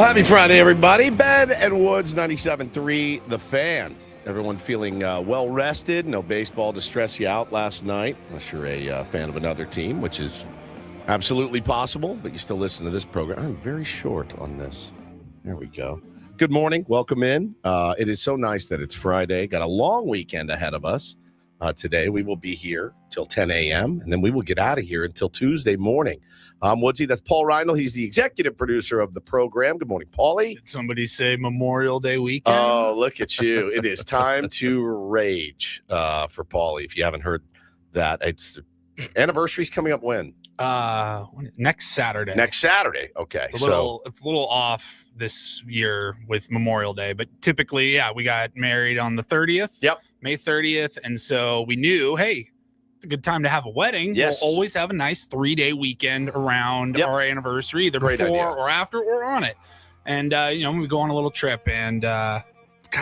Happy Friday, everybody. Ben and Woods, 97.3, The Fan. Everyone feeling well-rested. No baseball to stress you out last night, unless you're a fan of another team, which is absolutely possible, but you still listen to this program. I'm very short on this. There we go. Good morning. Welcome in. It is so nice that it's Friday. Got a long weekend ahead of us. Today, we will be here till 10 a.m., and then we will get out of here until Tuesday morning. Woodsy, that's Paul Reinl. He's the executive producer of the program. Good morning, Paulie. Did somebody say Memorial Day weekend? Oh, look at you. It is time to rage for Paulie. If you haven't heard that, it's anniversary's coming up when? Next Saturday. Next Saturday. Okay. It's a little off this year with Memorial Day, but typically, yeah, we got married on the 30th. Yep. May 30th. And so we knew, hey, it's a good time to have a wedding. Yes. We'll always have a nice 3-day weekend around our anniversary, either Great before idea. or after or on it. And, we go on a little trip. And, God,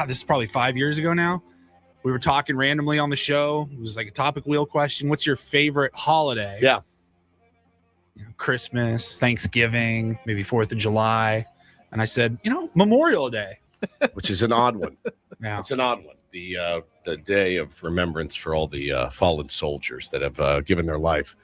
this is probably 5 years ago now. We were talking randomly on the show. It was like a topic wheel question. What's your favorite holiday? Yeah. Christmas, Thanksgiving, maybe 4th of July. And I said, Memorial Day. Which is an odd one. Yeah. It's an odd one. The day of remembrance for all the fallen soldiers that have given their life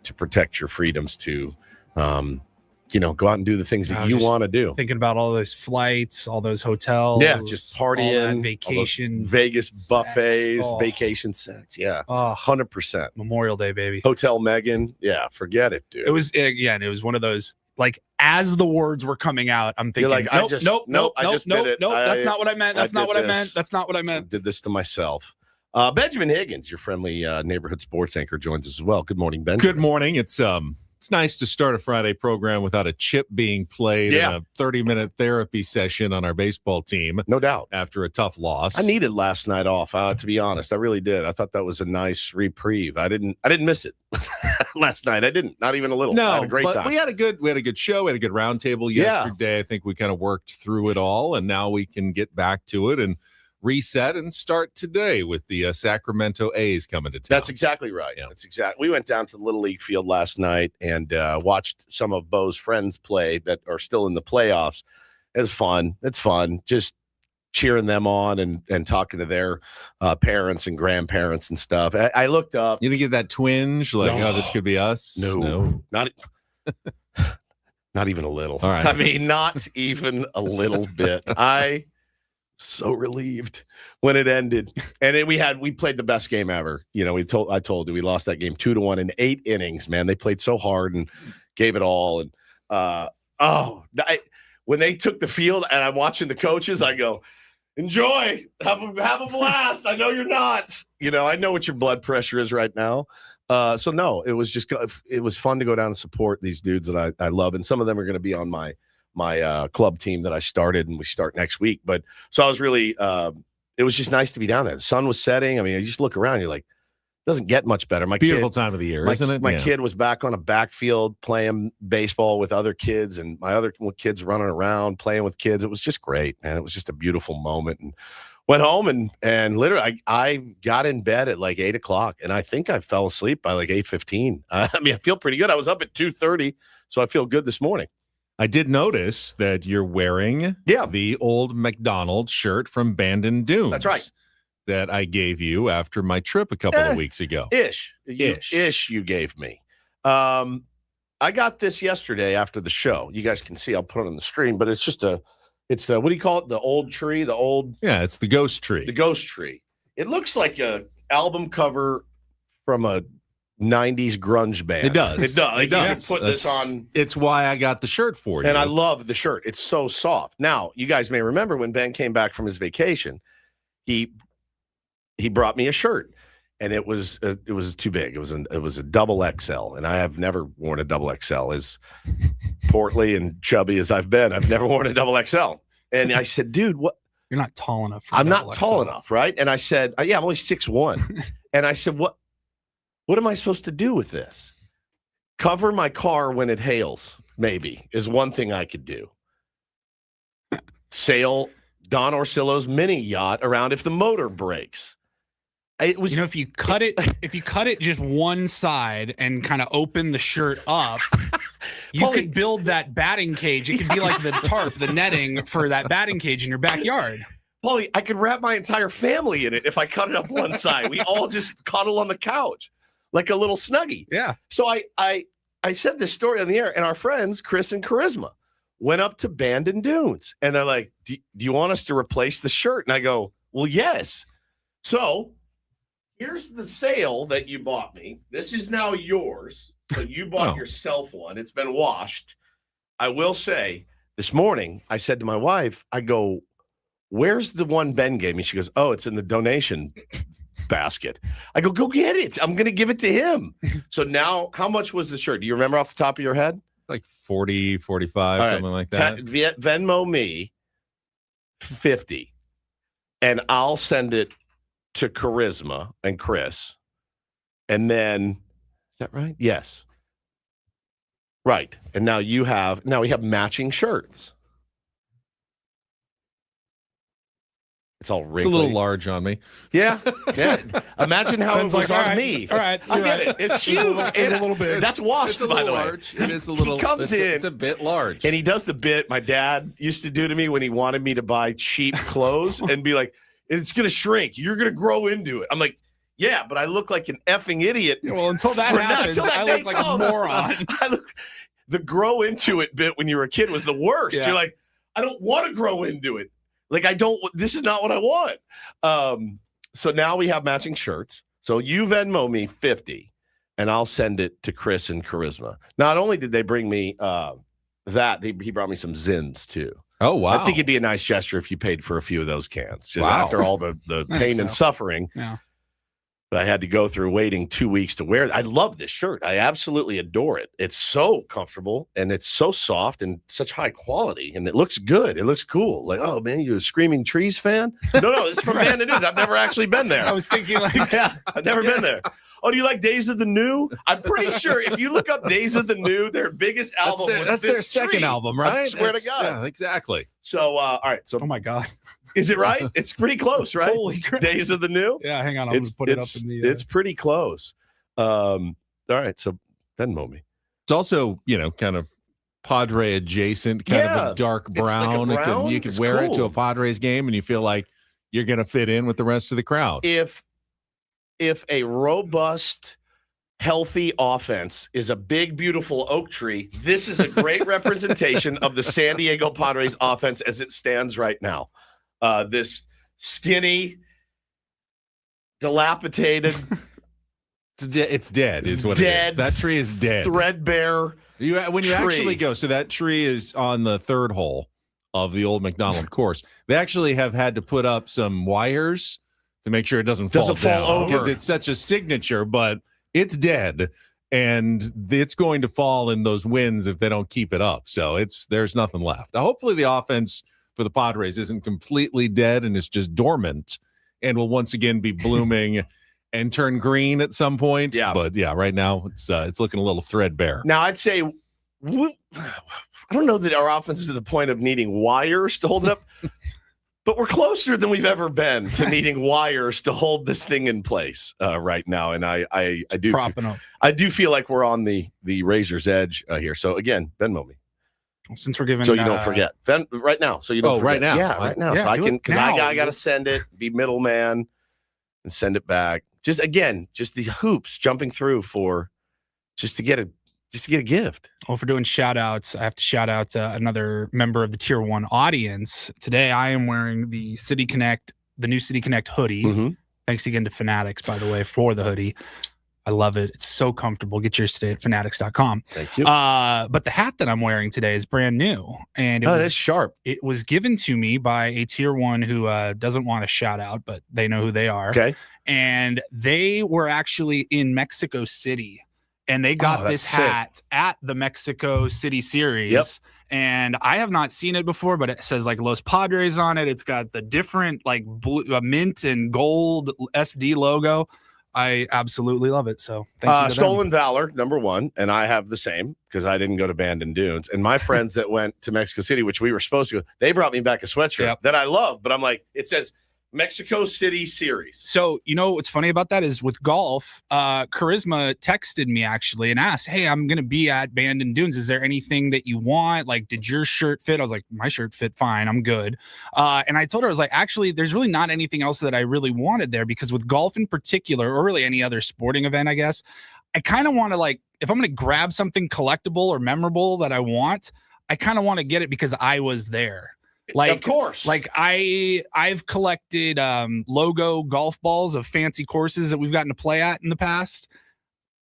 to protect your freedoms to, go out and do the things that you want to do. Thinking about all those flights, all those hotels. Yeah, just partying, vacation, Vegas sex. buffets, Oh. vacation sex. Yeah, Oh, 100%. Memorial Day, baby. Hotel Megan. Yeah, forget it, dude. It was, again, it was one of those, like, as the words were coming out, I'm thinking, You're like, nope, I just did it. that's not what I meant. That's not what I meant. That's not what I I meant. did this to myself. Benjamin Higgins, your friendly neighborhood sports anchor, joins us as well. Good morning, Ben. Good morning. It's nice to start a Friday program without a chip being played in a 30-minute therapy session on our baseball team. No doubt. After a tough loss. I needed last night off, to be honest. I really did. I thought that was a nice reprieve. I didn't miss it last night. I didn't. Not even a little. No, I had a great but time. we had a good show. We had a good roundtable yesterday. I think we kind of worked through it all, and now we can get back to it and reset and start today with the Sacramento A's coming to town. That's exactly right. Yeah. We went down to the Little League field last night and watched some of Bo's friends play that are still in the playoffs. It's fun. Just cheering them on and talking to their parents and grandparents and stuff. I looked up. You didn't get that twinge like, No. oh, this could be us? No. Not even a little. All right. I mean, not even a little bit. So relieved when it ended, and we played the best game ever. I told you we lost that game 2-1 in 8 innings. Man, they played so hard and gave it all. And when they took the field, and I'm watching the coaches, I go, enjoy, have a blast. I know you're not. I know what your blood pressure is right now. So no, it was fun to go down and support these dudes that I love, and some of them are going to be on my club team that I started, and we start next week. But so I was really, it was just nice to be down there. The sun was setting. I mean, you just look around, you're like, it doesn't get much better. Beautiful time of the year, isn't it? My kid was back on a backfield playing baseball with other kids, and my other kids running around playing with kids. It was just great, man. It was just a beautiful moment. And went home and literally I got in bed at like 8:00, and I think I fell asleep by like 8:15. I feel pretty good. I was up at 2:30, so I feel good this morning. I did notice that you're wearing the old McDonald's shirt from Bandon Dunes. That's right. That I gave you after my trip a couple of weeks ago. Ish you gave me. I got this yesterday after the show. You guys can see, I'll put it on the screen, but it's the what do you call it? The old tree, it's the ghost tree. The ghost tree. It looks like a album cover from a 90s grunge band. It does. It does. It does. You can put this on. It's why I got the shirt for you. And I love the shirt. It's so soft. Now, you guys may remember when Ben came back from his vacation, he brought me a shirt, and it was too big. It was a double XL, and I have never worn a double XL. As portly and chubby as I've been, I've never worn a double XL. And I said, dude, what? You're not tall enough. I'm not tall enough, right? And I said, I'm only 6'1". And I said, what am I supposed to do with this? Cover my car when it hails, maybe, is one thing I could do. Sail Don Orsillo's mini yacht around if the motor breaks. It was, if you cut it just one side and kind of open the shirt up, you could build that batting cage. It could be like the tarp, the netting for that batting cage in your backyard. Paulie, I could wrap my entire family in it if I cut it up one side. We all just cuddle on the couch like a little snuggie. Yeah. So I said this story on the air, and our friends, Chris and Charisma, went up to Bandon Dunes, and they're like, do you want us to replace the shirt? And I go, well, yes. So here's the sale that you bought me. This is now yours. So you bought yourself one. It's been washed. I will say, this morning, I said to my wife, I go, where's the one Ben gave me? She goes, oh, it's in the donation basket. I go get it. I'm going to give it to him. So now, how much was the shirt? Do you remember off the top of your head? Like 40, 45, right. something like that. Venmo me 50, and I'll send it to Charisma and Chris. And then, is that right? Yes. Right. And now we have matching shirts. It's all wrinkly. It's a little large on me. Yeah. Imagine how it was on me. All right. I get it. It's huge. It's a little big. That's washed, by the way. Large. It is a little. He comes in. It's a bit large. And he does the bit my dad used to do to me when he wanted me to buy cheap clothes and be like, it's going to shrink. You're going to grow into it. I'm like, yeah, but I look like an effing idiot. Well, until that happens, I look like a moron. The grow into it bit when you were a kid was the worst. Yeah. You're like, I don't want to grow into it. Like, this is not what I want. So now we have matching shirts. So you Venmo me 50, and I'll send it to Chris and Charisma. Not only did they bring me he brought me some Zins too. Oh, wow. I think it'd be a nice gesture if you paid for a few of those cans. Just Wow. after all the pain and suffering. Yeah. But I had to go through waiting 2 weeks to wear it. I love this shirt. I absolutely adore it. It's so comfortable, and it's so soft and such high quality, and it looks good. It looks cool. Like, oh, man, you're a Screaming Trees fan? No, it's from Bandon Dunes. I've never actually been there. I was thinking yeah, I've never been there. Oh, do you like Days of the New? I'm pretty sure if you look up Days of the New, their biggest album that's their second album, right? I swear to God. Yeah, exactly. So, all right. So, oh my God. Is it right? It's pretty close, right? Holy crap. Days of the New? Yeah, hang on. I'm going to put it up in the... It's pretty close. All right, so Venmo me. It's also, kind of Padre adjacent, kind of a dark brown. Like a brown. You can wear it to a Padres game, and you feel like you're going to fit in with the rest of the crowd. If a robust, healthy offense is a big, beautiful oak tree, this is a great representation of the San Diego Padres offense as it stands right now. This skinny, dilapidated, it's dead is what dead, it is. That tree is dead. Threadbare. When you actually go, so that tree is on the third hole of the old McDonald course. They actually have had to put up some wires to make sure it doesn't fall down because it's such a signature, but it's dead. And it's going to fall in those winds if they don't keep it up. So there's nothing left. Now, hopefully the offense for the Padres isn't completely dead and it's just dormant and will once again be blooming and turn green at some point. Yeah. But yeah, right now it's looking a little threadbare. Now I'd say I don't know that our offense is to the point of needing wires to hold it up, but we're closer than we've ever been to needing wires to hold this thing in place right now. And I do propping up. I do feel like we're on the razor's edge here. So again, Venmo me. Since we're giving, so you don't forget right now. So you don't. Right now, yeah, right now. Yeah, so I can because I got to send it, be middleman, and send it back. Just these hoops jumping through just to get a gift. Well, for doing shout outs, I have to shout out another member of the Tier 1 audience. Today, I am wearing the new City Connect hoodie. Mm-hmm. Thanks again to Fanatics, by the way, for the hoodie. I love it. It's so comfortable. Get yours today at fanatics.com. Thank you. But the hat that I'm wearing today is brand new. And it's sharp. It was given to me by a Tier 1 who doesn't want to shout out, but they know who they are. Okay. And they were actually in Mexico City. And they got this hat at the Mexico City series. Yep. And I have not seen it before, but it says like Los Padres on it. It's got the different like blue, mint and gold SD logo. I absolutely love it. So thank you. Stolen Valor, number one. And I have the same because I didn't go to Bandon Dunes. And my friends that went to Mexico City, which we were supposed to go, they brought me back a sweatshirt that I love. But I'm like, it says Mexico City series. So, what's funny about that is with golf, Charisma texted me actually and asked, hey, I'm going to be at Bandon Dunes. Is there anything that you want? Like, did your shirt fit? I was like, my shirt fit fine. I'm good. And I told her, I was like, actually, there's really not anything else that I really wanted there, because with golf in particular, or really any other sporting event, I guess, I kind of want to, like, if I'm going to grab something collectible or memorable that I want, I kind of want to get it because I was there. Like, of course, like I've collected logo golf balls of fancy courses that we've gotten to play at in the past.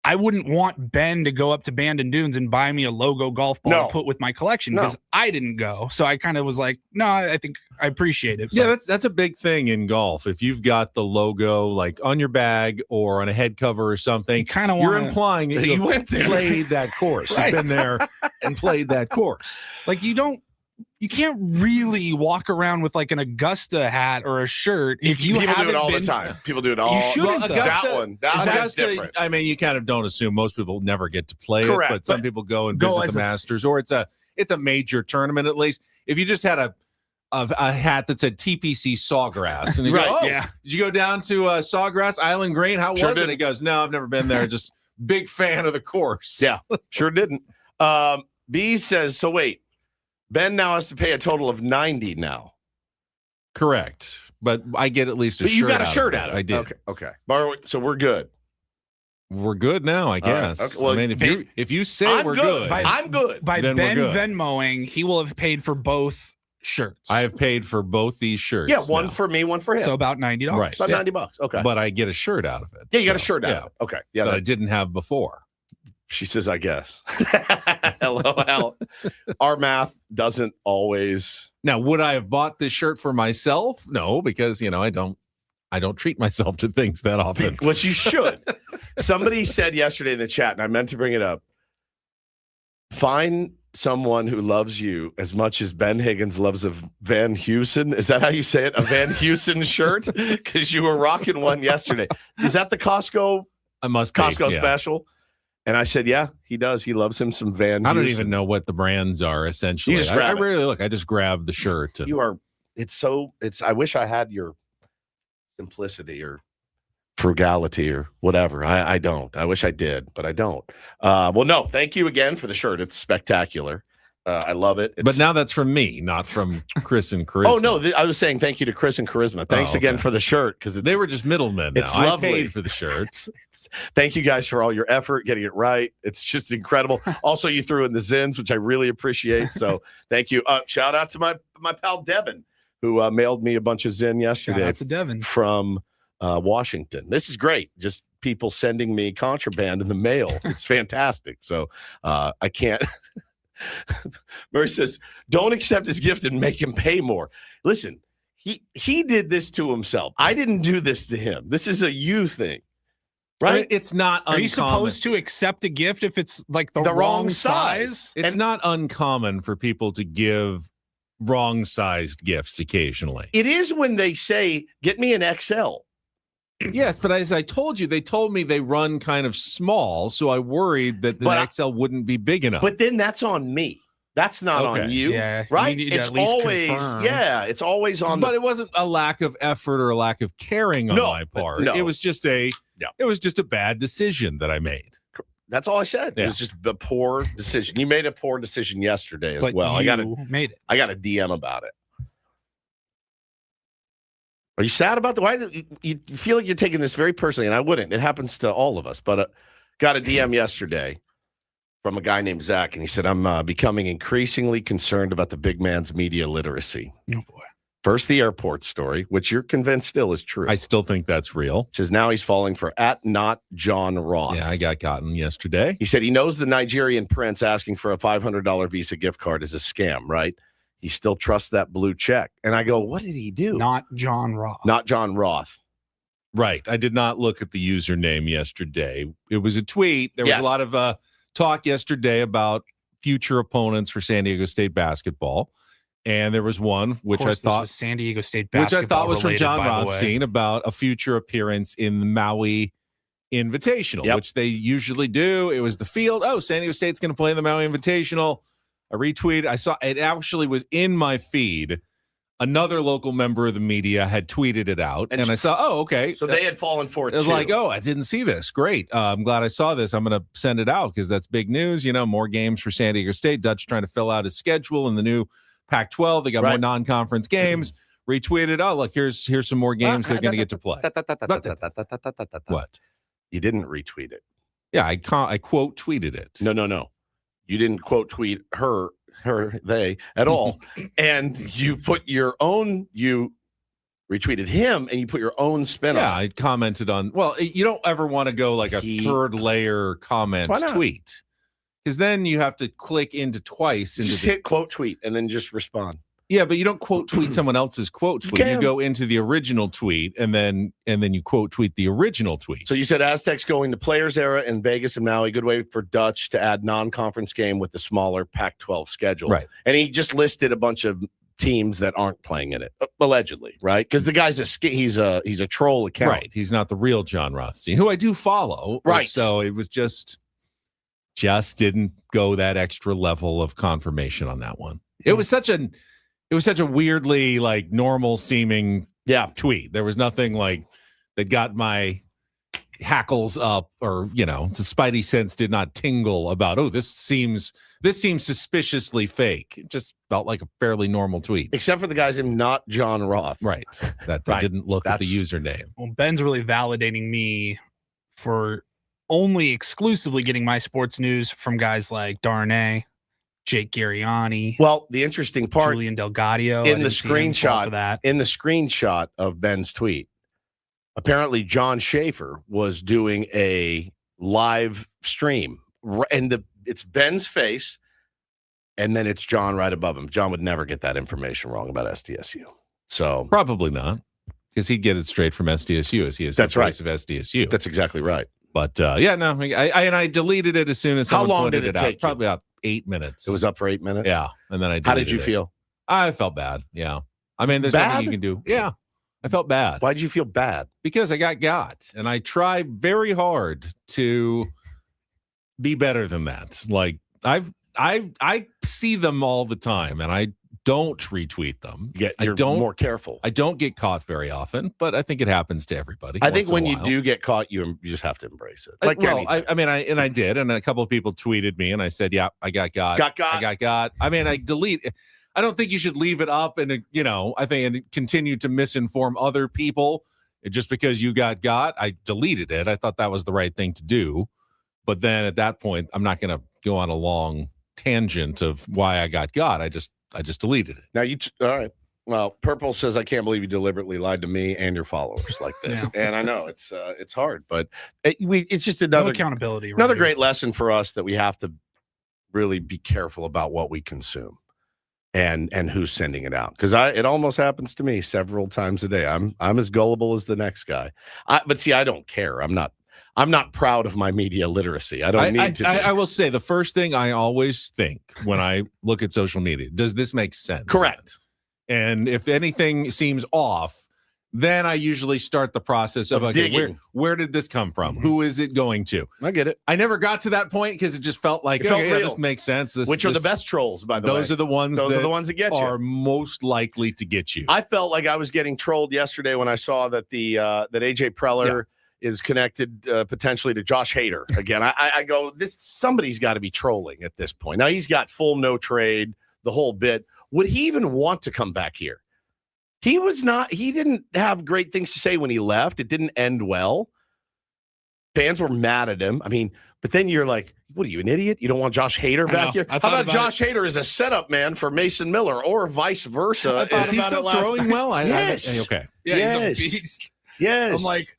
I wouldn't want Ben to go up to Bandon Dunes and buy me a logo golf ball to put with my collection because I didn't go. So I kind of was like, no, I think I appreciate it. Yeah, that's a big thing in golf. If you've got the logo like on your bag or on a head cover or something, you're implying that you went there, played that course. Right. You've been there and played that course. Like you can't really walk around with like an Augusta hat or a shirt if you People haven't do it all been, the time. People do it all. You shouldn't. Well, Augusta, different. I mean, you kind of don't assume most people never get to play it, but some people go and visit the Masters, or it's a major tournament at least. If you just had a hat that said TPC Sawgrass, and you go, did you go down to Sawgrass Island Green? How was it? He goes, no, I've never been there. Just big fan of the course. Yeah, sure didn't. B says, so wait. Ben now has to pay a total of $90 now. Correct. But I get at least a shirt. You got a shirt out of it. I did. Okay. So we're good. We're good now, I guess. Right. Okay. Well, I mean, if you say we're good. I'm good. By Ben Venmoing, he will have paid for both shirts. I have paid for both these shirts. Yeah, one for me, one for him. So about $90. Right. About $90. Okay. But I get a shirt out of it. Yeah, you got a shirt out of it. Okay. Yeah. That I didn't have before. She says, I guess. LOL. Our math doesn't always. Now, would I have bought this shirt for myself? No, because, I don't treat myself to things that often. Which you should. Somebody said yesterday in the chat, and I meant to bring it up. Find someone who loves you as much as Ben Higgins loves a Van Heusen. Is that how you say it? A Van Heusen shirt? Because you were rocking one yesterday. Is that the Costco? I must be. Costco special? And I said, yeah, he does. He loves him some Van Heusen. I don't even know what the brands are, essentially. I really look. I just grabbed the shirt. I wish I had your simplicity or frugality or whatever. I don't. I wish I did, but I don't. Well, no, thank you again for the shirt. It's spectacular. I love it. But now that's from me, not from Chris and Charisma. Oh, no, I was saying thank you to Chris and Charisma. Thanks again for the shirt, because they were just middlemen now. It's lovely. I paid for the shirts. Thank you guys for all your effort, getting it right. It's just incredible. Also, you threw in the Zins, which I really appreciate. So thank you. Shout out to my pal Devin, who mailed me a bunch of Zin yesterday. Shout out to Devin. From Washington. This is great. Just people sending me contraband in the mail. It's fantastic. So I can't. Murray says, don't accept his gift and make him pay more. Listen, he did this to himself. I didn't do this to him. This is a you thing, right? I mean, it's not uncommon. Are you supposed to accept a gift if it's like the wrong size? It's not uncommon for people to give wrong-sized gifts occasionally. It is when they say, get me an XL. Yes, but as I told you, they told me they run kind of small, so I worried that the XL wouldn't be big enough. But then that's on me. That's not on you, right? It's always, it's always on. But it wasn't a lack of effort or a lack of caring on my part. No. It was just it was just a bad decision that I made. That's all I said. It was just a poor decision. You made a poor decision yesterday as well. I got a DM about it. Are you sad about why you feel like you're taking this very personally? And I wouldn't. It happens to all of us. But got a DM yesterday from a guy named Zach, and he said, I'm becoming increasingly concerned about the big man's media literacy. Oh, boy. First, the airport story, which you're convinced still is true. I still think that's real. Says now he's falling for @not John Roth. Yeah, I got gotten yesterday. He said he knows the Nigerian prince asking for a $500 Visa gift card is a scam, right? He still trusts that blue check. And I go, what did he do? Not John Roth. Not John Roth. Right. I did not look at the username yesterday. It was a tweet. There was a lot of talk yesterday about future opponents for San Diego State basketball. And there was one which I thought was San Diego State basketball, which I thought was from John Rothstein about a future appearance in the Maui Invitational, which they usually do. It was the field. Oh, San Diego State's going to play in the Maui Invitational. I retweeted. I saw it actually was in my feed another local member of the media had tweeted it out, and I saw, oh, okay. So they had fallen for it. It was too. like, oh, I didn't see this. Great. I'm glad I saw this. I'm going to send it out because that's big news. More games for San Diego State. Dutch trying to fill out his schedule in the new Pac-12. They got more non-conference games. Retweeted. Oh, look, here's some more games they're going to get to play. What? You didn't retweet it. Yeah, I quote tweeted it. No. You didn't quote tweet they at all. And you put your own, you retweeted him and you put your own spin on it. I commented on, well, you don't ever want to go like a third layer comment tweet. Because then you have to click into twice. Just hit quote tweet and then just respond. Yeah, but you don't quote tweet someone else's quote tweet. You go into the original tweet and then you quote tweet the original tweet. So you said Aztecs going to Players Era in Vegas and Maui. Good way for Dutch to add non-conference game with the smaller Pac-12 schedule. Right. And he just listed a bunch of teams that aren't playing in it, allegedly, right? Because the guy's he's a troll account. Right. He's not the real John Rothstein, who I do follow. Right. So it was just didn't go that extra level of confirmation on that one. It was such a weirdly like normal seeming tweet. There was nothing like that got my hackles up or the spidey sense did not tingle about, oh, this seems suspiciously fake. It just felt like a fairly normal tweet. Except for the guy's name, not John Roth. Right. That didn't look at the username. Well, Ben's really validating me for only exclusively getting my sports news from guys like Darnay, Jake Garriani. Well, the interesting part, Julian Delgadio, in the screenshot of Ben's tweet, apparently John Schaefer was doing a live stream, and it's Ben's face, and then it's John right above him. John would never get that information wrong about SDSU. So probably not, because he'd get it straight from SDSU as he is the face of SDSU. That's exactly right. But I deleted it as soon as someone pointed it out. Probably about 8 minutes. It was up for 8 minutes? Yeah. And then I deleted How did you feel? I felt bad. Yeah. I mean, there's nothing you can do. Yeah. I felt bad. Why did you feel bad? Because I got. And I try very hard to be better than that. Like I see them all the time and I don't retweet them. You're more careful. I don't get caught very often, but I think it happens to everybody. I think when you do get caught, you just have to embrace it. Like I did, and a couple of people tweeted me, and I said, "Yeah, I got got. I got got." I mean, I don't think you should leave it up, and I think and continue to misinform other people just because you got. I deleted it. I thought that was the right thing to do, but then at that point, I'm not going to go on a long tangent of why I got. I just deleted it. Now all right. Well, Purple says, I can't believe you deliberately lied to me and your followers like this. Yeah. And I know it's hard, but it's just another accountability. Another great lesson for us that we have to really be careful about what we consume and who's sending it out. Because it almost happens to me several times a day. I'm as gullible as the next guy. But see, I don't care. I'm not proud of my media literacy. I don't need to. I will say the first thing I always think when I look at social media, does this make sense? Correct. And if anything seems off, then I usually start the process of okay, where did this come from? Mm-hmm. Who is it going to? I get it. I never got to that point because it just felt like, this makes sense. Which are the best trolls, by the way. Those are the ones that get you. Are most likely to get you. I felt like I was getting trolled yesterday when I saw that that AJ Preller is connected potentially to Josh Hader. Again, I go, somebody's got to be trolling at this point. Now he's got full no trade, the whole bit. Would he even want to come back here? He didn't have great things to say when he left. It didn't end well. Fans were mad at him. I mean, but then you're like, what are you, an idiot? You don't want Josh Hader back here? How about Josh Hader as a setup man for Mason Miller or vice versa? Is he still throwing well? Yes. Okay. Yeah, yes. He's a beast. Yes. I'm like,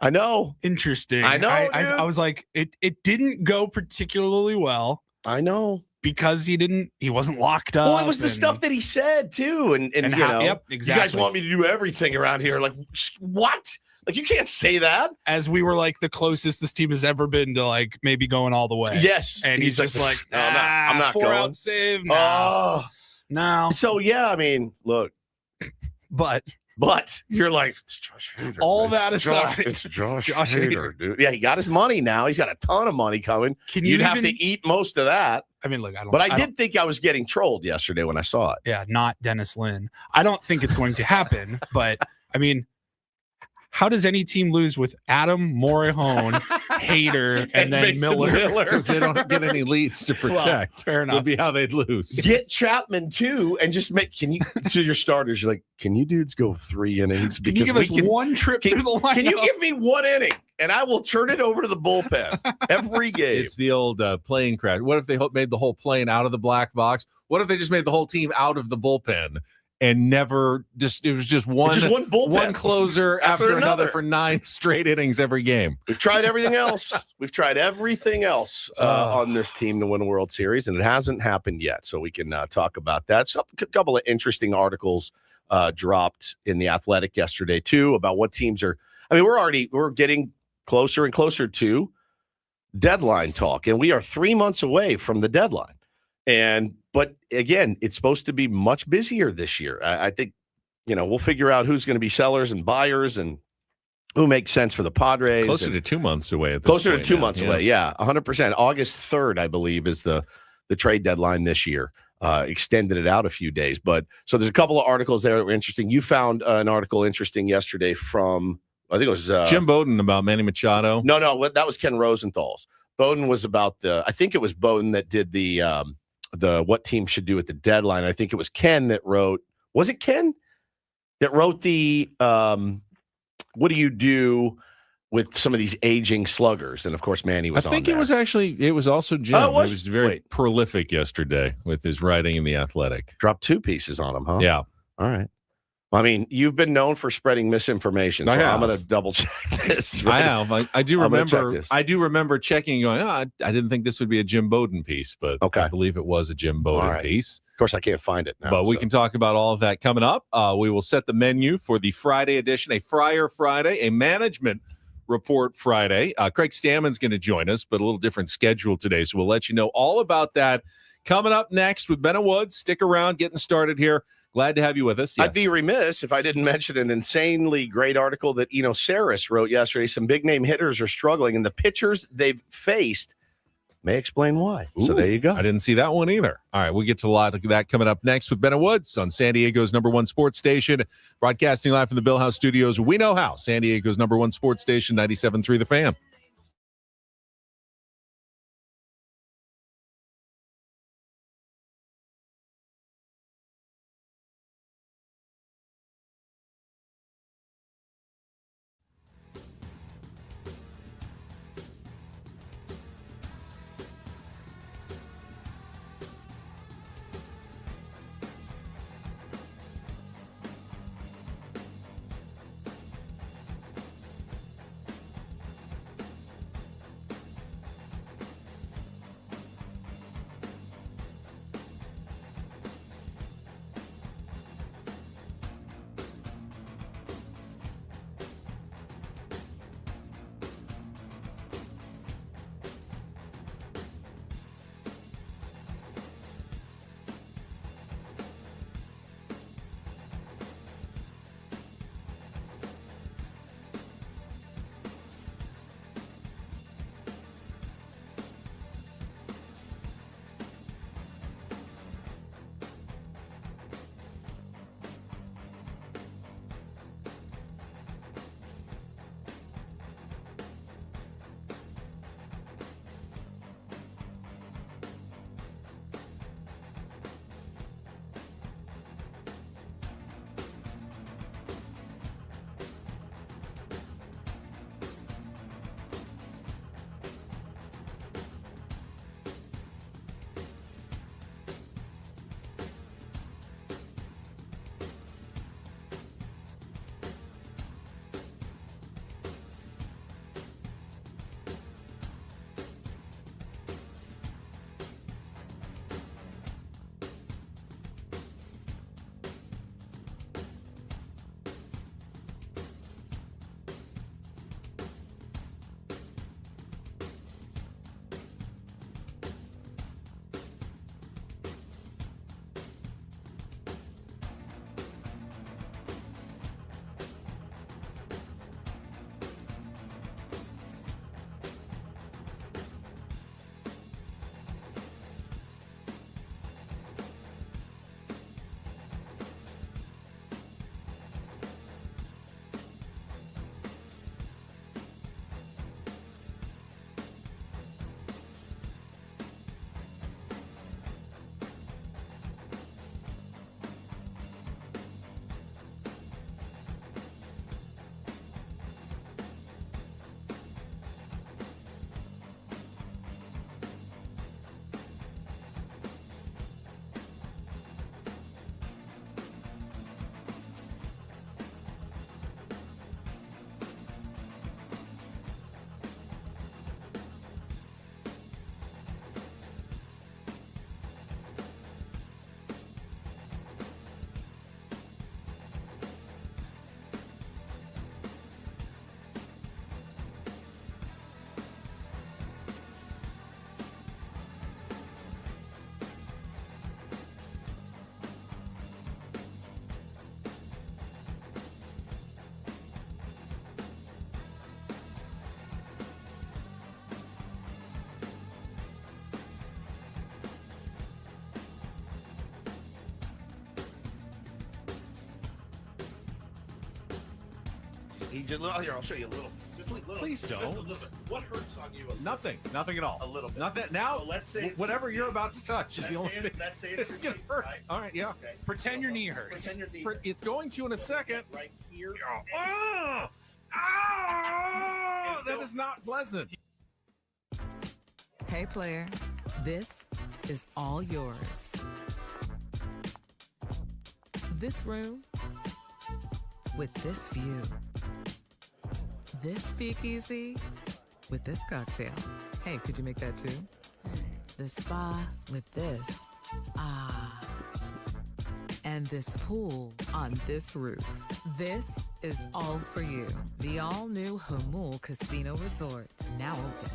I know. Interesting. I know. I was like, it didn't go particularly well. I know. Because he wasn't locked up. Well, it was the stuff that he said too. And yep, exactly. You guys want me to do everything around here. Like, what? Like, you can't say that. As we were like the closest this team has ever been to like maybe going all the way. Yes. And he's just like, no, I'm not 4 going. Out save. Oh. No. So, yeah, I mean, look. But But you're like, it's Josh Hader. All It's that aside, it's Josh Josh Hader, dude. Yeah, he got his money now. He's got a ton of money coming. Can you You'd have even- to eat most of that. I mean, look, But I did think I was getting trolled yesterday when I saw it. Yeah, not Dennis Lynn. I don't think it's going to happen, but I mean, how does any team lose with Adam, Morihone, Hader, and then Mason Miller? Because they don't get any leads to protect. Fair enough. Would be how they'd lose. Get Chapman too, and just make. Can you to your starters? You're like, can you dudes go 3 innings? Can you give us one trip through the lineup? Can you give me 1 inning, and I will turn it over to the bullpen every game? It's the old plane crash. What if they made the whole plane out of the black box? What if they just made the whole team out of the bullpen and never it was just one bullpen. one closer after another for 9 straight innings every game? We've tried everything else. We've tried everything else on this team to win a World Series, and it hasn't happened yet. So we can talk about that. So a couple of interesting articles dropped in The Athletic yesterday too about what teams are. I mean, we're getting closer and closer to deadline talk, and we are 3 months away from the deadline. But again, it's supposed to be much busier this year. I think, we'll figure out who's going to be sellers and buyers and who makes sense for the Padres. Closer to 2 months away. Closer to 2 months away. Yeah, 100%. August 3rd, I believe, is the trade deadline this year. Extended it out a few days. But so there's a couple of articles there that were interesting. You found an article interesting yesterday from, I think it was Jim Bowden about Manny Machado. No, that was Ken Rosenthal's. Bowden was about I think it was Bowden that did the what team should do at the deadline. I think it was Ken that wrote. Was it Ken that wrote the what do you do with some of these aging sluggers? And of course, Manny was. I think on it was also Jim. Oh, He was very prolific yesterday with his writing in The Athletic. Dropped 2 pieces on him, huh? Yeah. All right. I mean, you've been known for spreading misinformation, so I'm going to double check this. Right? I have. I do remember. I do remember checking, going, I didn't think this would be a Jim Bowden piece, but I believe it was a Jim Bowden piece. Of course, I can't find it now. But we can talk about all of that coming up. We will set the menu for the Friday edition, a Friar Friday, a management report Friday. Craig Stamon's going to join us, but a little different schedule today, so we'll let you know all about that coming up next with Benna Woods. Stick around, getting started here. Glad to have you with us. Yes. I'd be remiss if I didn't mention an insanely great article that Eno Saris wrote yesterday. Some big name hitters are struggling, and the pitchers they've faced may explain why. Ooh, so there you go. I didn't see that one either. All right, we'll get to a lot of that coming up next with Benna Woods on San Diego's #1 sports station, broadcasting live from the Bill House Studios. We know how. San Diego's #1 sports station, 97.3 The Fan. He just here. I'll show you a little. Just a little. Please don't. Just a little bit. What hurts on you? Nothing at all. A little bit. Not that now. So let's say whatever you're about to touch is the only thing. Let's say It's gonna hurt. Right? All right, yeah. Okay. Pretend your knee hurts. Pretend your knee. It's going to in a second. Right here. Oh, that is not pleasant. Hey, player, this is all yours. This room with this view. This speakeasy with this cocktail. Hey, could you make that too? The spa with this. Ah. And this pool on this roof. This is all for you. The all-new Hamul Casino Resort, now open.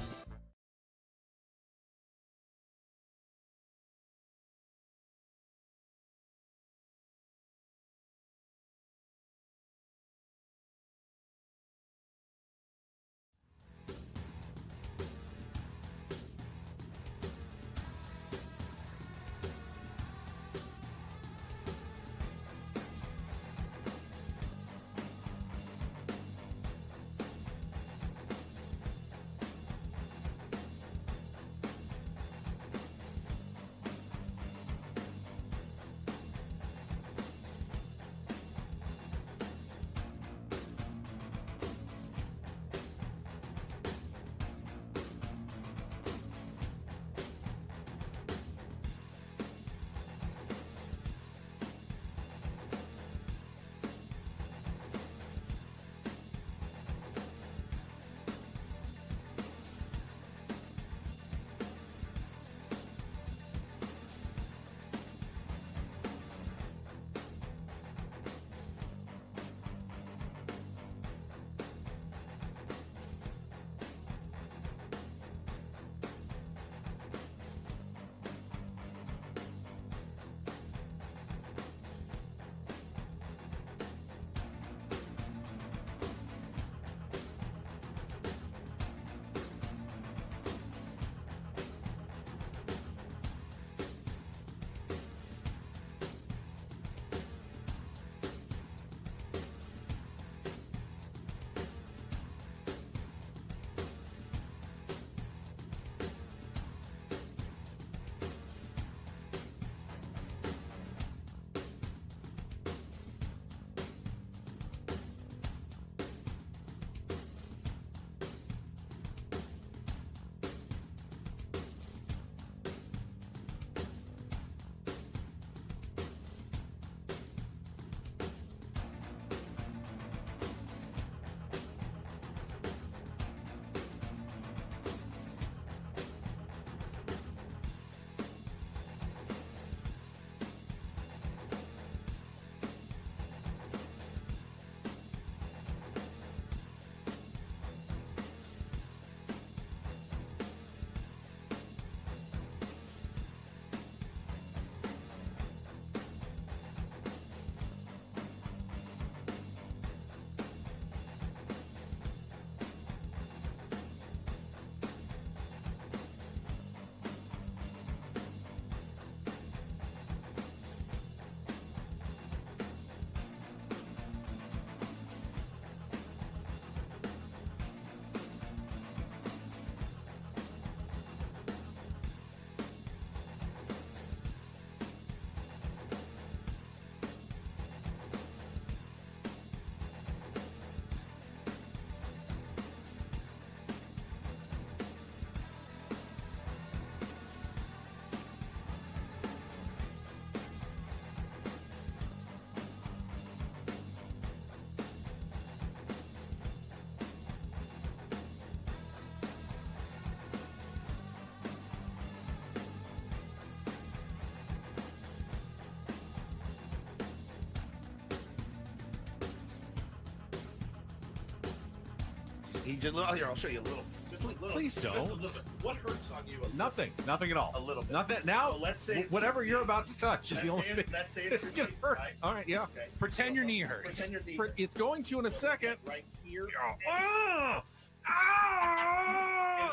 He just here. I'll show you a little. Just a little. Please don't. Just a little bit. What hurts on you? Nothing at all. A little bit. Not that now. So let's say whatever you're about to touch is the only thing. Let's say It's gonna hurt. Right? All right, yeah. Okay. Pretend your knee hurts. Pretend your knee. It's going to in a second. Right here. Oh,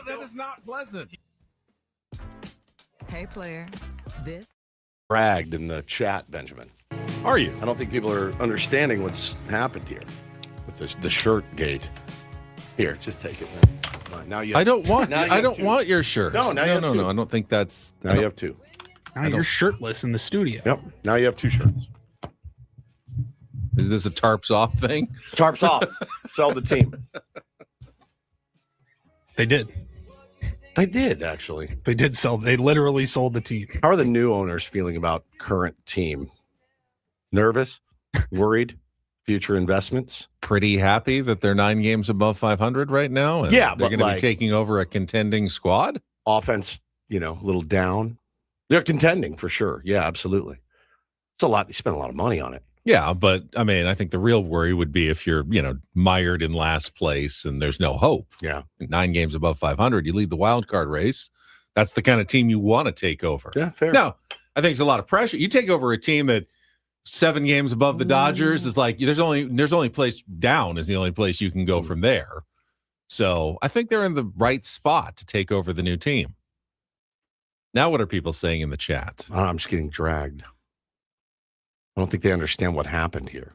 that is not pleasant. Hey, player, this. Bragged in the chat, Benjamin. Are you? I don't think people are understanding what's happened here. with the shirt gate. Here, just take it. Now you. I don't want. Now you I have don't two. want your shirt. No, now you have two. I don't think that's. Now you have two. Now you're shirtless in the studio. Yep. Now you have two shirts. Is this a tarps off thing? Tarps off. Sell the team. They did. They did actually. They did sell. They literally sold the team. How are the new owners feeling about current team? Nervous? Worried? Future investments? Pretty happy that they're 9 games above 500 right now. And Yeah, they're but going to be taking over a contending squad. Offense, a little down. They're contending for sure. Yeah, absolutely. It's a lot. You spent a lot of money on it. Yeah, but I mean, I think the real worry would be if you're, mired in last place and there's no hope. Yeah. 9 games above 500, you lead the wild card race. That's the kind of team you want to take over. Yeah, fair. Now, I think it's a lot of pressure. You take over a team that 7 games above the Dodgers is like there's only place down is the only place you can go from there. So I think they're in the right spot to take over the new team. Now, what are people saying in the chat? I'm just getting dragged. I don't think they understand what happened here.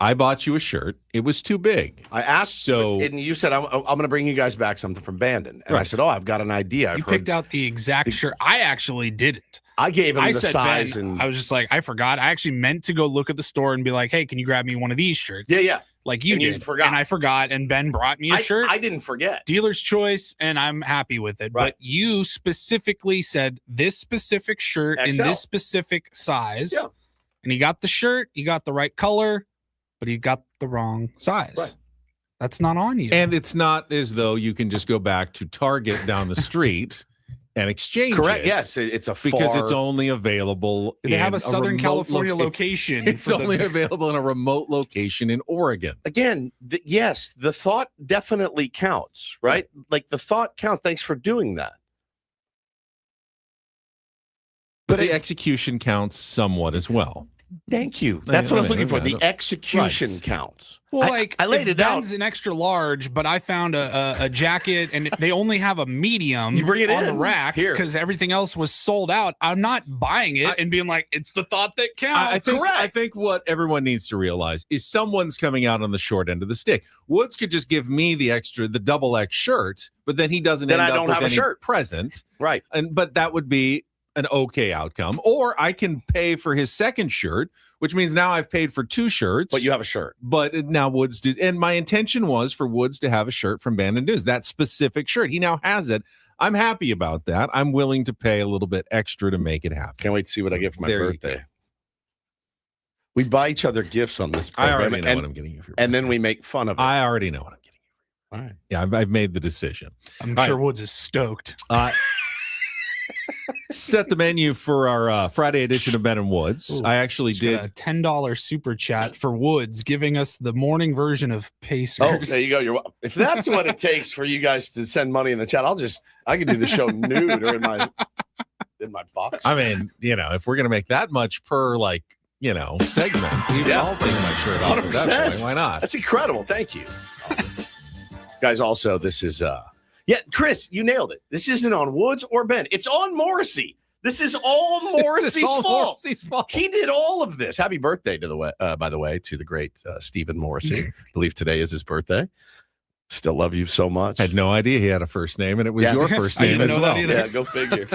I bought you a shirt. It was too big. I asked, and you said, I'm going to bring you guys back something from Bandon. And I said, I've got an idea. You picked out the exact shirt. I actually didn't. I gave him the said, size. Ben, and I was just like, I forgot. I actually meant to go look at the store and be like, hey, can you grab me one of these shirts? Yeah. Like you And did. you forgot. And I forgot. And Ben brought me a shirt. I didn't forget. Dealer's choice, and I'm happy with it. Right. But you specifically said this specific shirt in XL. this specific size. Yeah. And he got the shirt, he got the right color, but he got the wrong size. Right. That's not on you. And it's not as though you can just go back to Target down the street and exchange Correct. it. Yes. It's Because it's only available they have in a Southern remote California location. It's only available in a remote location in Oregon. Again, yes, the thought definitely counts, right? Like the thought counts. Thanks for doing that. But the execution counts somewhat as well. Thank you. That's what I was looking for. Okay. The execution counts. Well, I laid it out. Ben's an extra large, but I found a jacket, and they only have a medium You bring it on in. the rack Here. because everything else was sold out. I'm not buying it and being like, it's the thought that counts. I think what everyone needs to realize is someone's coming out on the short end of the stick. Woods could just give me the double X shirt, but then he doesn't Then end I up don't with have a any shirt. present. Right. But that would be an okay outcome. Or I can pay for his second shirt, which means now I've paid for 2 shirts. But you have a shirt. But now Woods did. And my intention was for Woods to have a shirt from Bandon News, that specific shirt. He now has it. I'm happy about that. I'm willing to pay a little bit extra to make it happen. Can't wait to see what I get for my There you birthday. We buy each other gifts on this I program. already know what I'm getting you for your And then birthday. we make fun of it. I already know what I'm getting you. All right. Yeah, I've made the decision. I'm All sure right. Woods is stoked. Set the menu for our Friday edition of Ben and Woods. Ooh, I actually Got a did. $10 super chat for Woods, giving us the morning version of Pacers. Oh, there you go. You're welcome. If that's what it takes for you guys to send money in the chat, I can do the show nude or in my box. I mean, if we're gonna make that much per segment, even Yeah. I'll take my shirt off. At that 100%. point. Why not? That's incredible. Thank you. Guys, also, this is Chris, you nailed it. This isn't on Woods or Ben. It's on Morrissey. This is all Morrissey's all fault. Morrissey's fault. He did all of this. Happy birthday by the way, to the great Stephen Morrissey. I believe today is his birthday. Still love you so much. I had no idea he had a first name, and it was Yeah. your first I name didn't as know that well. either. Yeah, go figure.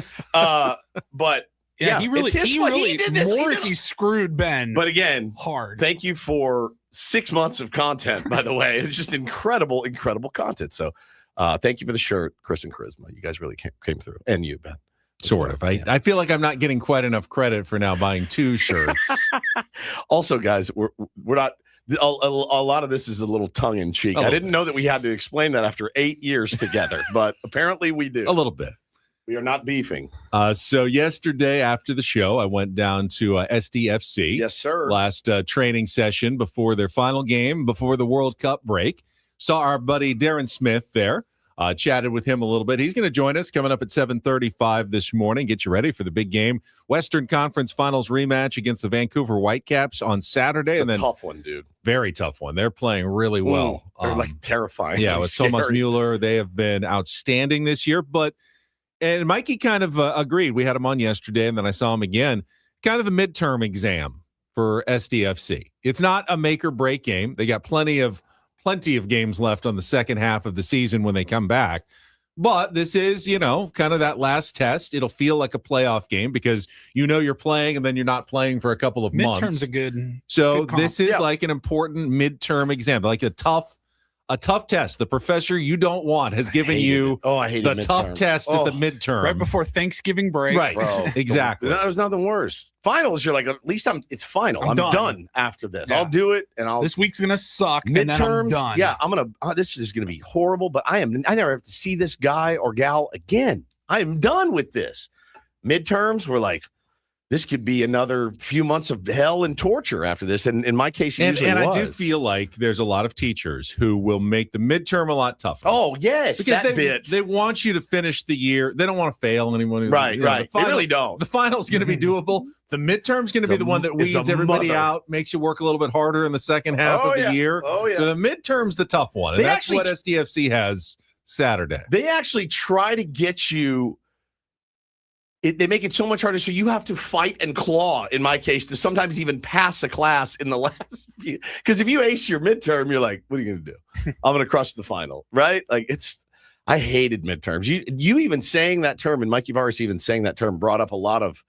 But Yeah, he really, it's his fault. He did this. He did Morrissey screwed Ben. But again, hard. thank you for 6 months of content, by the way. It's just incredible content. So thank you for the shirt, Chris and Charisma. You guys really came through. And you, Ben. Sort of. I feel like I'm not getting quite enough credit for now buying 2 shirts. Also, guys, we're not. A lot of this is a little tongue in cheek. I didn't know that we had to explain that after 8 years together, but apparently we do. A little bit. We are not beefing. So yesterday after the show, I went down to SDFC. Yes, sir. Last training session before their final game, before the World Cup break. Saw our buddy Darren Smith there. Chatted with him a little bit. He's going to join us coming up at 7:35 this morning. Get you ready for the big game. Western Conference Finals rematch against the Vancouver Whitecaps on Saturday. It's and a then tough one, dude. very tough one. They're playing really well. They're like terrifying. Yeah, Like with scary. Thomas Mueller, they have been outstanding this year. And Mikey kind of agreed. We had him on yesterday, and then I saw him again. Kind of the midterm exam for SDFC. It's not a make or break game. They got plenty of games left on the second half of the season when they come back. But this is, kind of that last test. It'll feel like a playoff game because you're playing and then you're not playing for a couple of months. Midterm's a good. So good this is like an important midterm exam, like a tough test. The professor you don't want has given you the tough test at the midterm. Right before Thanksgiving break. Right, exactly. There's nothing worse. Finals, you're like, at least it's final. I'm done after this. Yeah. I'll do it, and This week's gonna suck. Midterms, and then I'm done. Yeah, this is gonna be horrible. But I never have to see this guy or gal again. I am done with this. Midterms, we're like, this could be another few months of hell and torture after this. And in my case, it usually was. I do feel like there's a lot of teachers who will make the midterm a lot tougher. Oh, yes. Because they want you to finish the year. They don't want to fail anyone. Right. They really don't. The final's going to be doable. The midterm's going to be the one that weeds everybody out, makes you work a little bit harder in the second half of the year. Oh, yeah. So the midterm's the tough one. And that's what SDFC has Saturday. They actually try to get you. They make it so much harder, so you have to fight and claw, in my case, to sometimes even pass a class in the last few. Because if you ace your midterm, you're like, what are you going to do? I'm going to crush the final, right? Like, I hated midterms. You even saying that term, and Mikey Vargas even saying that term, brought up a lot of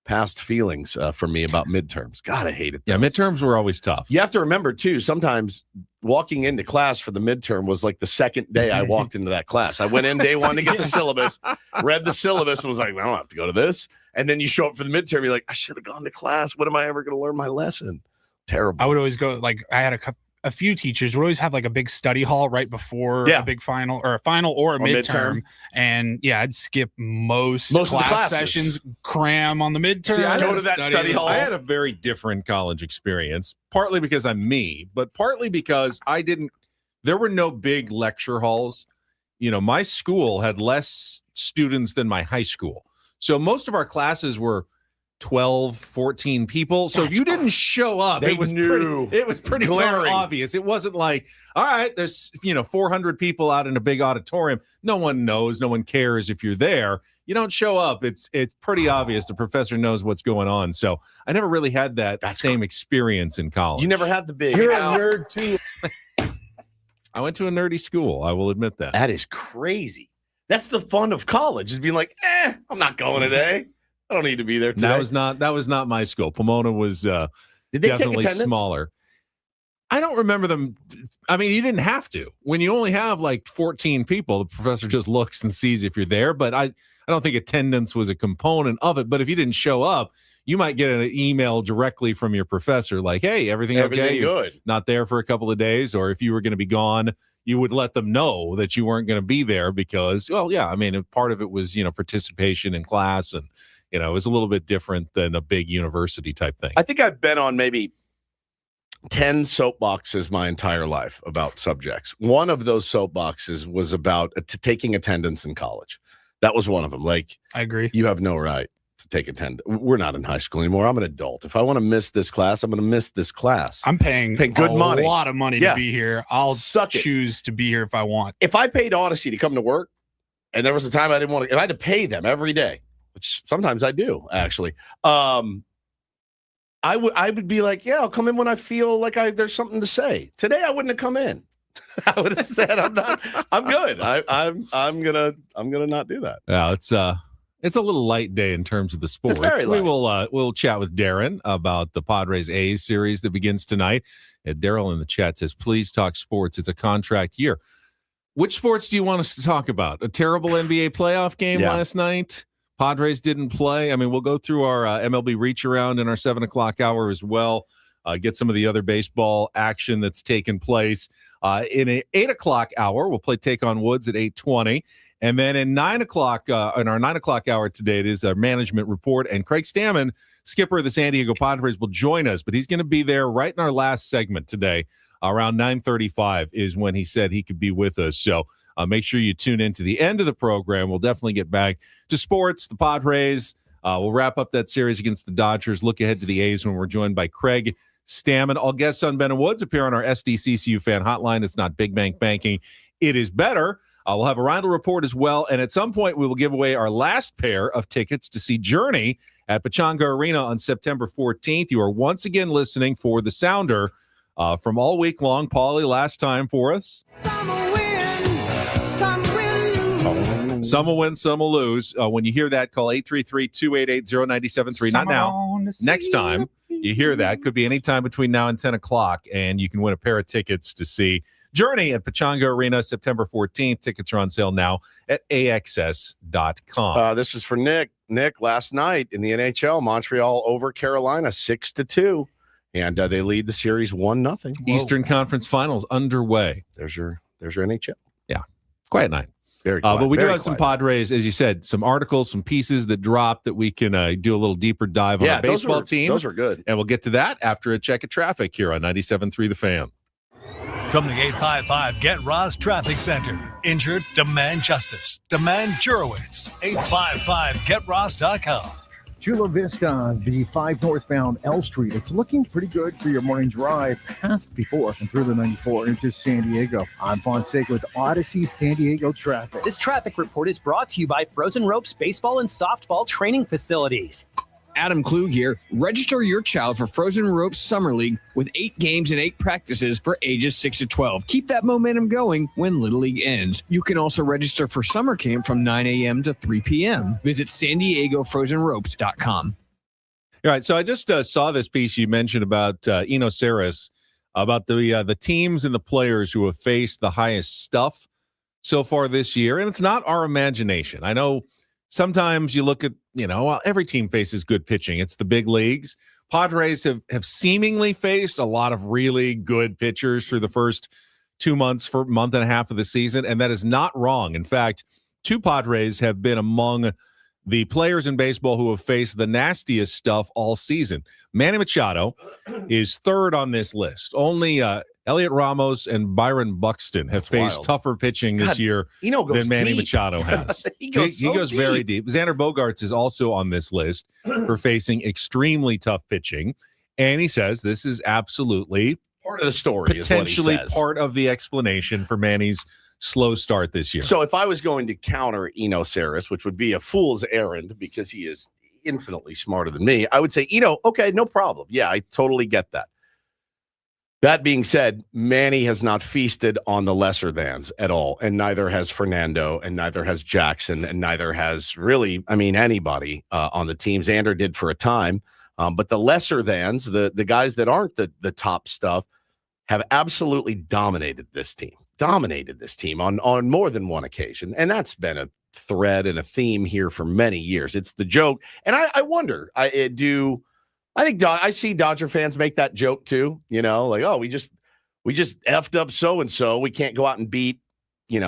past feelings for me about midterms. God, I hated those. Yeah, midterms were always tough. You have to remember, too, sometimes walking into class for the midterm was like the second day I walked into that class. I went in day one to get the syllabus, read the syllabus, and was like, I don't have to go to this. And then you show up for the midterm, you're like, I should have gone to class. When am I ever going to learn my lesson? Terrible. I would always go, I had a few teachers would always have like a big study hall right before a big final or a midterm. And I'd skip most class sessions, cram on the midterm. See, I go to that study hall. I had a very different college experience, partly because I'm me, but partly because there were no big lecture halls. My school had less students than my high school. So most of our classes were 12, 14 people. So if you didn't show up, it was pretty darn obvious. It wasn't like, all right, there's 400 people out in a big auditorium. No one knows, no one cares if you're there. You don't show up. It's pretty obvious. The professor knows what's going on. So I never really had that same experience in college. You never had the big. You're a nerd too. I went to a nerdy school. I will admit that. That is crazy. That's the fun of college, is being like, I'm not going today. I don't need to be there today. That was not my school. Pomona was Did they definitely take smaller. I don't remember them. I mean, you didn't have to. When you only have like 14 people, the professor just looks and sees if you're there. But I don't think attendance was a component of it. But if you didn't show up, you might get an email directly from your professor like, hey, everything okay? Good. You're not there for a couple of days. Or if you were going to be gone, you would let them know that you weren't going to be there because, part of it was, participation in class and, it was a little bit different than a big university type thing. I think I've been on maybe 10 soapboxes my entire life about subjects. One of those soapboxes was about taking attendance in college. That was one of them. Like, I agree. You have no right to take attendance. We're not in high school anymore. I'm an adult. If I want to miss this class, I'm going to miss this class. I'm paying good money. A lot of money to be here. I'll choose to be here if I want. If I paid Odyssey to come to work, and there was a time I didn't want to, if I had to pay them every day, which sometimes I do, actually. I would be like, I'll come in when I feel like there's something to say. Today I wouldn't have come in. I would have said, I'm good. I'm gonna not do that. Yeah, it's a little light day in terms of the sports. We will we'll chat with Darren about the Padres A's series that begins tonight. And Daryl in the chat says, please talk sports. It's a contract year. Which sports do you want us to talk about? A terrible NBA playoff game last night? Padres didn't play. I mean, we'll go through our MLB reach around in our 7 o'clock hour as well. Get some of the other baseball action that's taken place. In an 8 o'clock hour, we'll play Take on Woods at 8:20. And then in 9 o'clock, in our 9 o'clock hour today, it is our management report. And Craig Stamon, skipper of the San Diego Padres, will join us. But he's going to be there right in our last segment today. Around 9:35 is when he said he could be with us. So make sure you tune in to the end of the program. We'll definitely get back to sports, the Padres. We'll wrap up that series against the Dodgers. Look ahead to the A's when we're joined by Craig Stamon. All guests on Ben and Woods appear on our SDCCU fan hotline. It's not big bank banking. It is better. We'll have a Rindle report as well. And at some point, we will give away our last pair of tickets to see Journey at Pechanga Arena on September 14th. You are once again listening for the Sounder from all week long. Paulie, last time for us. Some will win, some will lose. Some will win, some will lose. When you hear that, call 833-288-0973. Not now. Next time you hear that, could be any time between now and 10 o'clock, and you can win a pair of tickets to see Journey at Pechanga Arena September 14th. Tickets are on sale now at AXS.com. This is for Nick. Nick, last night in the NHL, Montreal over Carolina 6-2, and they lead the series 1-0. Eastern Conference Finals underway. There's your NHL. Yeah, quiet night. Very quiet, but we do very have some quiet. Padres, as you said, some articles, some pieces that dropped that we can do a little deeper dive on our baseball team. Those are good. And we'll get to that after a check of traffic here on 97.3 The Fan. From the 855 Get Ross Traffic Center. Injured? Demand justice. Demand Jurowitz. 855GetRoss.com. Chula Vista, the 5 northbound L Street. It's looking pretty good for your morning drive past before and through the 94 into San Diego. I'm Fonseca with Odyssey San Diego traffic. This traffic report is brought to you by Frozen Ropes Baseball and Softball Training Facilities. Adam Klug here. Register your child for Frozen Ropes Summer League with 8 games and 8 practices for ages 6 to 12. Keep that momentum going when Little League ends. You can also register for summer camp from 9 a.m. to 3 p.m. Visit SanDiegoFrozenRopes.com. All right, so I just saw this piece you mentioned about Eno Saris, about the teams and the players who have faced the highest stuff so far this year, and it's not our imagination. I know sometimes you look at, every team faces good pitching. It's the big leagues. Padres have seemingly faced a lot of really good pitchers through the first 2 months, for month and a half of the season, and that is not wrong. In fact, 2 Padres have been among the players in baseball who have faced the nastiest stuff all season. Manny Machado is third on this list. Only Elliot Ramos and Byron Buxton have faced tougher pitching this year than Manny Machado has. he goes very deep. Xander Bogaerts is also on this list for facing extremely tough pitching. And he says this is absolutely part of the story, potentially is what he says. Part of the explanation for Manny's slow start this year. So if I was going to counter Eno Saris, which would be a fool's errand because he is infinitely smarter than me, I would say, okay, no problem. Yeah, I totally get that. That being said, Manny has not feasted on the lesser thans at all, and neither has Fernando, and neither has Jackson, and neither has really, anybody on the team. Xander did for a time, but the lesser thans, the guys that aren't the top stuff, have absolutely dominated this team on more than one occasion, and that's been a thread and a theme here for many years. It's the joke, and I wonder, I think I see Dodger fans make that joke too, like, oh, we just effed up so-and-so. We can't go out and beat,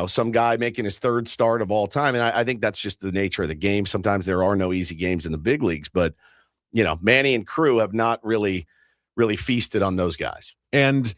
some guy making his third start of all time. And I think that's just the nature of the game. Sometimes there are no easy games in the big leagues, but, Manny and crew have not really feasted on those guys. And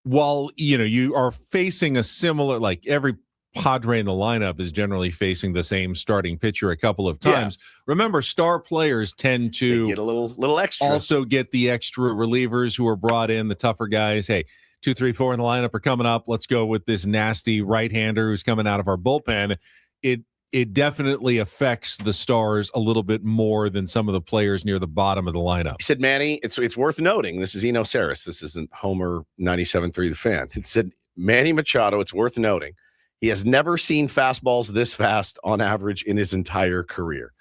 while, you are facing a similar, like every Padre in the lineup is generally facing the same starting pitcher a couple of times. Yeah. Remember, star players tend to get a little extra. Also get the extra relievers who are brought in, the tougher guys. Hey, 2, 3, 4 in the lineup are coming up. Let's go with this nasty right-hander who's coming out of our bullpen. It definitely affects the stars a little bit more than some of the players near the bottom of the lineup. He said, Manny, it's worth noting. This is Eno Saris. This isn't Homer 97.3 The Fan. It said, Manny Machado, it's worth noting, he has never seen fastballs this fast on average in his entire career,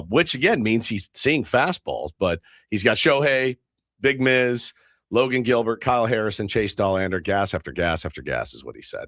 which, again, means he's seeing fastballs. But he's got Shohei, Big Miz, Logan Gilbert, Kyle Harrison, Chase Dollander, gas after gas after gas is what he said.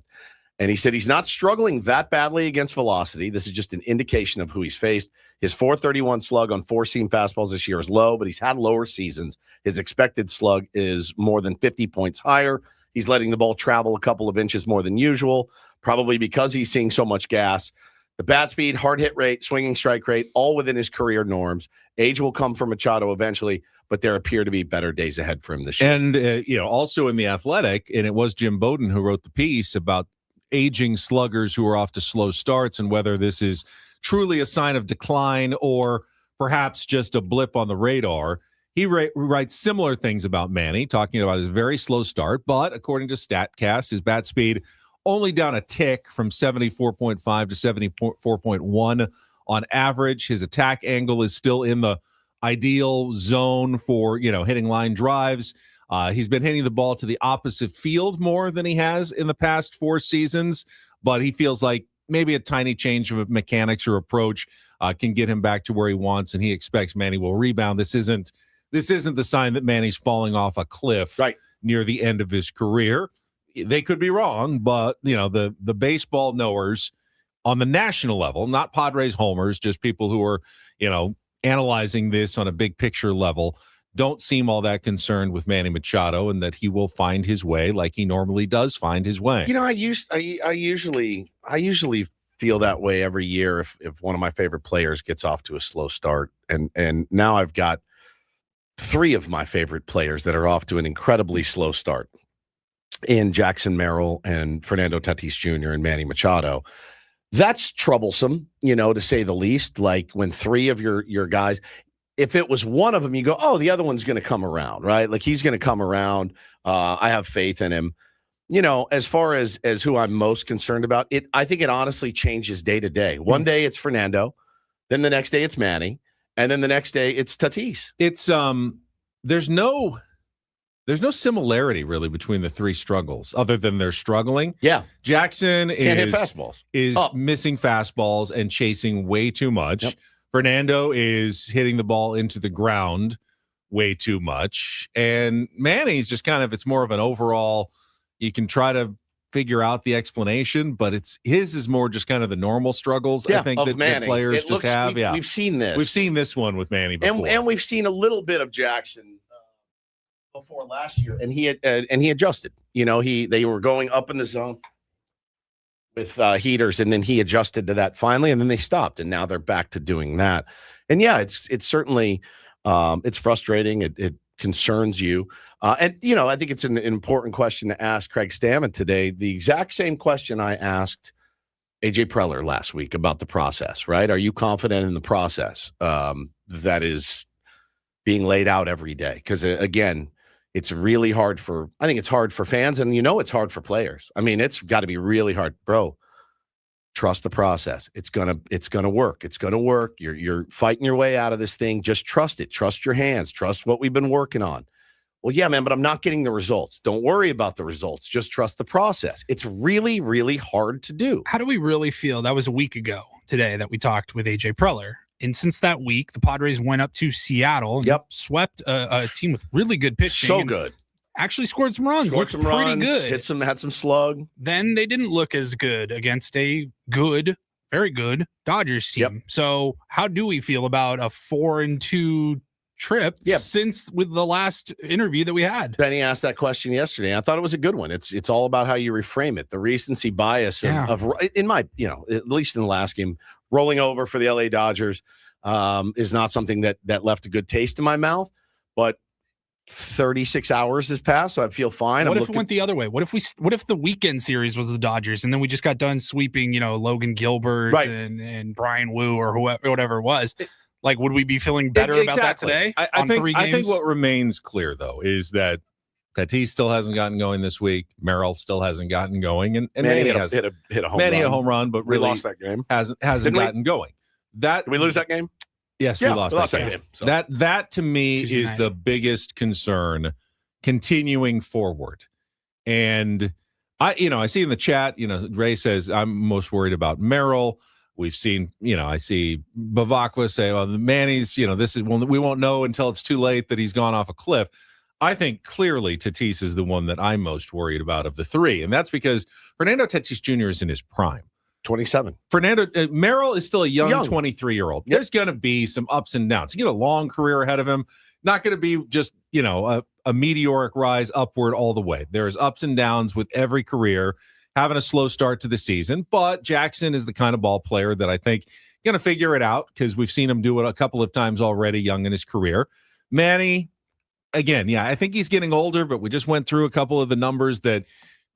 And he said he's not struggling that badly against velocity. This is just an indication of who he's faced. His .431 slug on 4-seam fastballs this year is low, but he's had lower seasons. His expected slug is more than 50 points higher. He's letting the ball travel a couple of inches more than usual, probably because he's seeing so much gas. The bat speed, hard hit rate, swinging strike rate, all within his career norms. Age will come for Machado eventually, but there appear to be better days ahead for him this year. And, also in The Athletic, and it was Jim Bowden who wrote the piece about aging sluggers who are off to slow starts and whether this is truly a sign of decline or perhaps just a blip on the radar. He writes similar things about Manny, talking about his very slow start, but according to StatCast, his bat speed only down a tick from 74.5 to 74.1 on average. His attack angle is still in the ideal zone for, hitting line drives. He's been hitting the ball to the opposite field more than he has in the past 4 seasons, but he feels like maybe a tiny change of mechanics or approach can get him back to where he wants, and he expects Manny will rebound. This isn't the sign that Manny's falling off a cliff near the end of his career. They could be wrong, but the baseball knowers on the national level, not Padres homers, just people who are, analyzing this on a big picture level, don't seem all that concerned with Manny Machado and that he will find his way like he normally does find his way. I usually feel that way every year if one of my favorite players gets off to a slow start. And now I've got 3 of my favorite players that are off to an incredibly slow start in Jackson Merrill and Fernando Tatis Jr. and Manny Machado. That's troublesome, to say the least. Like when 3 of your guys, if it was one of them, you go, oh, the other one's going to come around, right? Like he's going to come around. I have faith in him. As far as who I'm most concerned about, I think it honestly changes day to day. One day it's Fernando, then the next day it's Manny, and then the next day it's Tatis. It's there's no similarity really between the 3 struggles other than they're struggling. Yeah. Jackson Can't hit fastballs. is missing fastballs and chasing way too much. Yep. Fernando is hitting the ball into the ground way too much. And Manny's just it's more of an overall, you can try to figure out the explanation, but his is more just kind of the normal struggles. I think that players just have. We've seen this. We've seen this one with Manny before. And we've seen a little bit of Jackson before last year, and he adjusted. They were going up in the zone with heaters, and then he adjusted to that finally, and then they stopped, and now they're back to doing that. And yeah, it's certainly it's frustrating. It concerns you, and I think it's an important question to ask Craig Stamon today. The exact same question I asked AJ Preller last week about the process. Right? Are you confident in the process that is being laid out every day? Because again, it's really hard I think it's hard for fans, and it's hard for players. I mean, it's got to be really hard, bro. Trust the process. It's gonna work. It's gonna work. You're fighting your way out of this thing. Just trust it. Trust your hands. Trust what we've been working on. Well, yeah, man, but I'm not getting the results. Don't worry about the results. Just trust the process. It's really, really hard to do. How do we really feel? That was a week ago today that we talked with AJ Preller. And since that week, the Padres went up to Seattle and swept a team with really good pitching. So good. Actually scored some runs. Looked pretty good. Had some slug. Then they didn't look as good against a very good Dodgers team. Yep. So how do we feel about a 4-2 trip since with the last interview that we had? Benny asked that question yesterday. I thought it was a good one. It's all about how you reframe it. The recency bias of in my, at least in the last game, rolling over for the LA Dodgers is not something that left a good taste in my mouth, but 36 hours has passed, so I feel fine. What if it went the other way? What if the weekend series was the Dodgers, and then we just got done sweeping, Logan Gilbert and Brian Wu or whatever it was? Like, would we be feeling better about that today? I think what remains clear, though, is that Tatis still hasn't gotten going this week. Merrill still hasn't gotten going, and Manny hit a home run, but really lost that game. Hasn't gotten going. Did we lose that game? Yes, we lost that game. So. That to me is the biggest concern continuing forward. And I see in the chat, Ray says I'm most worried about Merrill. We've seen, I see Bavakwa say, well, Manny's, we won't know until it's too late that he's gone off a cliff. I think clearly Tatis is the one that I'm most worried about of the 3. And that's because Fernando Tatis Jr. is in his prime. 27. Merrill is still a young 23-year-old. Yep. There's going to be some ups and downs. He got a long career ahead of him. Not going to be just, a meteoric rise upward all the way. There's ups and downs with every career, having a slow start to the season. But Jackson is the kind of ball player that I think going to figure it out because we've seen him do it a couple of times already young in his career. Manny, again, I think he's getting older, but we just went through a couple of the numbers that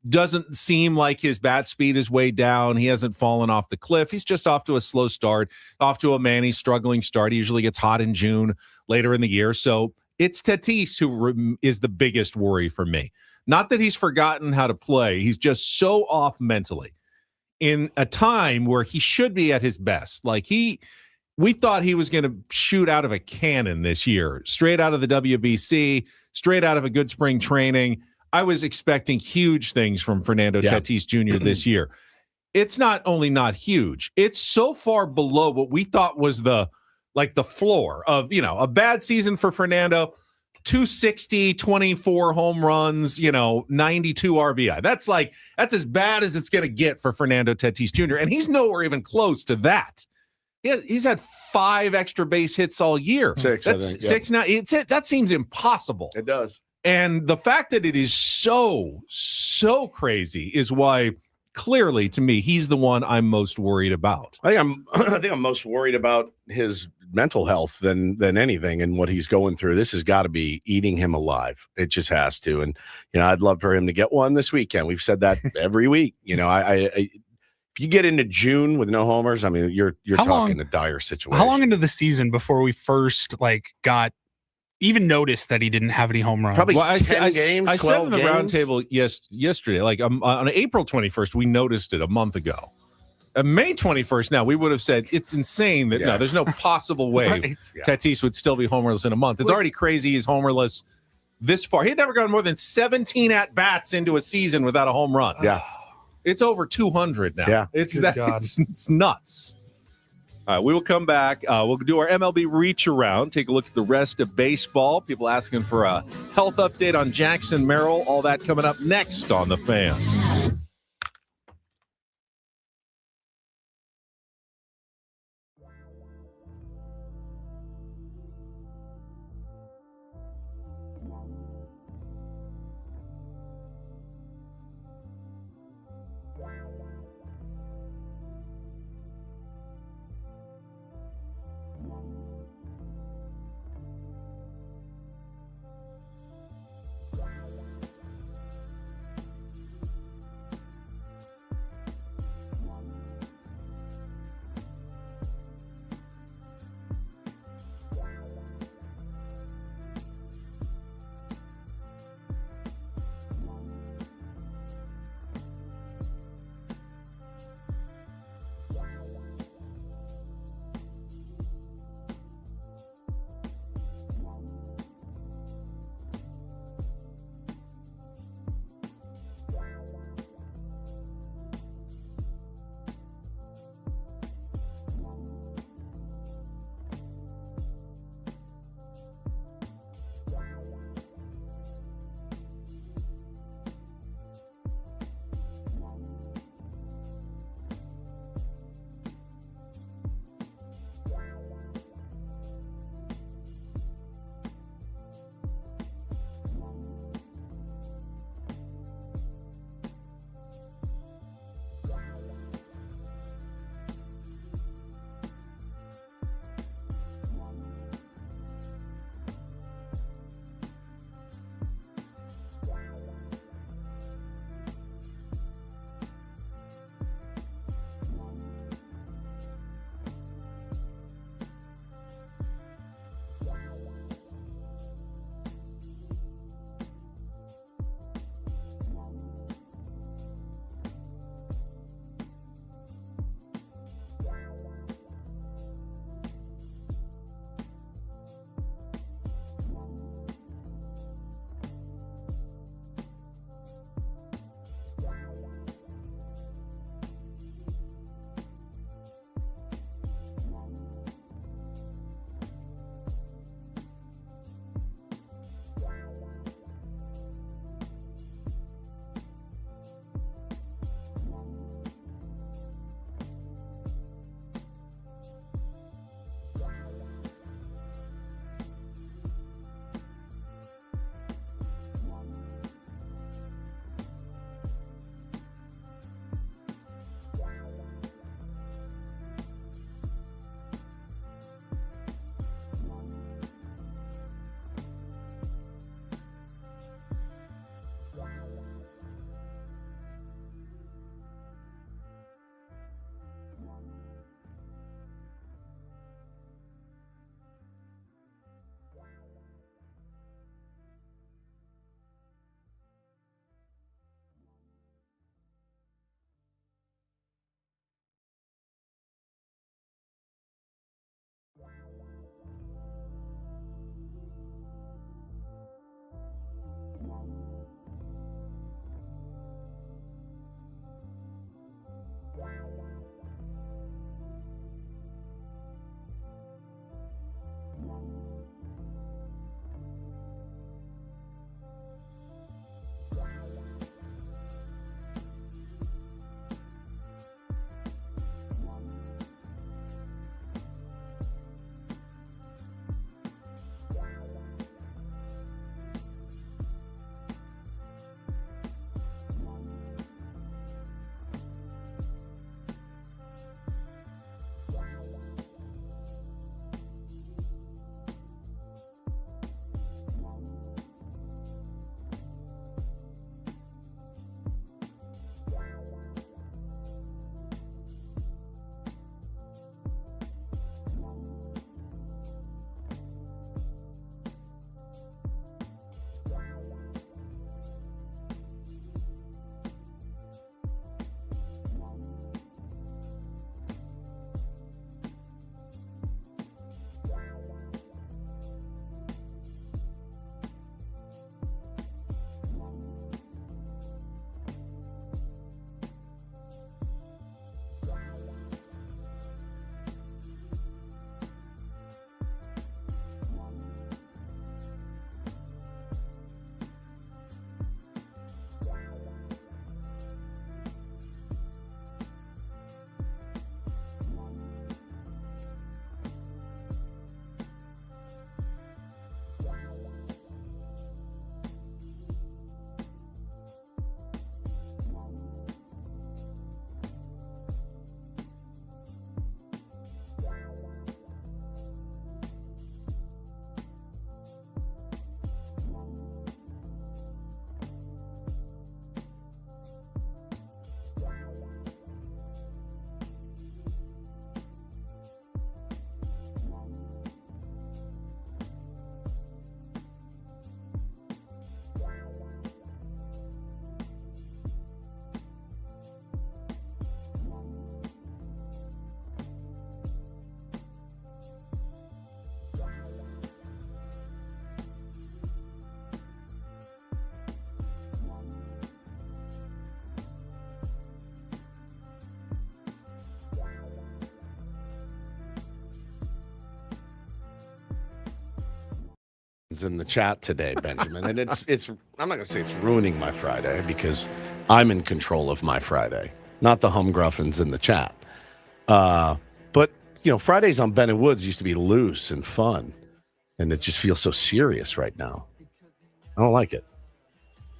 doesn't seem like his bat speed is way down. He hasn't fallen off the cliff. He's just off to a slow start, off to a Manny struggling start. He usually gets hot in June, later in the year. So it's Tatis who is the biggest worry for me. Not that he's forgotten how to play. He's just so off mentally. in a time where he should be at his best. Like we thought he was going to shoot out of a cannon this year, straight out of the WBC, straight out of a good spring training. I was expecting huge things from Fernando Tatis Jr. this year. It's not only not huge, it's so far below what we thought was the floor of, a bad season for Fernando, 260, 24 home runs, 92 RBI. That's as bad as it's going to get for Fernando Tatis Jr. And he's nowhere even close to that. He's had 5 extra base hits all year. 6, That's I think. 6 now. That seems impossible. It does. And the fact that it is so crazy is why clearly to me he's the one I'm most worried about. I think I'm most worried about his mental health than anything and what he's going through. This has got to be eating him alive. It just has to. And I'd love for him to get one this weekend. We've said that every week. If you get into June with no homers, I mean, you're talking a dire situation. How long into the season before we first even noticed that he didn't have any home runs? Probably 10 games, I 12 said in the games. roundtable yesterday, on April 21st, we noticed it a month ago. May 21st, now we would have said it's insane that no, there's no possible way Right. Tatis would still be homerless in a month. It's already crazy he's homerless this far. He'd never gone more than 17 at-bats into a season without a home run. Yeah. It's over 200 now. Yeah. It's nuts. All right, we will come back. We'll do our MLB reach around, take a look at the rest of baseball. People asking for a health update on Jackson Merrill. All that coming up next on The Fan. humgruffins in the chat today, Benjamin, and it's. I'm not going to say it's ruining my Friday because I'm in control of my Friday, not the humgruffins in the chat. But Fridays on Ben and Woods used to be loose and fun, and it just feels so serious right now. I don't like it.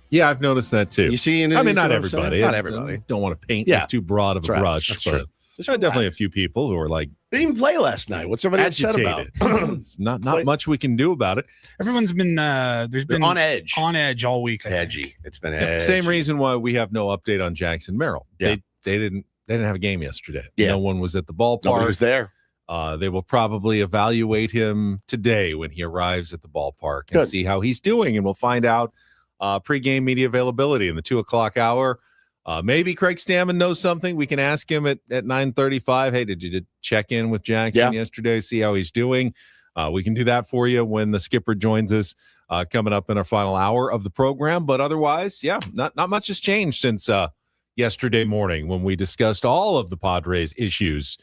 Yeah, I've noticed that too. You see, not everybody. Not everybody. Don't want to paint with too broad of a brush, That's but true. there's definitely a few people who are like didn't even play last night. What's everybody upset about? It's not much we can do about it. Everyone's been there's been on edge all week. Edgy. It's been edgy. Same reason why we have no update on Jackson Merrill. Yeah. They didn't have a game yesterday. Yeah. No one was at the ballpark. Nobody was there. They will probably evaluate him today when he arrives at the ballpark and see how he's doing, and we'll find out pregame media availability in the 2:00 hour. Maybe Craig Stamon knows something. We can ask him at 9:35. Hey, did you check in with Jackson yesterday? See how he's doing. We can do that for you when the skipper joins us coming up in our final hour of the program. But otherwise, not much has changed since yesterday morning when we discussed all of the Padres issues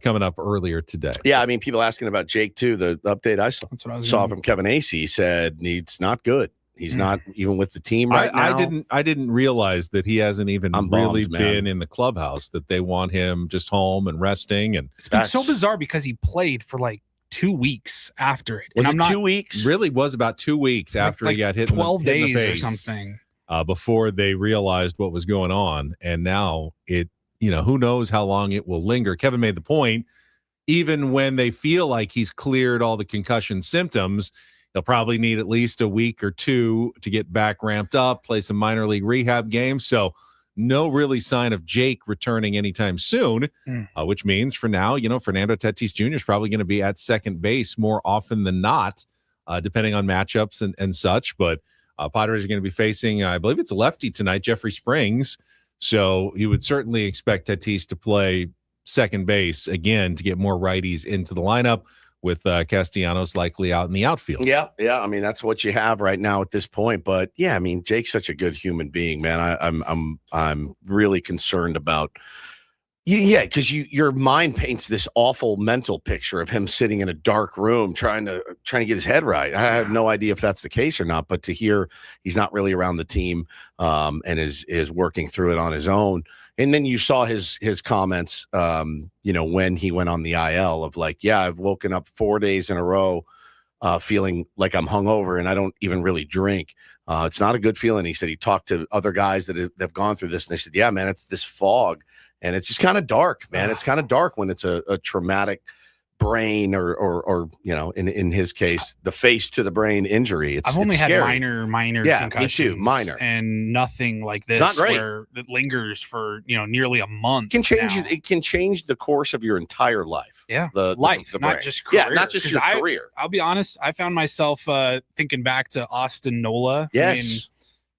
coming up earlier today. Yeah, I mean, people asking about Jake too. The update I saw, That's what I was saw from Kevin Acey said he's not good. He's not even with the team right now. I didn't realize that he hasn't even really been in the clubhouse, that they want him just home and resting. And It's been so bizarre because he played for like 2 weeks after it. Was and it 2 weeks? Really was about 2 weeks after he got hit 12 in the days face, or something. Before they realized what was going on. And now who knows how long it will linger. Kevin made the point, even when they feel like he's cleared all the concussion symptoms, he'll probably need at least a week or two to get back ramped up, play some minor league rehab games. So no really sign of Jake returning anytime soon, which means for now, Fernando Tatis Jr. is probably going to be at second base more often than not, depending on matchups and such. But Padres are going to be facing, I believe it's a lefty tonight, Jeffrey Springs. So you would certainly expect Tatis to play second base again to get more righties into the lineup, with Castellanos likely out in the outfield. Yeah. I mean, that's what you have right now at this point. But yeah, I mean, Jake's such a good human being, man. I'm really concerned about. Yeah, because your mind paints this awful mental picture of him sitting in a dark room trying to get his head right. I have no idea if that's the case or not, but to hear he's not really around the team and is working through it on his own. And then you saw his comments, when he went on the IL of like, I've woken up 4 days in a row feeling like I'm hungover and I don't even really drink. It's not a good feeling. He said he talked to other guys that have gone through this, and they said, yeah, man, it's this fog. And it's just kind of dark, man. It's kind of dark when it's a traumatic brain or in his case, the face to the brain injury. I've only had scary. minor concussions. Me too, minor. And nothing like this not great. where it lingers for, nearly a month. It can change the course of your entire life. Yeah. The not brain. just career. Yeah, not just your career. I'll be honest, I found myself thinking back to Austin Nola. Yes. I mean,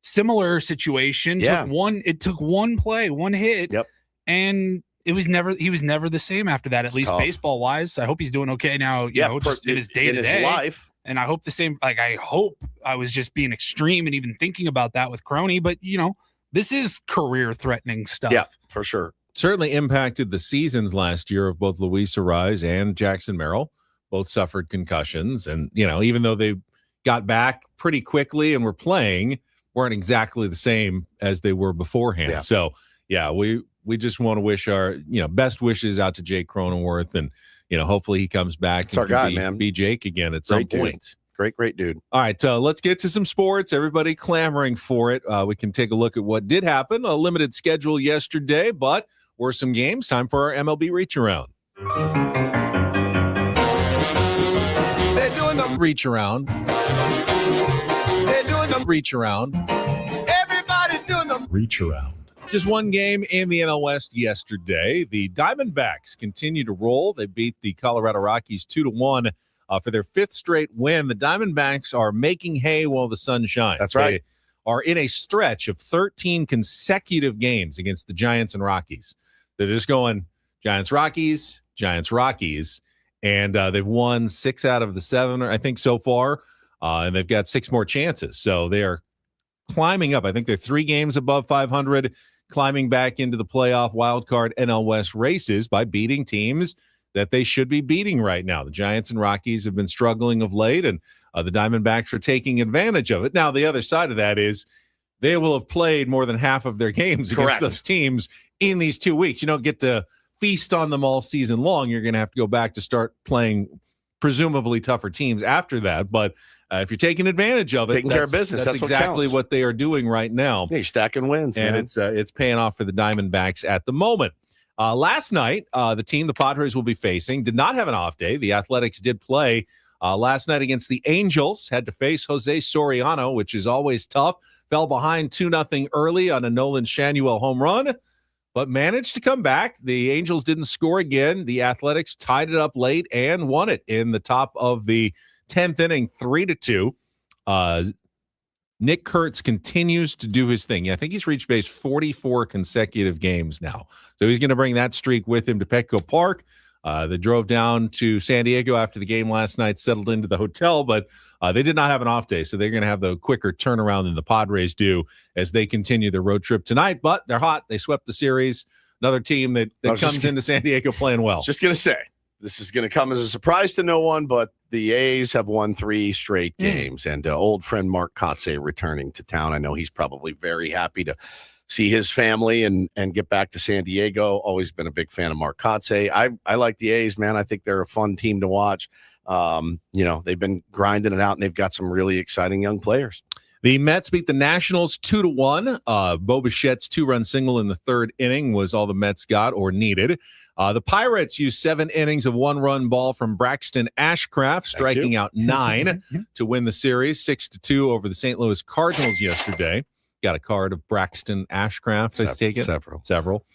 similar situation. Yeah. It took one play, one hit. Yep. And he was never the same after that, at least baseball wise. I hope he's doing okay now, just in his day to day life. And I hope the same, I hope I was just being extreme and even thinking about that with Crony, but this is career threatening stuff. Yeah, for sure. Certainly impacted the seasons last year of both Luis Arraez and Jackson Merrill. Both suffered concussions. And, even though they got back pretty quickly and were playing, weren't exactly the same as they were beforehand. Yeah. So, we just want to wish our, best wishes out to Jake Cronenworth, and, hopefully he comes back It's our guy, man. Be Jake again at some point. Great dude. All right, let's get to some sports. Everybody clamoring for it. We can take a look at what did happen. A limited schedule yesterday, but were some games. Time for our MLB reach around. They're doing the Reach around. They're doing the Reach around. Everybody's doing the Reach around. Just one game in the NL West yesterday. The Diamondbacks continue to roll. They beat the Colorado Rockies 2-1 for their fifth straight win. The Diamondbacks are making hay while the sun shines. That's right. They are in a stretch of 13 consecutive games against the Giants and Rockies. They're just going Giants, Rockies, and they've won 6 out of the 7, I think, so far, and they've got 6 more chances. So they are climbing up. I think they're 3 games above 500, climbing back into the playoff wildcard NL West races by beating teams that they should be beating right now. The Giants and Rockies have been struggling of late, and the Diamondbacks are taking advantage of it. Now, the other side of that is they will have played more than half of their games against those teams in these 2 weeks. You don't get to feast on them all season long. You're going to have to go back to start playing presumably tougher teams after that. But if you're taking advantage of it, taking care of business, that's exactly what they are doing right now. You're stacking wins, and man. it's paying off for the Diamondbacks at the moment. Last night, the team the Padres will be facing did not have an off day. The Athletics did play last night against the Angels, had to face Jose Soriano, which is always tough. Fell behind 2-0 early on a Nolan Shanuel home run, but managed to come back. The Angels didn't score again. The Athletics tied it up late and won it in the top of the 10th inning, 3-2. Nick Kurtz continues to do his thing. I think he's reached base 44 consecutive games now. So he's going to bring that streak with him to Petco Park. They drove down to San Diego after the game last night, settled into the hotel, but they did not have an off day, so they're going to have the quicker turnaround than the Padres do as they continue their road trip tonight. But they're hot. They swept the series. Another team that comes into San Diego playing well. Just going to say, this is going to come as a surprise to no one, but the A's have won 3 straight games, and old friend Mark Kotze returning to town. I know he's probably very happy to see his family and get back to San Diego. Always been a big fan of Mark Kotze. I like the A's, man. I think they're a fun team to watch. They've been grinding it out, and they've got some really exciting young players. The Mets beat the Nationals 2-1. Bo Bichette's 2-run single in the 3rd inning was all the Mets got or needed. The Pirates used 7 innings of 1-run ball from Braxton Ashcraft, striking out 9 to win the series 6-2 over the St. Louis Cardinals yesterday. Got a card of Braxton Ashcraft. I take it. Several.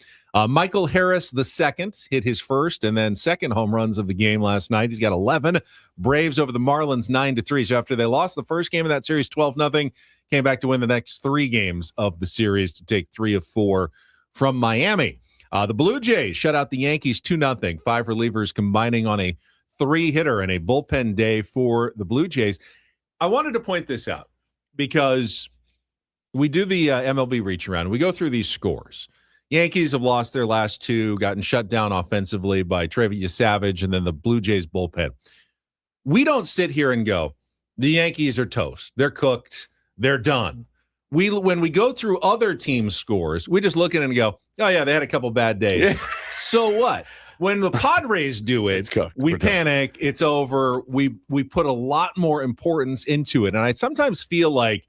Michael Harris II hit his first and then second home runs of the game last night. He's got 11. Braves over the Marlins 9-3. So after they lost the first game of that series 12-0, came back to win the next 3 games of the series to take 3 of 4 from Miami. The Blue Jays shut out the Yankees 2-0. 5 relievers combining on a 3-hitter and a bullpen day for the Blue Jays. I wanted to point this out because we do the MLB reach around. We go through these scores. Yankees have lost their last 2, gotten shut down offensively by Tre'Von Savage and then the Blue Jays bullpen. We don't sit here and go, the Yankees are toast. They're cooked. They're done. When we go through other teams' scores, we just look at it and go, oh, yeah, they had a couple bad days. Yeah. So what? When the Padres do it, we panic. It's over. We put a lot more importance into it. And I sometimes feel like,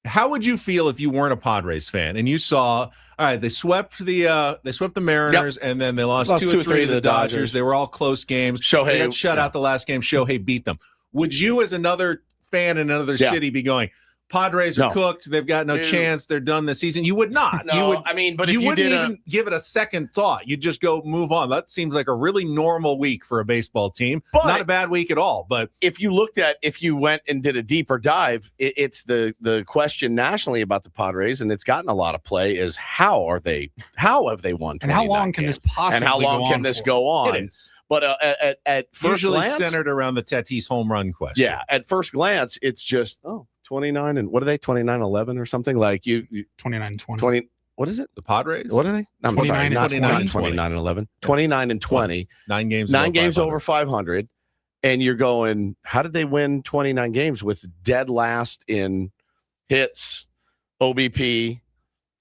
how would you feel if you weren't a Padres fan and you saw, all right, they swept the Mariners and then they lost 2 or 3 to the Dodgers. They were all close games. They got shut out the last game. Shohei beat them. Would you, as another fan in another city, be going, Padres are cooked. They've got no chance. They're done this season. You would not. No, but you wouldn't even give it a second thought. You'd just go move on. That seems like a really normal week for a baseball team. But not a bad week at all. But if you went and did a deeper dive, it's the question nationally about the Padres, and it's gotten a lot of play, is how have they won? And how long can this possibly go on? And how long can this go on? It is. But at first usually glance, centered around the Tatis home run question. Yeah, at first glance, it's just 29 and what are they? 29-11 or something like you 29-20. 20. What is it? The Padres? What are they? I'm sorry, not 29-11. 29-20. 9 games. 9 games over 500, and you're going, how did they win 29 games with dead last in hits, OBP,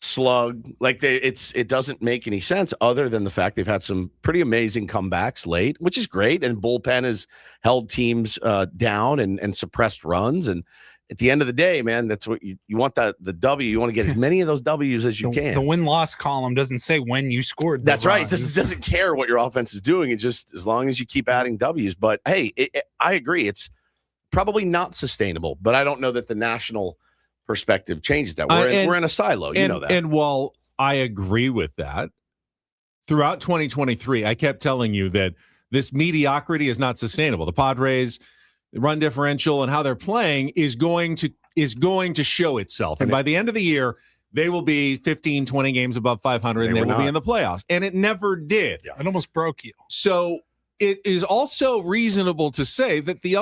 slug? Like it doesn't make any sense other than the fact they've had some pretty amazing comebacks late, which is great, and bullpen has held teams down and suppressed runs. And at the end of the day, man, that's what you want, the W. You want to get as many of those W's as you can. The win-loss column doesn't say when you scored. That's right. It doesn't care what your offense is doing. It's just as long as you keep adding W's. But, hey, I agree. It's probably not sustainable, but I don't know that the national perspective changes that. We're in a silo. You know that. And while I agree with that, throughout 2023, I kept telling you that this mediocrity is not sustainable. The Padres – the run differential and how they're playing is going to show itself. And by the end of the year, they will be 15, 20 games above 500, and they will be in the playoffs. And it never did. Yeah. It almost broke you. So it is also reasonable to say that the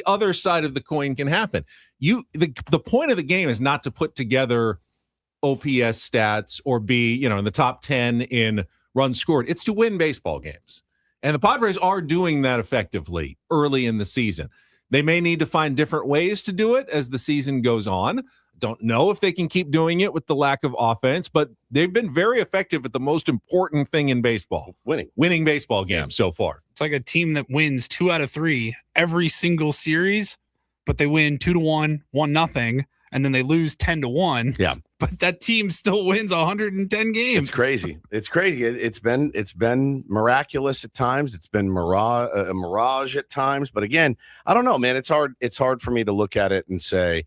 other side of the coin can happen. The point of the game is not to put together OPS stats or be, in the top 10 in runs scored. It's to win baseball games. And the Padres are doing that effectively early in the season. They may need to find different ways to do it as the season goes on. Don't know if they can keep doing it with the lack of offense, but they've been very effective at the most important thing in baseball, winning baseball games so far. It's like a team that wins 2 out of 3 every single series, but they win 2-1, 1-0, and then they lose 10-1. Yeah. But that team still wins 110 games. It's crazy. It's crazy. It's been miraculous at times. It's been a mirage at times. But again, I don't know, man. It's hard. It's hard for me to look at it and say,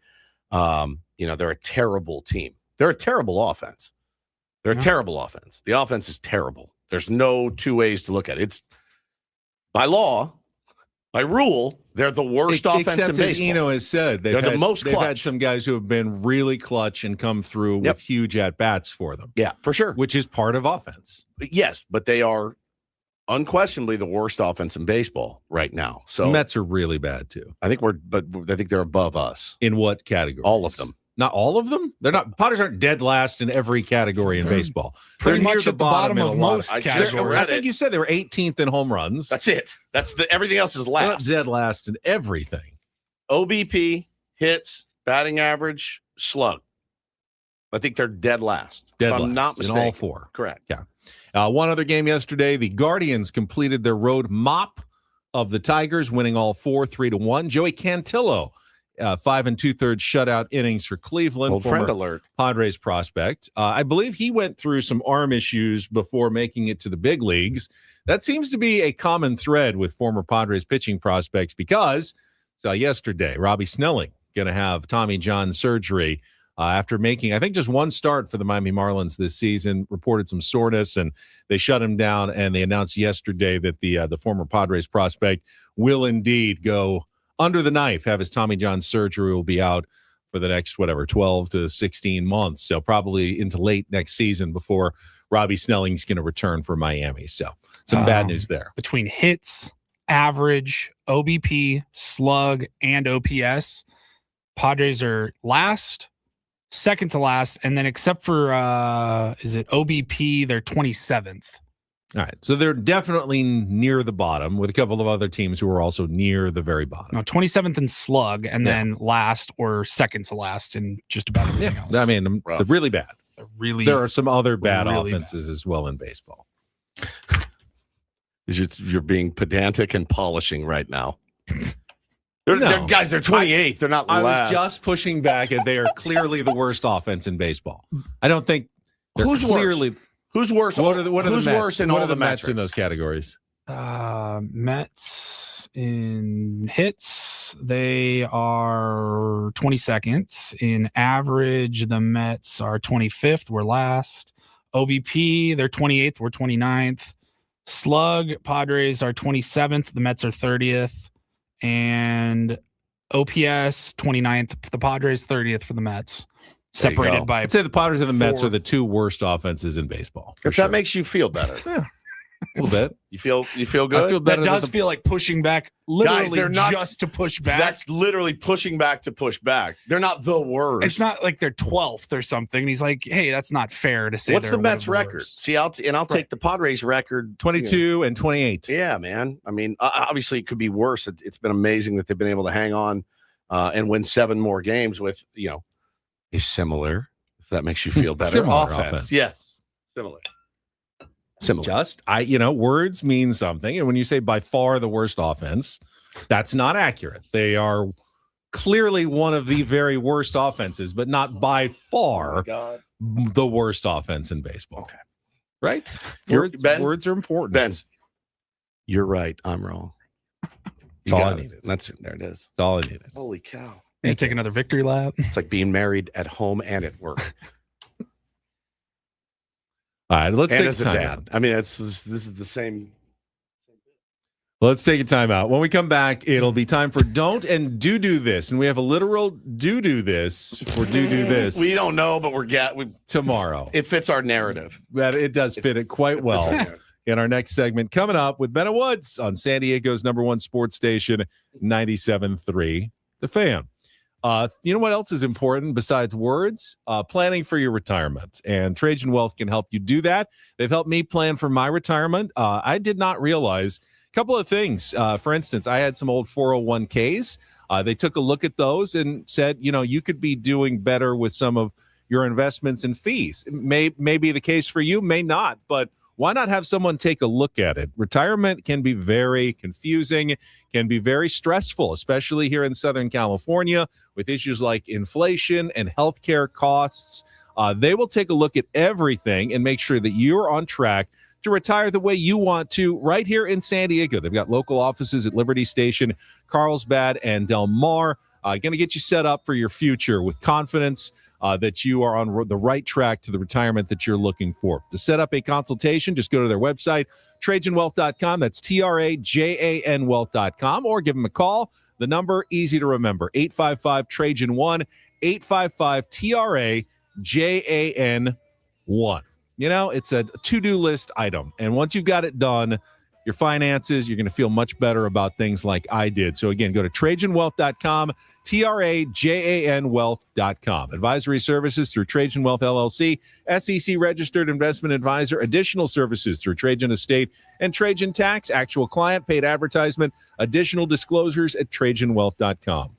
they're a terrible team. They're a terrible offense. They're a terrible offense. The offense is terrible. There's no two ways to look at it. It's by law, by rule, they're the worst offense in baseball. As Eno has said, they're the most clutch. They've had some guys who have been really clutch and come through with huge at-bats for them. Yeah, for sure. Which is part of offense. Yes, but they are unquestionably the worst offense in baseball right now. So the Mets are really bad too. I think they're above us. In what category? All of them. Not all of them? They're not. Padres aren't dead last in every category in baseball. Pretty They're much near the at the bottom in of a lot most categories. I think you said they were 18th in home runs. That's it. Everything else is They're last. not dead last in everything. OBP, hits, batting average, slug. I think they're dead last. Dead if last I'm not mistaken. in all 4. Correct. Yeah. One other game yesterday, the Guardians completed their road mop of the Tigers, winning all 4, 3-1. Joey Cantillo, 5 2/3 shutout innings for Cleveland. Old friend alert. Padres prospect. I believe he went through some arm issues before making it to the big leagues. That seems to be a common thread with former Padres pitching prospects because yesterday, Robbie Snelling going to have Tommy John surgery after making, I think, just one start for the Miami Marlins this season, reported some soreness, and they shut him down, and they announced yesterday that the former Padres prospect will indeed go under the knife, have his Tommy John surgery, will be out for the next, 12 to 16 months. So probably into late next season before Robbie Snelling's going to return for Miami. So some bad news there. Between hits, average, OBP, slug, and OPS, Padres are last, second to last, and then except for, is it OBP, they're 27th. All right, so they're definitely near the bottom with a couple of other teams who are also near the very bottom. No, 27th in slug, and then last or second to last in just about everything else. I mean, they're really bad. There are some other bad offenses as well in baseball. You're being pedantic and polishing right now. They're 28th. They're not last. I was just pushing back, and they are clearly the worst offense in baseball. I don't think who's clearly worse? Who's worse? Who's worse in all the Mets in those categories? Mets in hits, they are 22nd. In average, the Mets are 25th. We're last. OBP, they're 28th. We're 29th. Slug, Padres are 27th. The Mets are 30th. And OPS, 29th. The Padres, 30th for the Mets. Separated by, I'd say the Padres and the Mets are the 2 worst offenses in baseball. If that makes you feel better, a little bit. You feel good. I feel better. That does feel like pushing back, literally Guys, just to push back. That's literally pushing back to push back. They're not the worst. It's not like they're 12th or something. And he's like, hey, that's not fair to say. What's the Mets record? See, I'll take the Padres record, 22 and 28. Yeah, man. I mean, obviously it could be worse. It's been amazing that they've been able to hang on and win 7 more games with a similar. If that makes you feel better, similar offense. Yes, similar. Words mean something, and when you say by far the worst offense, that's not accurate. They are clearly one of the very worst offenses, but not by far the worst offense in baseball. Okay, right? Words are important. Ben, you're right. I'm wrong. That's all I needed. There it is. That's all I needed. Holy cow! You take another victory lap. It's like being married at home and at work. All right, let's take as a time dad. out. I mean, this is the same. Let's take a time out. When we come back, it'll be time for don't and do this, and we have a literal do this for do this. We don't know, but we're tomorrow. It fits our narrative. But it does fit it quite well. In our next segment, coming up with Bennett Woods on San Diego's #1 sports station, 97.3 The Fan. You know what else is important besides words? Planning for your retirement. And Trajan Wealth can help you do that. They've helped me plan for my retirement. I did not realize couple of things. For instance, I had some old 401ks. They took a look at those and said, you could be doing better with some of your investments and fees. It may be the case for you, may not, but why not have someone take a look at it? Retirement can be very confusing, can be very stressful, especially here in Southern California with issues like inflation and healthcare costs. They will take a look at everything and make sure that you're on track to retire the way you want to right here in San Diego. They've got local offices at Liberty Station, Carlsbad, and Del Mar. Going to get you set up for your future with confidence that you are on the right track to the retirement that you're looking for. To set up a consultation, just go to their website, trajanwealth.com. That's TRAJAN wealth.com, or give them a call. The number, easy to remember, 855-TRAJAN1, 855-TRAJAN1. It's a to-do list item. And once you've got it done, your finances, you're going to feel much better about things like I did. So again, go to TrajanWealth.com, TRAJAN Wealth.com. Advisory services through Trajan Wealth LLC, SEC registered investment advisor. Additional services through Trajan Estate and Trajan Tax. Actual client paid advertisement. Additional disclosures at TrajanWealth.com.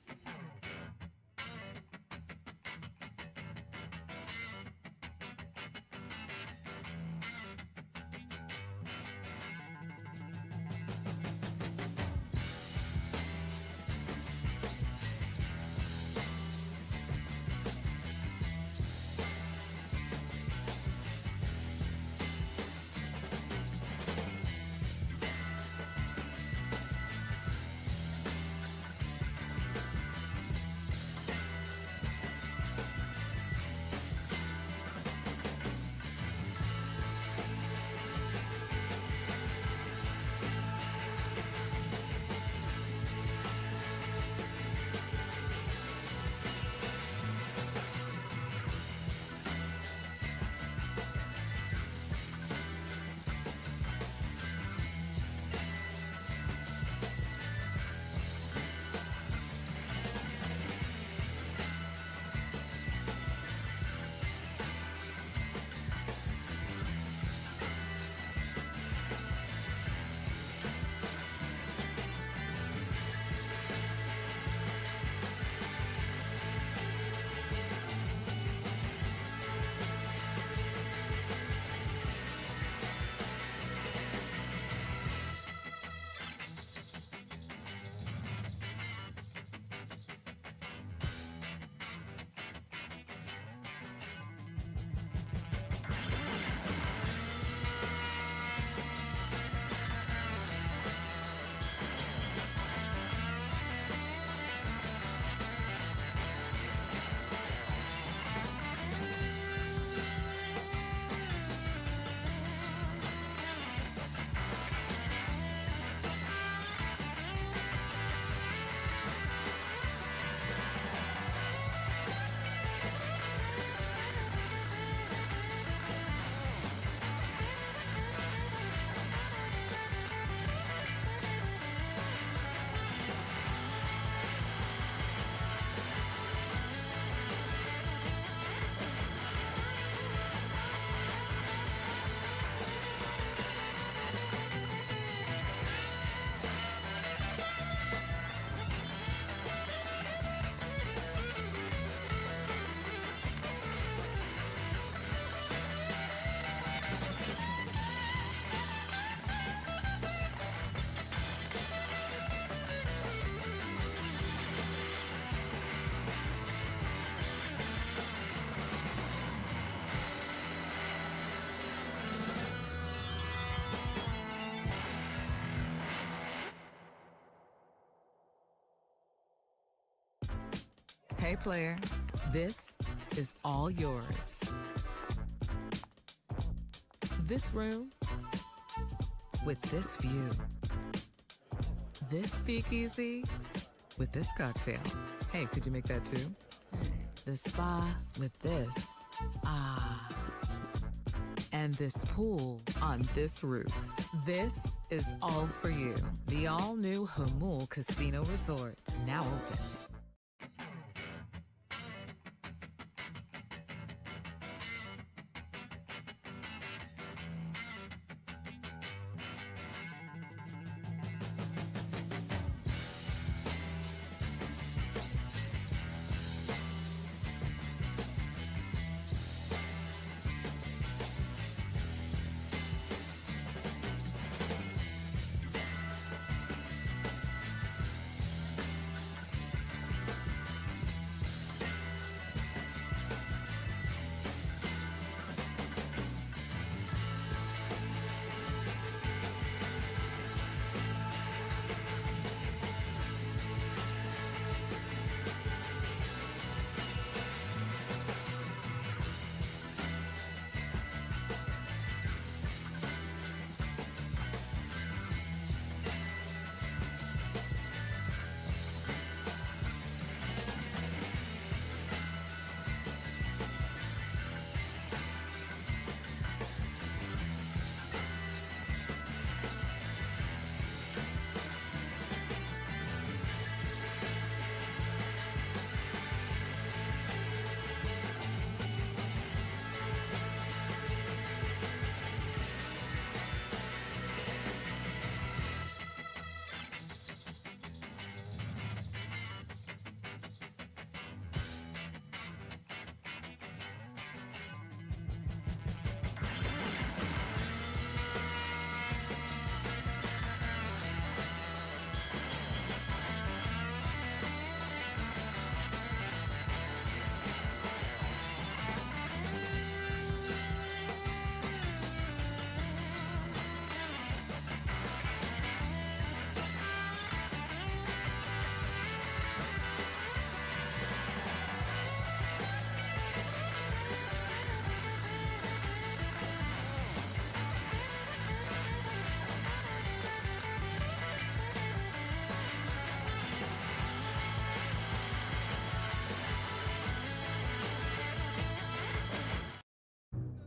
Hey, player, this is all yours. This room with this view. This speakeasy with this cocktail. Hey, could you make that too? The spa with this. Ah. And this pool on this roof. This is all for you. The all-new Hamul Casino Resort, now open.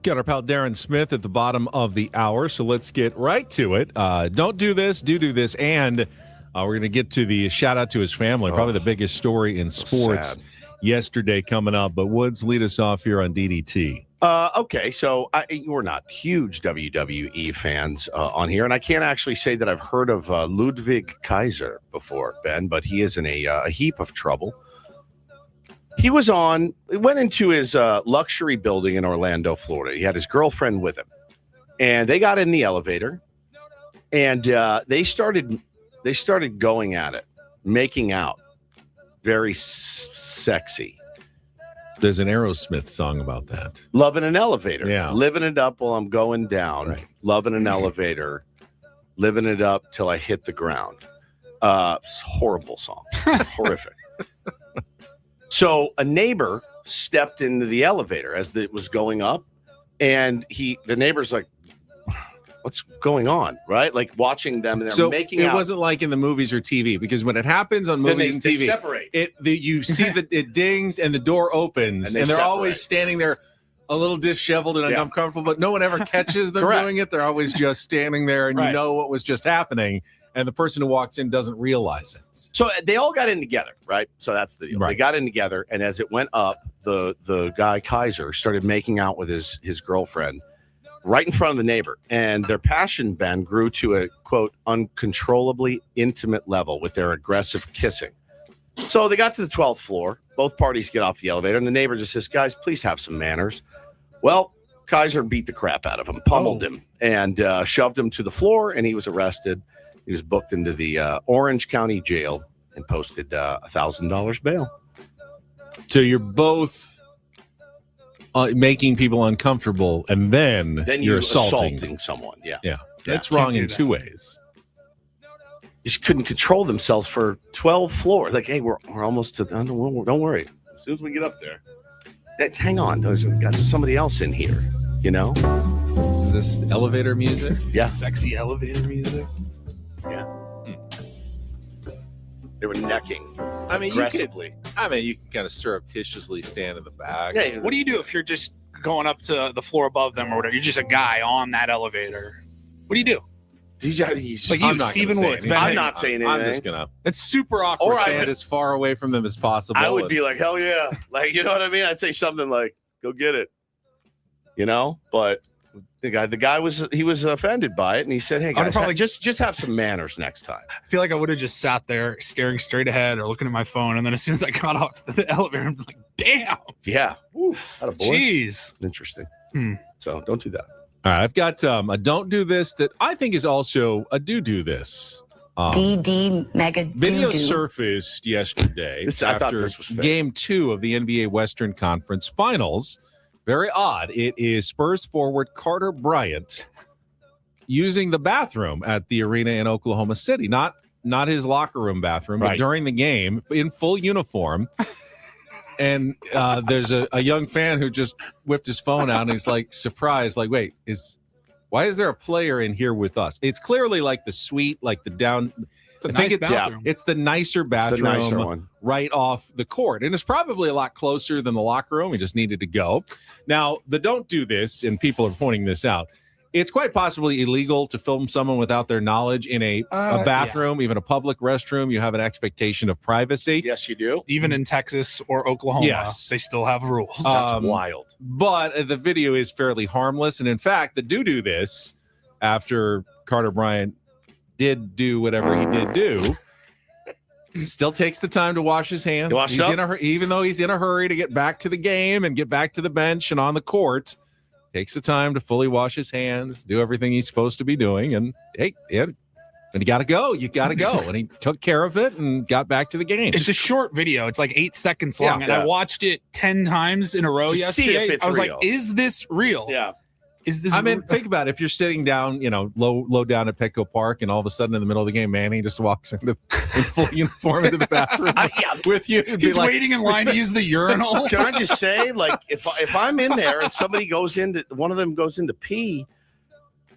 Got our pal Darren Smith at the bottom of the hour, so let's get right to it. Don't do this, do this, and we're going to get to the shout-out to his family, probably the biggest story in sports yesterday coming up. But Woods, lead us off here on DDT. Okay, so we're not huge WWE fans on here, and I can't actually say that I've heard of Ludwig Kaiser before, Ben, but he is in a heap of trouble. He went into his luxury building in Orlando, Florida. He had his girlfriend with him, and they got in the elevator, and they started going at it, making out, very sexy. There's an Aerosmith song about that. Loving an elevator. Yeah. Living it up while I'm going down. Right. Loving an elevator. Living it up till I hit the ground. Horrible song. Horrific. So a neighbor stepped into the elevator as it was going up, and the neighbor's like, what's going on, right? Like watching them, and they're making out. It wasn't like in the movies or TV, because when it happens on movies and TV, they separate. You see that it dings and the door opens, and they're always standing there a little disheveled and uncomfortable, but no one ever catches them doing it. They're always just standing there, and you know what was just happening, and the person who walks in doesn't realize it. So they all got in together, right? So that's the deal. Right. They got in together, and as it went up, the guy Kaiser started making out with his girlfriend right in front of the neighbor, and their passion, Ben, grew to a, quote, uncontrollably intimate level with their aggressive kissing. So they got to the 12th floor. Both parties get off the elevator, and the neighbor just says, guys, please have some manners. Well, Kaiser beat the crap out of him, pummeled him, and shoved him to the floor, and he was arrested. He was booked into the Orange County Jail and posted $1,000 bail. So you're both making people uncomfortable, and then you're assaulting someone. Yeah. That's wrong in two ways. Just couldn't control themselves for 12 floors. Like, hey, we're almost to. Don't worry. As soon as we get up there, hang on. There's got somebody else in here. You know. Is this elevator music? Yeah. Sexy elevator music. Yeah. They were necking. I mean, aggressively. you can kind of surreptitiously stand in the back. Yeah, what do you do if you're just going up to the floor above them or whatever? You're just a guy on that elevator. What do you do? Like you, Stephen Woods. I'm not saying anything. I'm just gonna. It's super awkward. Or stand as far away from them as possible. I would be like, hell yeah, like, you know what I mean? I'd say something like, "Go get it," you know. But the guy was offended by it, and he said, "Hey guys, probably just have some manners next time." I feel like I would have just sat there staring straight ahead or looking at my phone, and then as soon as I got off the elevator, I'm like, "Damn, yeah, attaboy. Jeez, interesting." So don't do that. All right, I've got a don't do this that I think is also a do this. DD mega video surfaced yesterday after Game 2 of the NBA Western Conference Finals. Very odd. It is Spurs forward Carter Bryant using the bathroom at the arena in Oklahoma City. Not his locker room bathroom, but during the game in full uniform. And there's a young fan who just whipped his phone out, and he's like surprised, like, wait, why is there a player in here with us? It's clearly like the suite, like the down. It's the nicer bathroom, the nicer one, right off the court, and it's probably a lot closer than the locker room. We just needed to go. Now, the don't do this, and people are pointing this out. It's quite possibly illegal to film someone without their knowledge in a bathroom, even a public restroom. You have an expectation of privacy. Yes, you do. Even in Texas or Oklahoma, they still have rules. That's wild. But the video is fairly harmless. And in fact, the do this after Carter Bryant did do whatever he did do, still takes the time to wash his hands. Even though he's in a hurry to get back to the game and get back to the bench and on the court. Takes the time to fully wash his hands, do everything he's supposed to be doing, and when you got to go, you got to go. And he took care of it and got back to the game. It's a short video. It's like 8 seconds long, and I watched it 10 times in a row yesterday. See if it's I was real. like, is this real? Yeah. Is this? I mean, think about it. If you're sitting down, low down at Petco Park, and all of a sudden in the middle of the game, Manny just walks in full uniform into the bathroom with you. He's waiting in line to use the urinal. Can I just say, like, if I'm in there and somebody one of them goes in to pee,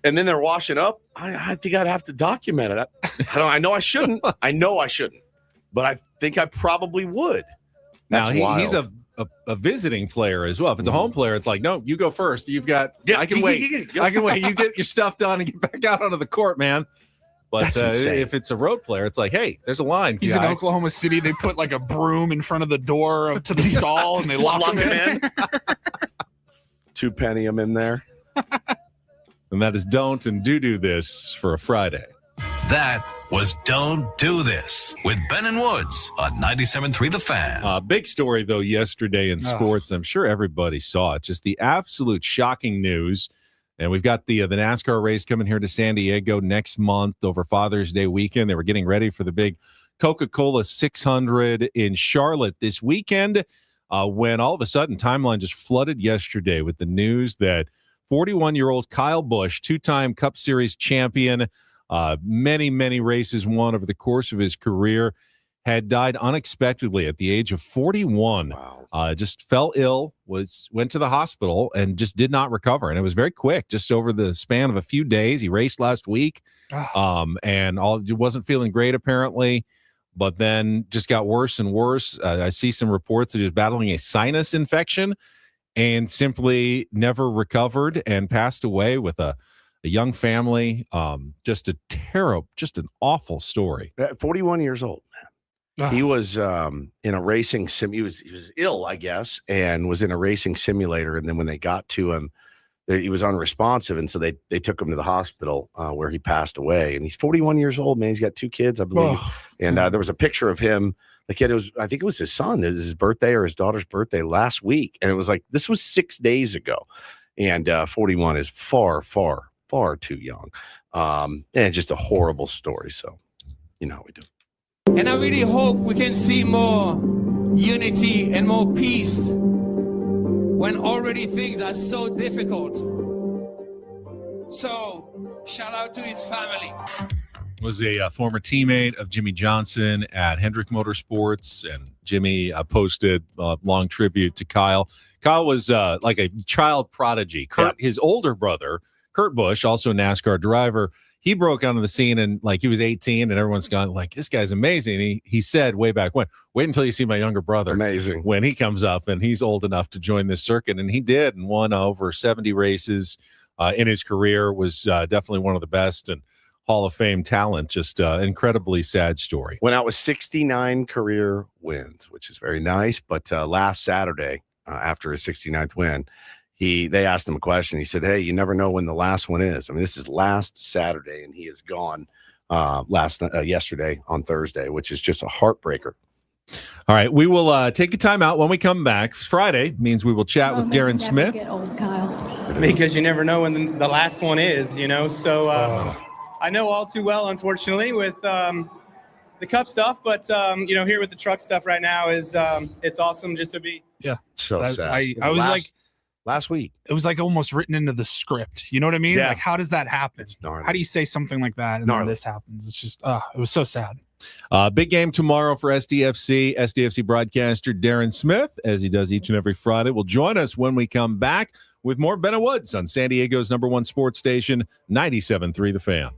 and then they're washing up, I think I'd have to document it. I know I shouldn't. But I think I probably would. Now he's a a visiting player as well. If it's a home player, it's like, no, you go first. You've got. I can wait. I can wait. You get your stuff done and get back out onto the court, man. But if it's a road player, it's like, hey, there's a line. He's in Oklahoma City. They put like a broom in front of the door to the stall, and they lock him in. Two penny him in there. And that is Don't and Do This for a Friday. That was Don't Do This with Ben and Woods on 97.3 The Fan. Big story, though, yesterday in sports. I'm sure everybody saw it. Just the absolute shocking news. And we've got the NASCAR race coming here to San Diego next month over Father's Day weekend. They were getting ready for the big Coca-Cola 600 in Charlotte this weekend when all of a sudden timeline just flooded yesterday with the news that 41-year-old Kyle Busch, two-time Cup Series champion, many races won over the course of his career, had died unexpectedly at the age of 41. Wow. Just fell ill, went to the hospital, and just did not recover. And it was very quick, just over the span of a few days. He raced last week, and wasn't feeling great apparently, but then just got worse and worse. I see some reports that he was battling a sinus infection and simply never recovered and passed away with a young family. Just an awful story. 41 years old, man. He was in a racing sim. He was ill, I guess, and was in a racing simulator. And then when they got to him, he was unresponsive. And so they took him to the hospital where he passed away. And he's 41 years old, man. He's got two kids, I believe. And there was a picture of him. The kid, I think it was his son. It was his birthday or his daughter's birthday last week. And it was like, this was 6 days ago. And 41 is far too young. And just a horrible story. So, you know how we do. And I really hope we can see more unity and more peace when already things are so difficult. So, shout out to his family. Was a former teammate of Jimmy Johnson at Hendrick Motorsports, and Jimmy posted a long tribute to Kyle. Kyle was like a child prodigy. His older brother, Kurt Busch, also a NASCAR driver, he broke onto the scene and like he was 18 and everyone's gone like, this guy's amazing. And he said way back when, wait until you see my younger brother. Amazing. When he comes up and he's old enough to join this circuit. And he did, and won over 70 races in his career, was definitely one of the best and Hall of Fame talent. Just incredibly sad story. Went out with 69 career wins, which is very nice. But last Saturday, after his 69th win, they asked him a question. He said, hey, you never know when the last one is. I mean, this is last Saturday, and he is gone yesterday on Thursday, which is just a heartbreaker. All right, we will take a time out when we come back. Friday means we will chat with Darren Smith. Get old, Kyle. Because you never know when the last one is, you know. So I know all too well, unfortunately, with the Cup stuff. But, you know, here with the truck stuff right now is it's awesome just to be. Yeah. So sad. I was like. Last week. It was like almost written into the script. You know what I mean? Yeah. Like, how does that happen? How do you say something like that and then this happens? It's just, it was so sad. Big game tomorrow for SDFC. SDFC broadcaster Darren Smith, as he does each and every Friday, will join us when we come back with more Ben and Woods on San Diego's #1 sports station, 97.3 The Fan.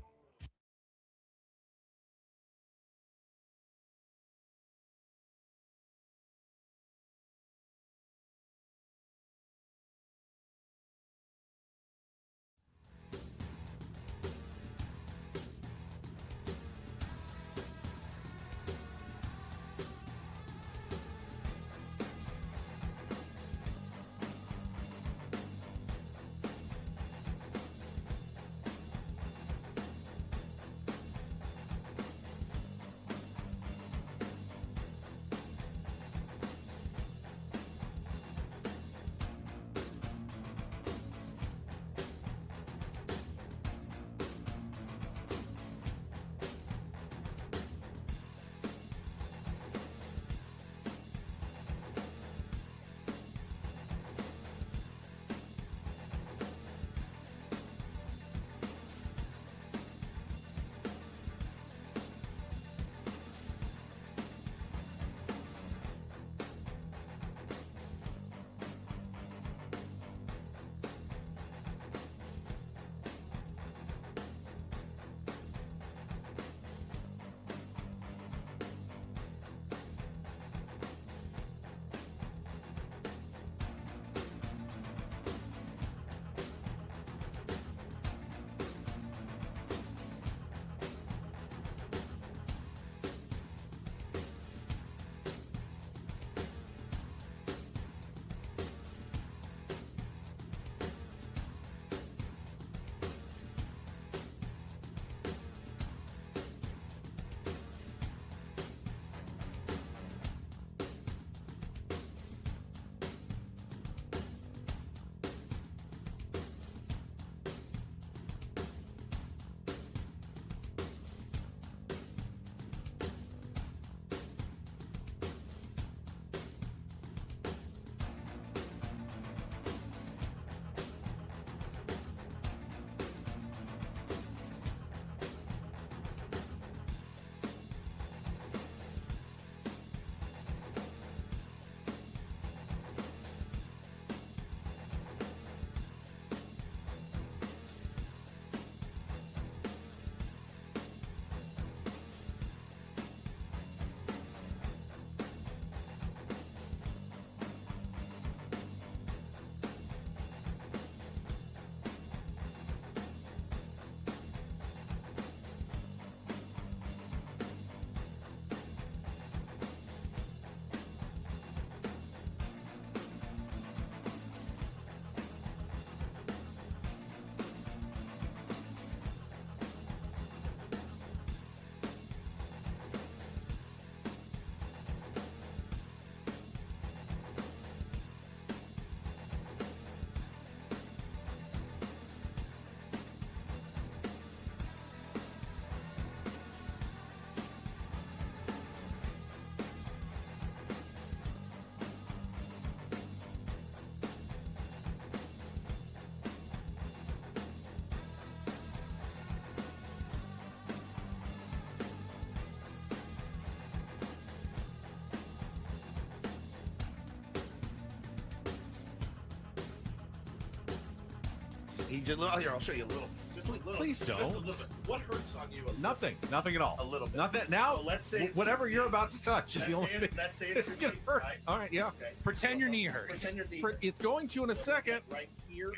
He just here. I'll show you a little. Just a little. Please don't. Just a little bit. What hurts on you? Nothing at all. A little bit. Not that now. So let's say whatever you're about to touch is the only thing. Let's say It's gonna hurt. Right? All right, yeah. Okay. Pretend your knee hurts. Pretend your knee. It's going to in a second. Right here.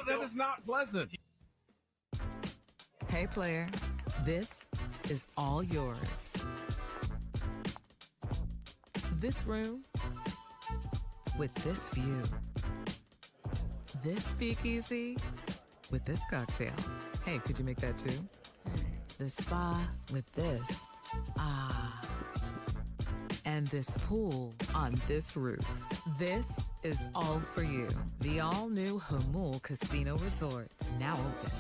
That is not pleasant. Hey, player, this is all yours. This room with this view. This speakeasy with this cocktail. Hey, could you make that too? The spa with this. Ah. And this pool on this roof. This is all for you. The all-new Hamul Casino Resort, now open.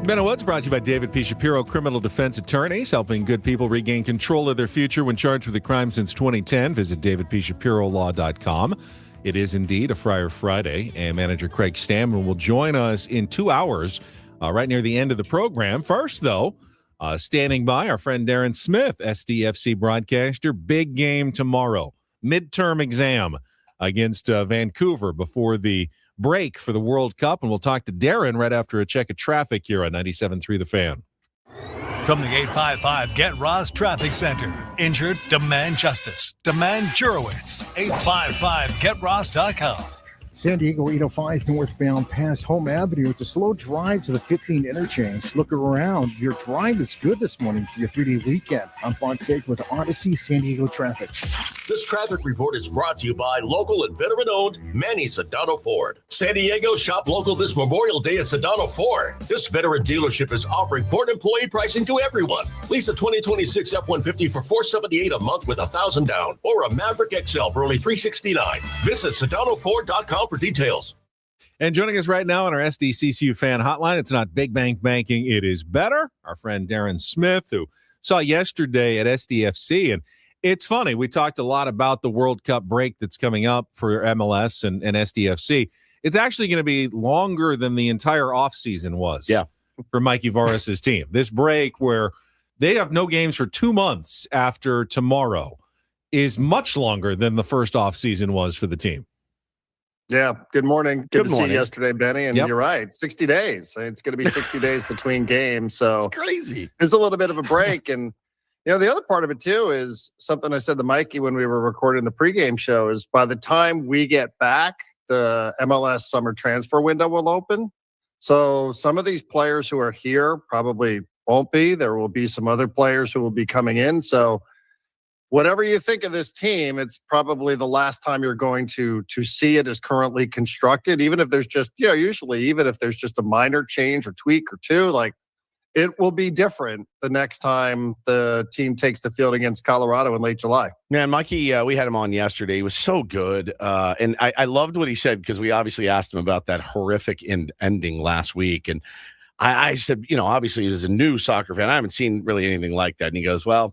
Ben Woods brought to you by David P. Shapiro, criminal defense attorneys, helping good people regain control of their future when charged with a crime since 2010. Visit davidpshapirolaw.com. It is indeed a Friar Friday, and manager Craig Stamon will join us in 2 hours, right near the end of the program. First, though, standing by, our friend Darren Smith, SDFC broadcaster. Big game tomorrow. Midterm exam against Vancouver before the break for the World Cup, and we'll talk to Darren right after a check of traffic here on 97.3 The Fan. From the 855 Get Ross Traffic Center. Injured? Demand justice. Demand Jurowitz. 855GetRoss.com. San Diego 805 northbound past Home Avenue. It's a slow drive to the 15 interchange. Look around. Your drive is good this morning for your 3-day weekend. I'm Fonseca with Odyssey San Diego Traffic. This traffic report is brought to you by local and veteran-owned Manny Sedano Ford. San Diego, shop local this Memorial Day at Sedano Ford. This veteran dealership is offering Ford employee pricing to everyone. Lease a 2026 F-150 for $478 a month with $1,000 down, or a Maverick XL for only $369. Visit SedanoFord.com for details. And joining us right now on our SDCCU fan hotline, it's not big bank banking, it is better. Our friend Darren Smith, who saw yesterday at SDFC. And it's funny, we talked a lot about the World Cup break that's coming up for MLS and SDFC. It's actually going to be longer than the entire offseason was for Mikey Varas' team. This break where they have no games for 2 months after tomorrow is much longer than the first offseason was for the team. Yeah. Good morning. Good to morning. see you yesterday, Benny. And you're right. 60 days. It's going to be 60 days between games. So It's crazy. It's a little bit of a break. And, you know, the other part of it, too, is something I said to Mikey when we were recording the pregame show is by the time we get back, the MLS summer transfer window will open. So some of these players who are here probably won't be. There will be some other players who will be coming in. So whatever you think of this team, it's probably the last time you're going to see it as currently constructed, even if there's just, usually even if there's just a minor change or tweak or two, like it will be different the next time the team takes the field against Colorado in late July. Man, Mikey, we had him on yesterday. He was so good. And I loved what he said, because we obviously asked him about that horrific ending last week. And I said, obviously as a new soccer fan, I haven't seen really anything like that. And he goes, well,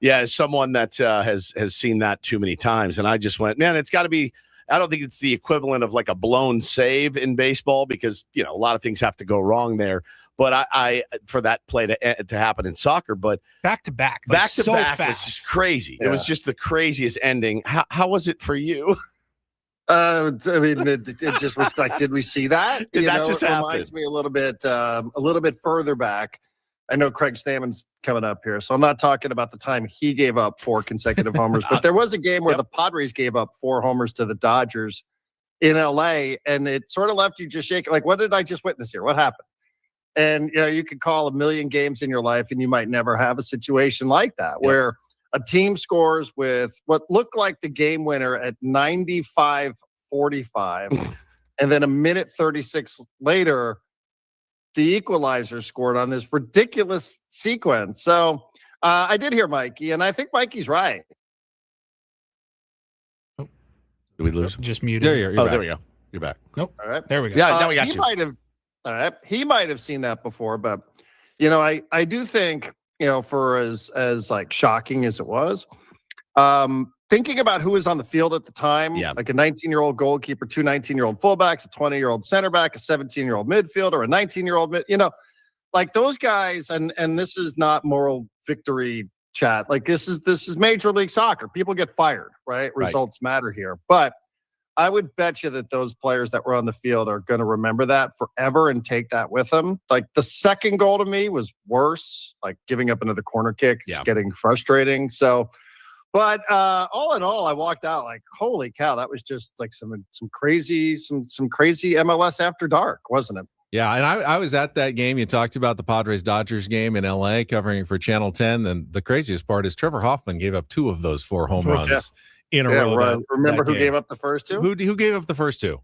yeah, as someone that has seen that too many times. And I just went, man, it's got to be, I don't think it's the equivalent of like a blown save in baseball, because, a lot of things have to go wrong there. But I for that play to happen in soccer, but back to back fast. Was just crazy. Yeah. It was just the craziest ending. How was it for you? I mean, it just was like, did we see that? Did that just it happen? Reminds me a little bit further back. I know Craig Stamon's coming up here, so I'm not talking about the time he gave up 4 consecutive homers, but there was a game where the Padres gave up 4 homers to the Dodgers in LA, and it sort of left you just shaking. Like, what did I just witness here? What happened? And you could call a million games in your life, and you might never have a situation like that where a team scores with what looked like the game winner at 95-45, and then a minute 36 later, the equalizer scored on this ridiculous sequence. So I did hear Mikey, and I think Mikey's right. Did we lose him? Just muted. There you're Oh, back. there we go. You're back. Nope. All right. There we go. Yeah, now we got you. He might have seen that before, but I do think, for as like shocking as it was, thinking about who was on the field at the time, like a 19-year-old goalkeeper, 2 19-year-old fullbacks, a 20-year-old center back, a 17-year-old midfielder, a 19-year-old like those guys, and this is not moral victory chat. Like this is Major League Soccer. People get fired, right? Results matter here. But I would bet you that those players that were on the field are going to remember that forever and take that with them. Like the second goal to me was worse, like giving up another corner kick, getting frustrating. So, but all in all, I walked out like, holy cow, that was just like some crazy MLS after dark, wasn't it? Yeah, and I was at that game. You talked about the Padres-Dodgers game in L.A., covering for Channel 10, and the craziest part is Trevor Hoffman gave up 2 of those 4 home runs in a row. Right. Remember who gave up the first 2? Who gave up the first 2?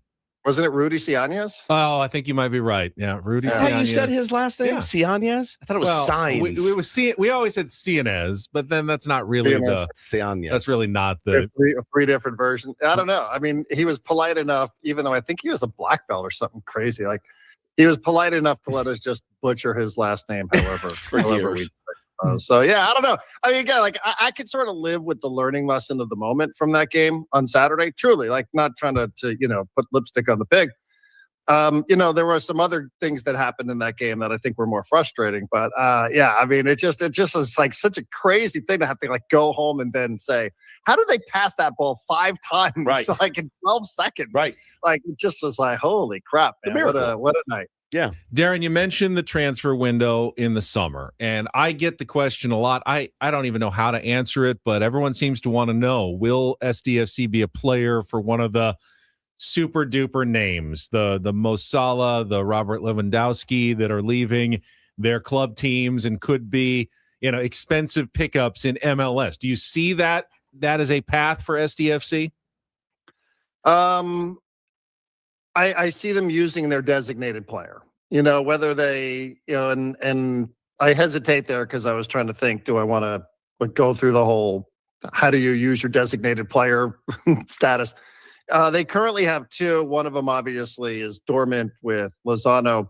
Wasn't it Rudy Ciañez? Oh, I think you might be right. Yeah, Rudy Ciañez. You said his last name? Yeah. Ciañez? I thought it was Signs. We always said Ciañez, but then that's not really Ciañez. That's really not the three different versions. I don't know. I mean, he was polite enough, even though I think he was a black belt or something crazy. Like he was polite enough to let us just butcher his last name, however we. So yeah, I don't know. I mean, again, like I could sort of live with the learning lesson of the moment from that game on Saturday. Truly, like not trying to put lipstick on the pig. There were some other things that happened in that game that I think were more frustrating. But yeah, I mean, it just is like such a crazy thing to have to like go home and then say, how did they pass that ball 5 times like in 12 seconds? Right. Like it just was like, holy crap, man. What a night. Yeah. Darren, you mentioned the transfer window in the summer, and I get the question a lot. I don't even know how to answer it, but everyone seems to want to know, will SDFC be a player for one of the super duper names, the Mo Salah, the Robert Lewandowski that are leaving their club teams and could be, expensive pickups in MLS? Do you see that as a path for SDFC? I see them using their designated player, whether they, and I hesitate there because I was trying to think, do I want to go through the whole, how do you use your designated player status? They currently have 2. One of them obviously is dormant with Lozano.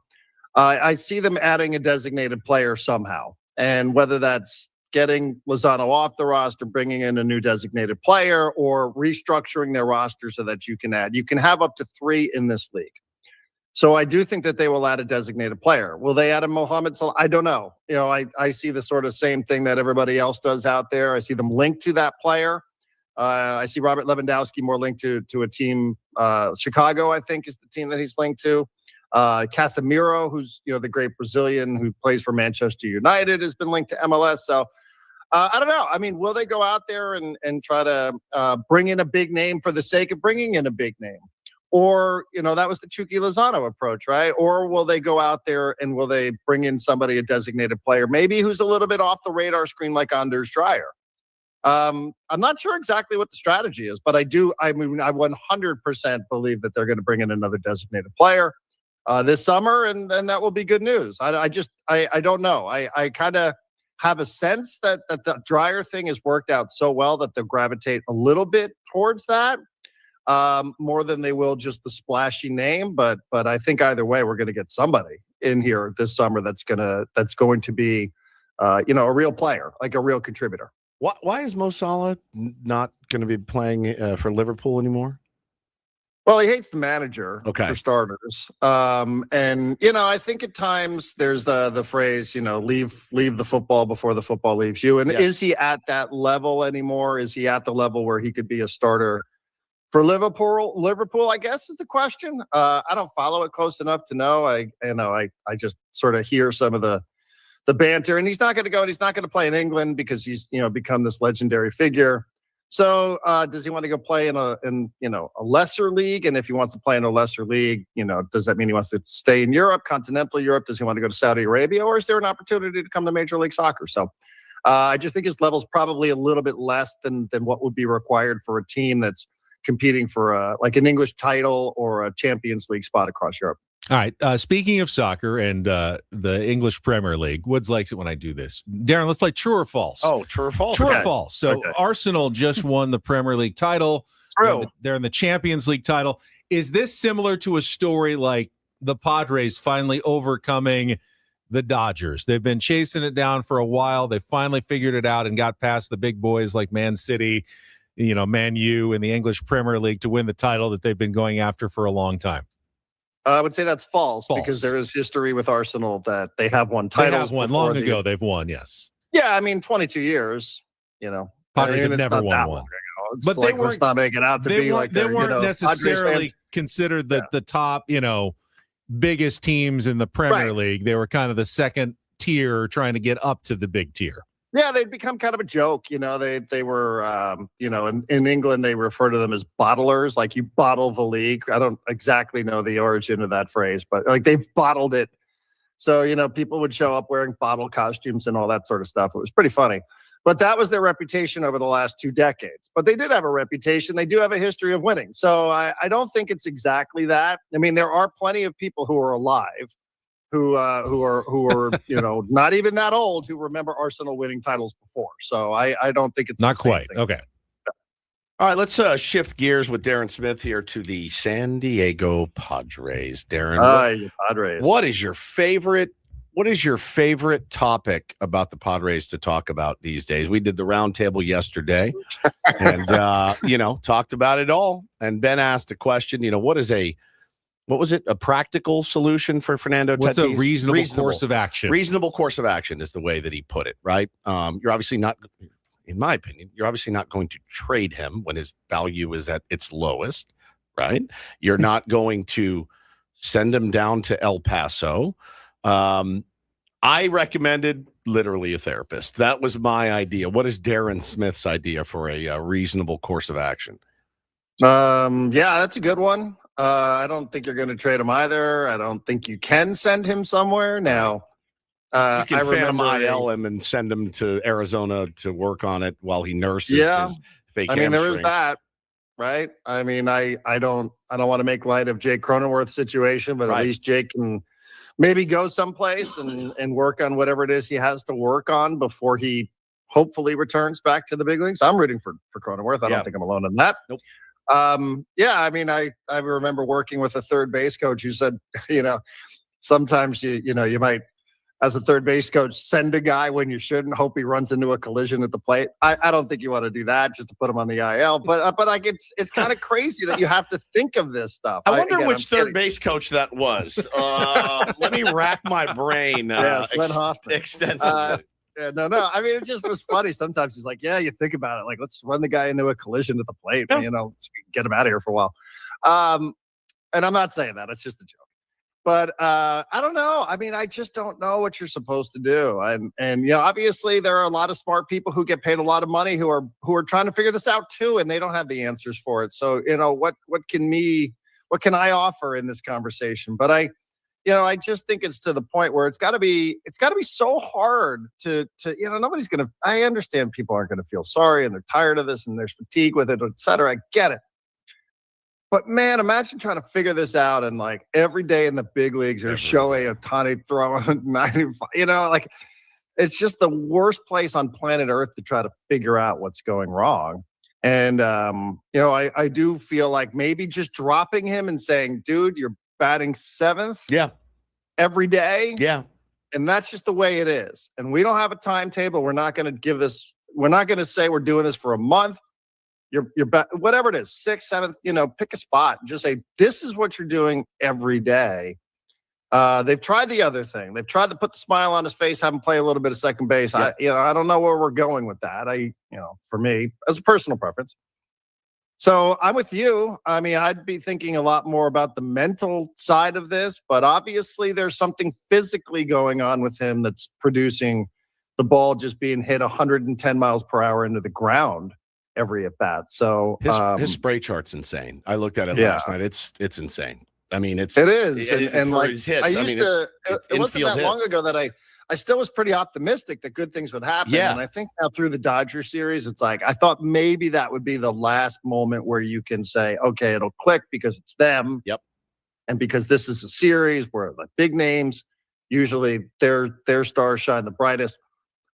I see them adding a designated player somehow, and whether that's getting Lozano off the roster, bringing in a new designated player, or restructuring their roster so that you can have up to 3 in this league. So I do think that they will add a designated player. Will they add a Mohamed Salah? I don't know. I see the sort of same thing that everybody else does out there. I see them linked to that player. I see Robert Lewandowski more linked to a team. Chicago, I think, is the team that he's linked to. Casemiro, who's the great Brazilian who plays for Manchester United, has been linked to MLS. So I don't know. I mean, will they go out there and try to bring in a big name for the sake of bringing in a big name? Or, that was the Chucky Lozano approach, right? Or will they go out there and will they bring in somebody, a designated player, maybe who's a little bit off the radar screen like Anders Dreyer? I'm not sure exactly what the strategy is, but I 100% believe that they're going to bring in another designated player this summer, and that will be good news. I don't know. I kind of have a sense that the Dryer thing has worked out so well that they'll gravitate a little bit towards that more than they will just the splashy name. But I think either way, we're going to get somebody in here this summer that's going to be a real player, like a real contributor. Why is Mo Salah not going to be playing for Liverpool anymore? Well, he hates the manager, okay, for starters. And, I think at times there's the phrase, leave the football before the football leaves you. And is he at that level anymore? Is he at the level where he could be a starter for Liverpool, I guess, is the question. I don't follow it close enough to know. I just sort of hear some of the banter, and he's not going to go, and he's not going to play in England because he's, become this legendary figure. So does he want to go play in a lesser league? And if he wants to play in a lesser league, does that mean he wants to stay in Europe, continental Europe? Does he want to go to Saudi Arabia, or is there an opportunity to come to Major League Soccer? So I just think his level's probably a little bit less than what would be required for a team that's competing for like an English title or a Champions League spot across Europe. All right. Speaking of soccer and the English Premier League, Woods likes it when I do this. Darren, let's play true or false. Oh, true or false. True okay. or false. So Arsenal just won the Premier League title. True. They're in the Champions League title. Is this similar to a story like the Padres finally overcoming the Dodgers? They've been chasing it down for a while. They finally figured it out and got past the big boys like Man City, Man U in the English Premier League to win the title that they've been going after for a long time. I would say that's false because there is history with Arsenal that they have won titles. They have won long ago. They've won, yes. Yeah, 22 years. Padres have never won one. But they weren't not making out to be like they weren't necessarily considered the top, biggest teams in the Premier League. They were kind of the second tier, trying to get up to the big tier. Yeah, they'd become kind of a joke. They were, in England, they refer to them as bottlers, like you bottle the league. I don't exactly know the origin of that phrase, but like they've bottled it. So, people would show up wearing bottle costumes and all that sort of stuff. It was pretty funny. But that was their reputation over the last 2 decades. But they did have a reputation. They do have a history of winning. So I don't think it's exactly that. There are plenty of people who are alive who are not even that old who remember Arsenal winning titles before. So I don't think it's not quite thing. Okay. All right, let's shift gears with Darren Smith here to the San Diego Padres. Darren, Padres. What is your favorite topic about the Padres to talk about these days? We did the roundtable yesterday and talked about it all. And Ben asked a question, what was it? A practical solution for Fernando Tatis? What's a reasonable course of action? Reasonable course of action is the way that he put it, right? You're obviously not, in my opinion, you're obviously not going to trade him when his value is at its lowest, right? You're not going to send him down to El Paso. I recommended literally a therapist. That was my idea. What is Darren Smith's idea for a reasonable course of action? Yeah, that's a good one. I don't think you're going to trade him either. I don't think you can send him somewhere now. You can Phantom IL him and send him to Arizona to work on it while he nurses his fake hamstring. There is that, right? I don't want to make light of Jake Cronenworth's situation, but at least Jake can maybe go someplace and work on whatever it is he has to work on before he hopefully returns back to the big leagues. I'm rooting for Cronenworth. I don't think I'm alone in that. Nope. I remember working with a third base coach who said, sometimes you might, as a third base coach, send a guy when you shouldn't, hope he runs into a collision at the plate. I don't think you want to do that just to put him on the IL. But it's kind of crazy that you have to think of this stuff. I wonder which third base coach that was. Let me rack my brain. Glenn Hoffman. Extensively. No. It just was funny. Sometimes he's like, you think about it. Like, let's run the guy into a collision at the plate. Get him out of here for a while. And I'm not saying that. It's just a joke. But I don't know. I just don't know what you're supposed to do. And obviously there are a lot of smart people who get paid a lot of money who are trying to figure this out too, and they don't have the answers for it. So, what can I offer in this conversation? But I just think it's to the point where it's got to be so hard to nobody's going to, I understand people aren't going to feel sorry and they're tired of this and there's fatigue with it, et cetera. I get it. But man, imagine trying to figure this out and like every day in the big leagues there's Shohei Ohtani throwing 95, it's just the worst place on planet Earth to try to figure out what's going wrong. And, I do feel like maybe just dropping him and saying, dude, you're batting 7th. Yeah. Every day. Yeah. And that's just the way it is. And we don't have a timetable. We're not going to say we're doing this for a month. You're whatever it is, 6th, 7th, pick a spot and just say, this is what you're doing every day. They've tried the other thing. They've tried to put the smile on his face, have him play a little bit of second base. Yeah. I don't know where we're going with that. For me, as a personal preference. So I'm with you. I mean, I'd be thinking a lot more about the mental side of this, but obviously there's something physically going on with him that's producing the ball just being hit 110 miles per hour into the ground every at bat. So his spray chart's insane. I looked at it last night. It's insane. I mean, it is. And like his hits, it wasn't that long ago that I still was pretty optimistic that good things would happen. Yeah. And I think now through the Dodger series, it's like, I thought maybe that would be the last moment where you can say, okay, it'll click because it's them. Yep. And because this is a series where the big names, usually their stars shine the brightest.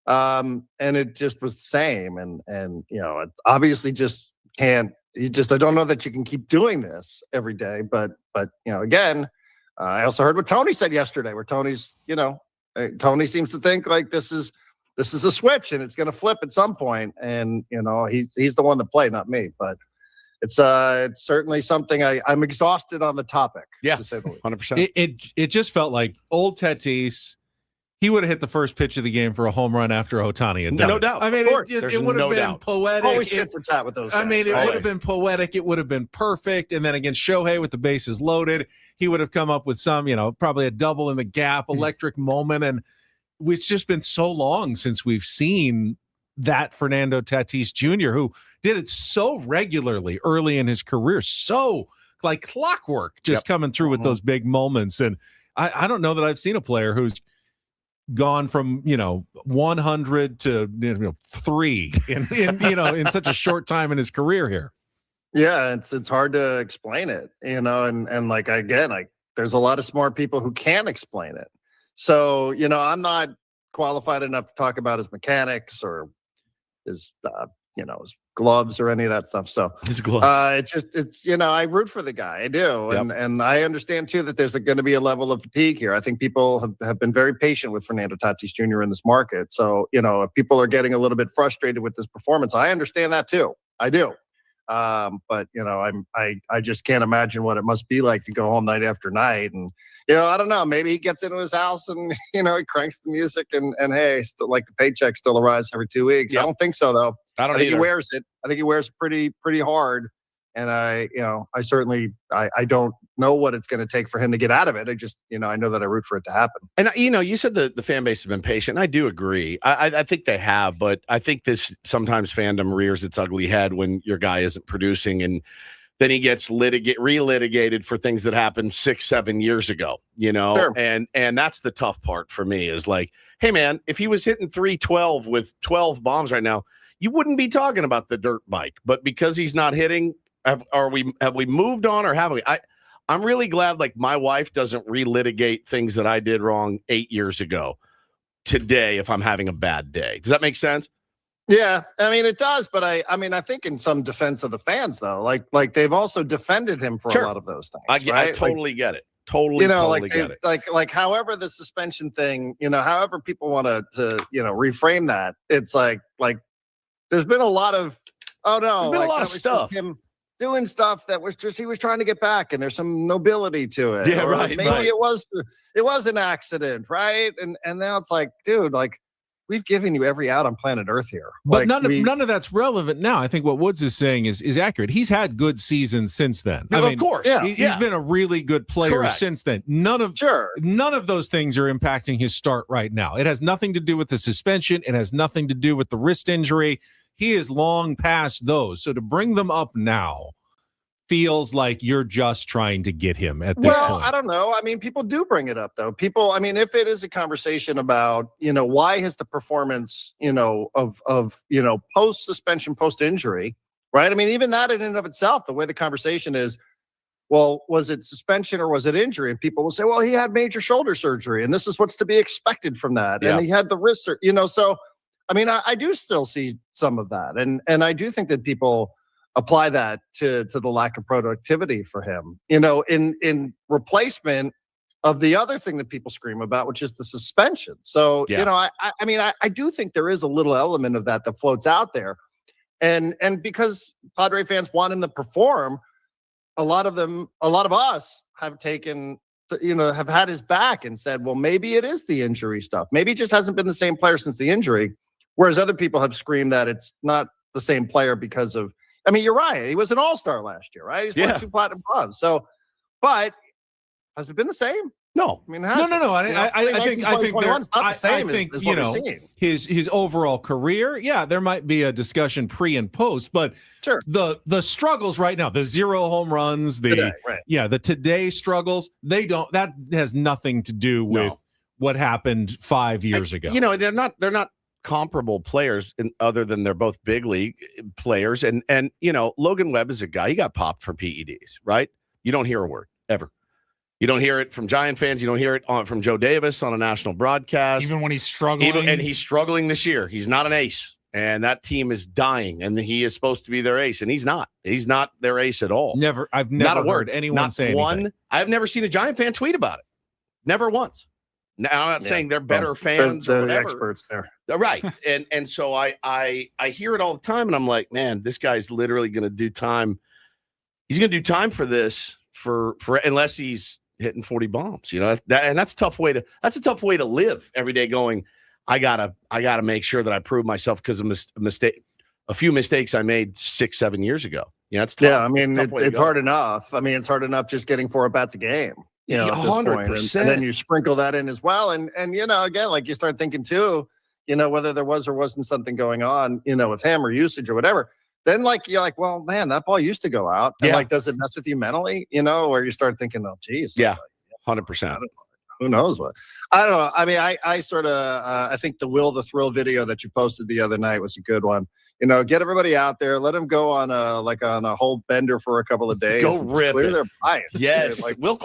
And it just was the same. And it obviously just can't, I don't know that you can keep doing this every day. But again, I also heard what Tony said yesterday, where Tony's, Tony seems to think like this is a switch and it's going to flip at some point. And, he's the one that played, not me. But it's certainly something I'm exhausted on the topic. Yeah, to say the least. 100%. It just felt like old Tatis. He would have hit the first pitch of the game for a home run after Ohtani had done No it. doubt. I mean, it would have been poetic. Always tit for tat with those guys. I mean, it would have been poetic. It would have been perfect. And then against Shohei with the bases loaded, he would have come up with some, probably a double in the gap, electric moment. And it's just been so long since we've seen that Fernando Tatis Jr., who did it so regularly early in his career, so like clockwork, just coming through with those big moments. And I don't know that I've seen a player who's gone from 100 to 3 in such a short time in his career here. Yeah, it's hard to explain it, and like again, like there's a lot of smart people who can explain it. So I'm not qualified enough to talk about his mechanics or his his gloves or any of that stuff. So his gloves. It's I root for the guy. I do. Yep. And I understand too that there's going to be a level of fatigue here. I think people have been very patient with Fernando Tatis Jr. in this market. So, if people are getting a little bit frustrated with this performance, I understand that too. I do. But I just can't imagine what it must be like to go home night after night. And, I don't know, maybe he gets into his house and, he cranks the music and hey, still like the paycheck still arrives every 2 weeks. Yep. I don't think so though. I think he wears it. I think he wears it pretty hard. And I certainly don't know what it's going to take for him to get out of it. I just, I know that I root for it to happen. And, you said the fan base has been patient. I do agree. I think they have, but I think this sometimes fandom rears its ugly head when your guy isn't producing and then he gets relitigated for things that happened 6-7 years ago, Sure. And that's the tough part for me is like, hey man, if he was hitting 312 with 12 bombs right now, you wouldn't be talking about the dirt bike, but because he's not hitting, have we moved on or haven't we? I'm really glad like my wife doesn't relitigate things that I did wrong 8 years ago today if I'm having a bad day. Does that make sense? Yeah, I mean it does, but I think in some defense of the fans though, like they've also defended him for a lot of those things. I totally get it. Totally get it. Like however the suspension thing, however people want to reframe that, it's like there's been a lot of there's been a lot of stuff. Him doing stuff that was just he was trying to get back, and there's some nobility to it. Yeah, or right. Maybe right. it was an accident, right? And now it's like, dude, like we've given you every out on planet Earth here. But like, none of that's relevant now. I think what Woods is saying is accurate. He's had good seasons since then. Of course. Yeah. He's been a really good player Correct. since then. None of those things are impacting his start right now. It has nothing to do with the suspension. It has nothing to do with the wrist injury. He is long past those. So to bring them up now feels like you're just trying to get him at this point. I don't know. I mean, people do bring it up, though. People, I mean, if it is a conversation about, why has the performance, of post-suspension, post-injury, right? I mean, even that in and of itself, the way the conversation is, well, was it suspension or was it injury? And people will say, well, he had major shoulder surgery, and this is what's to be expected from that. Yeah. And he had the wrist, so, I mean, I do still see some of that. And I do think that people apply that to the lack of productivity for him, in replacement of the other thing that people scream about, which is the suspension. So, I mean, I do think there is a little element of that floats out there. And because Padre fans want him to perform, a lot of us have taken, have had his back and said, well, maybe it is the injury stuff. Maybe he just hasn't been the same player since the injury. Whereas other people have screamed that it's not the same player because of, I mean, you're right. He was an all-star last year, right? He's won 2 platinum gloves. So, but has it been the same? No. I mean, no. I think it's not the same as what we're seeing. His overall career. Yeah, there might be a discussion pre and post, but sure. The struggles right now, the 0 home runs, the today struggles, that has nothing to do with what happened 5 years ago. They're not comparable players other than they're both big league players. And Logan Webb is a guy, he got popped for PEDs, right? You don't hear a word ever. You don't hear it from Giant fans. You don't hear it from Joe Davis on a national broadcast. Even when he's struggling. And he's struggling this year. He's not an ace. And that team is dying. And he is supposed to be their ace. And he's not. He's not their ace at all. I've never heard anyone say anything. I've never seen a Giant fan tweet about it. Never once. Now, I'm not saying they're better fans. They're the experts there. Right. And so I hear it all the time. And I'm like, man, this guy's literally going to do time. He's going to do time for this for unless he's hitting 40 bombs, and that's a tough way to live every day going, I gotta make sure that I prove myself because of a few mistakes I made 6-7 years ago. It's tough. Yeah. I mean, it's hard enough. I mean, it's hard enough just getting 4 at-bats a game, at this 100%. point. And then you sprinkle that in as well. And again, like you start thinking too, whether there was or wasn't something going on, with him or usage or whatever. Then you're like, well, man, that ball used to go out. And does it mess with you mentally? Where you start thinking, oh, geez. Yeah, 100%. Who knows what? I don't know. I mean, I sort of, I think the Will the Thrill video that you posted the other night was a good one. Get everybody out there, let them go on a whole bender for a couple of days. Go rip clear it. their minds. Yes. Will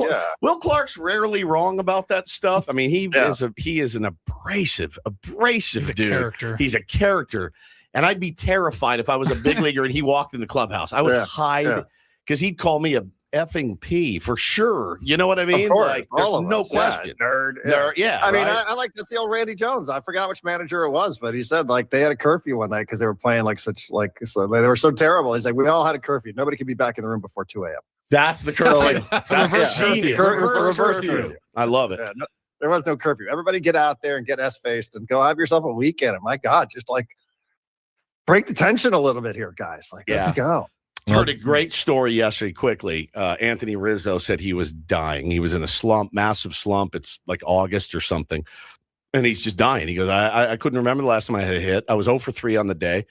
Clark's rarely wrong about that stuff. I mean, he is an abrasive dude. Character. He's a character. And I'd be terrified if I was a big leaguer and he walked in the clubhouse. I would hide because he'd call me a effing P for sure. You know what I mean? Of course, there's no question. Nerd. I mean, I like that's the old Randy Jones. I forgot which manager it was, but he said they had a curfew one night because they were playing so they were so terrible. He's like, we all had a curfew. Nobody could be back in the room before 2 a.m. That's the curfew. That's genius. Reverse curfew. I love it. Yeah, there was no curfew. Everybody get out there and get S-faced and go have yourself a weekend. And my God, just break the tension a little bit here, guys. Let's go. Heard a great story yesterday quickly. Anthony Rizzo said he was dying. He was in a slump, massive slump. It's like August or something. And he's just dying. He goes, I couldn't remember the last time I had a hit. I was 0 for 3 on the day.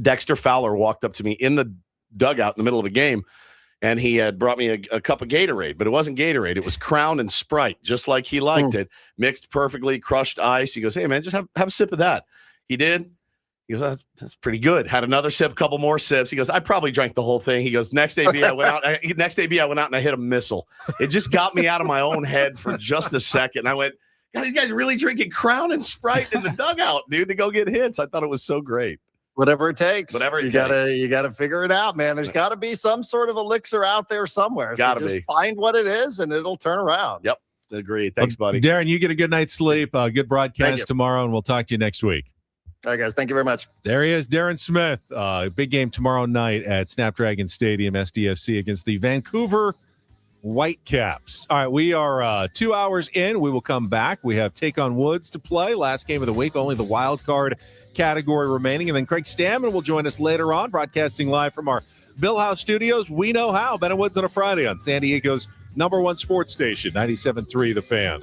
Dexter Fowler walked up to me in the dugout in the middle of a game, and he had brought me a cup of Gatorade, but it wasn't Gatorade. It was Crown and Sprite, just like he liked it, mixed perfectly, crushed ice. He goes, hey, man, just have a sip of that. He did. He goes, that's pretty good. Had another sip, couple more sips. He goes, I probably drank the whole thing. He goes, next AB, I went out and I hit a missile. It just got me out of my own head for just a second. And I went, God, you guys really drinking Crown and Sprite in the dugout, dude, to go get hits. I thought it was so great. Whatever it takes. You gotta figure it out, man. There's got to be some sort of elixir out there somewhere. Gotta be. Find what it is, and it'll turn around. Yep, agreed. Thanks, buddy. Darren, you get a good night's sleep. Good broadcast tomorrow, and we'll talk to you next week. All right, guys. Thank you very much. There he is, Darren Smith. Big game tomorrow night at Snapdragon Stadium, SDFC, against the Vancouver Whitecaps. All right, we are 2 hours in. We will come back. We have Take on Woods to play. Last game of the week, only the wild card category remaining. And then Craig Stamon will join us later on, broadcasting live from our Bill House studios. We know how. Ben and Woods on a Friday on San Diego's #1 sports station, 97.3 The Fan.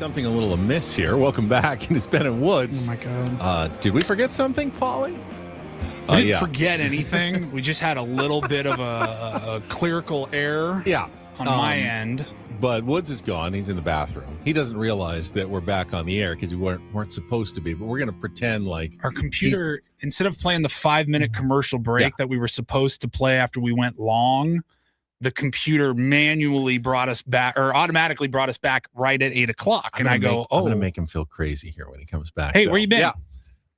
Something a little amiss here. Welcome back. And it's Ben and Woods. Oh, my God. Did we forget something, Paulie? We didn't forget anything. We just had a little bit of a clerical error on my end. But Woods is gone. He's in the bathroom. He doesn't realize that we're back on the air because we weren't supposed to be. But we're going to pretend like our computer, instead of playing the 5-minute commercial break that we were supposed to play after we went long, the computer manually brought us back, or automatically brought us back right at 8 o'clock. And I go, I'm going to make him feel crazy here when he comes back. Hey, where you been? Yeah.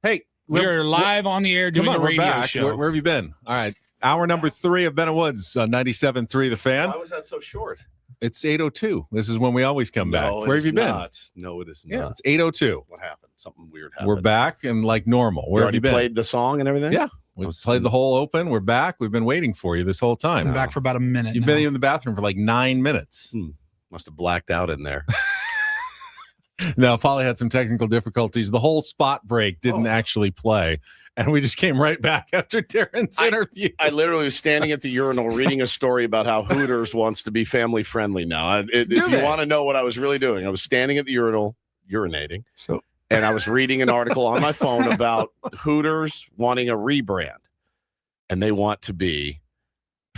Hey, we're live on the air doing a radio show. Where have you been? All right. Hour number 3 of Ben and Woods on 97.3 The Fan. Why was that so short? It's 8:02. This is when we always come back. Where have you been? No, it is not. Yeah, it's 8:02. What happened? Something weird happened. We're back and like normal. Where have you been? Played the song and everything? Yeah. We've played the whole open. We're back. We've been waiting for you this whole time. I'm back for about a minute. You've been in the bathroom for like 9 minutes. Must have blacked out in there. No, Polly had some technical difficulties. The whole spot break didn't actually play. And we just came right back after Darren's interview. I literally was standing at the urinal reading a story about how Hooters wants to be family friendly now. If you want to know what I was really doing, I was standing at the urinal urinating. And I was reading an article on my phone about Hooters wanting a rebrand. And they want to be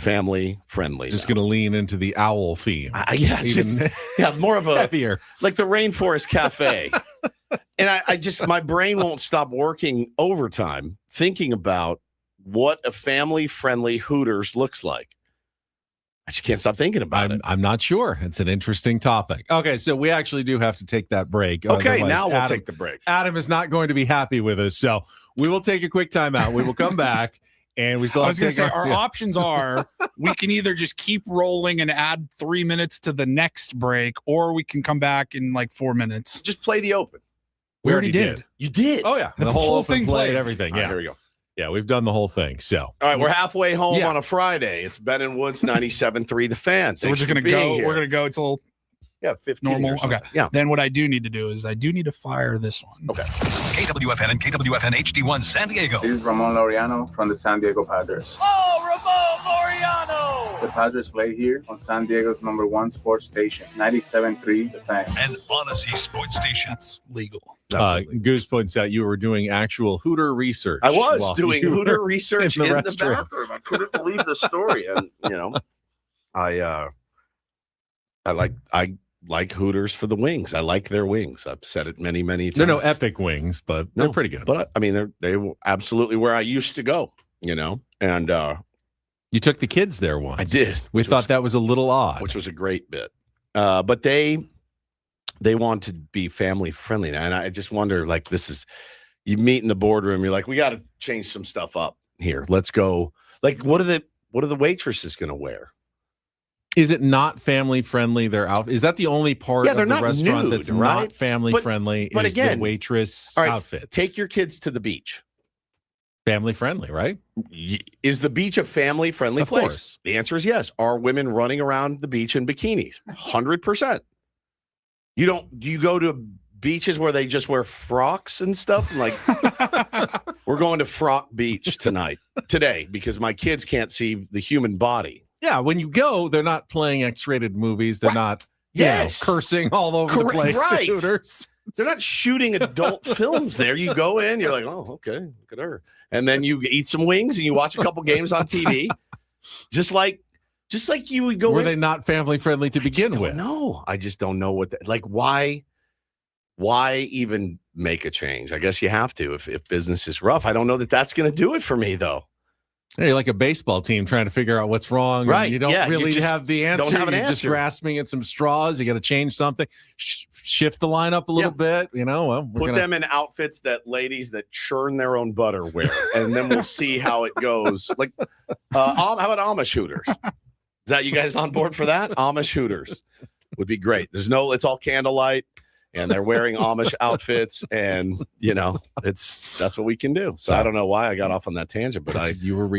family friendly. Just going to lean into the owl theme. More of a heavier. Like the Rainforest Cafe. And I just, my brain won't stop working overtime thinking about what a family-friendly Hooters looks like. I just can't stop thinking about it. I'm not sure. It's an interesting topic. Okay, so we actually do have to take that break. Okay, Otherwise, now we'll take the break. Adam is not going to be happy with us, so we will take a quick timeout. We will come back, and we still have to take our options are we can either just keep rolling and add 3 minutes to the next break, or we can come back in like 4 minutes. Just play the open. We already did. You did? Oh, yeah. The whole open thing played played. Everything. All Yeah. right, here we go. Yeah, we've done the whole thing. So, all right, we're halfway home on a Friday. It's Ben and Woods 97.3 The Fan. So we're just going to go. We're going to go till 15 normal. or something. Okay. Yeah. Then what I do need to do is I do need to fire this one. Okay. KWFN and KWFN HD1 San Diego. This is Ramon Laureano from the San Diego Padres. Oh, Ramon Laureano! The Padres play here on San Diego's #1 sports station, 97.3 The Fan. And Odyssey Sports Station. That's legal. Goose points out you were doing actual Hooter research. I was while doing you Hooter were research in the restroom. bathroom. I couldn't believe the story. And, I like Hooters for the wings. I like their wings. I've said it many, many times. They're no epic wings, but they're pretty good. But I mean, they were absolutely where I used to go, and you took the kids there once. I did. We thought that was a little odd. Which was a great bit. But they want to be family friendly now. And I just wonder, like, you meet in the boardroom, you're like, we got to change some stuff up here. Let's go. Like, what are the waitresses going to wear? Is it not family friendly? Their outfit? Is that the only part of the not restaurant nude, that's right? not family friendly? But is again, the waitress all right, outfits. Take your kids to the beach. Family friendly, right? Is the beach a family friendly place? Course. The answer is yes. Are women running around the beach in bikinis? 100%. Do you go to beaches where they just wear frocks and stuff? Like, we're going to Frock Beach today, because my kids can't see the human body. Yeah, when you go, they're not playing X-rated movies. They're not cursing all over the place. Right. Hooters. They're not shooting adult films there. You go in, you're like, oh, okay, look at her. And then you eat some wings and you watch a couple games on TV. Just like you would go Were in. they not family friendly to begin with? No, I just don't know why even make a change? I guess you have to if business is rough. I don't know that that's going to do it for me, though. You're like a baseball team trying to figure out what's wrong. Right. You don't really have the answer. Don't have an You're just answer. grasping at some straws. You got to change something. Shift the lineup a little bit. Put them in outfits that ladies that churn their own butter wear, and then we'll see how it goes. Like, how about Amish Hooters? Is that you guys on board for that? Amish Hooters would be great. It's all candlelight, and they're wearing Amish outfits, and that's what we can do. So I don't know why I got off on that tangent, but I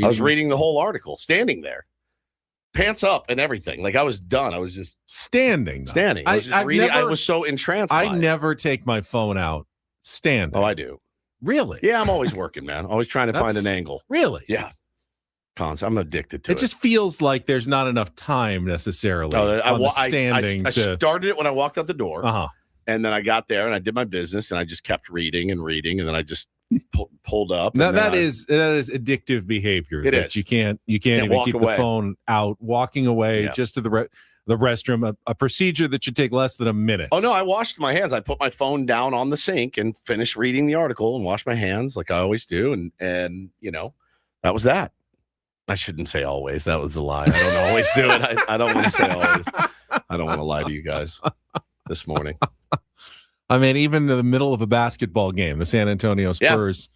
was reading the whole article, standing there, pants up and everything. Like, I was done. I was just standing. I was just reading. I was so entranced. I never take my phone out standing. Oh, I do. Really? Yeah, I'm always working, man. Always trying to find an angle. Really? Yeah. I'm addicted to it. It just feels like there's not enough time necessarily on the standing. I started it when I walked out the door. And then I got there and I did my business and I just kept reading. And then I just pulled up. Now that is addictive behavior. It is. You can't even keep away. the phone out, walking away just to the restroom, a procedure that should take less than a minute. Oh, no, I washed my hands. I put my phone down on the sink and finished reading the article and washed my hands like I always do. And that was that. I shouldn't say always. That was a lie. I don't always do it. I don't want to say always. I don't want to lie to you guys this morning. I mean, even in the middle of a basketball game, the San Antonio Spurs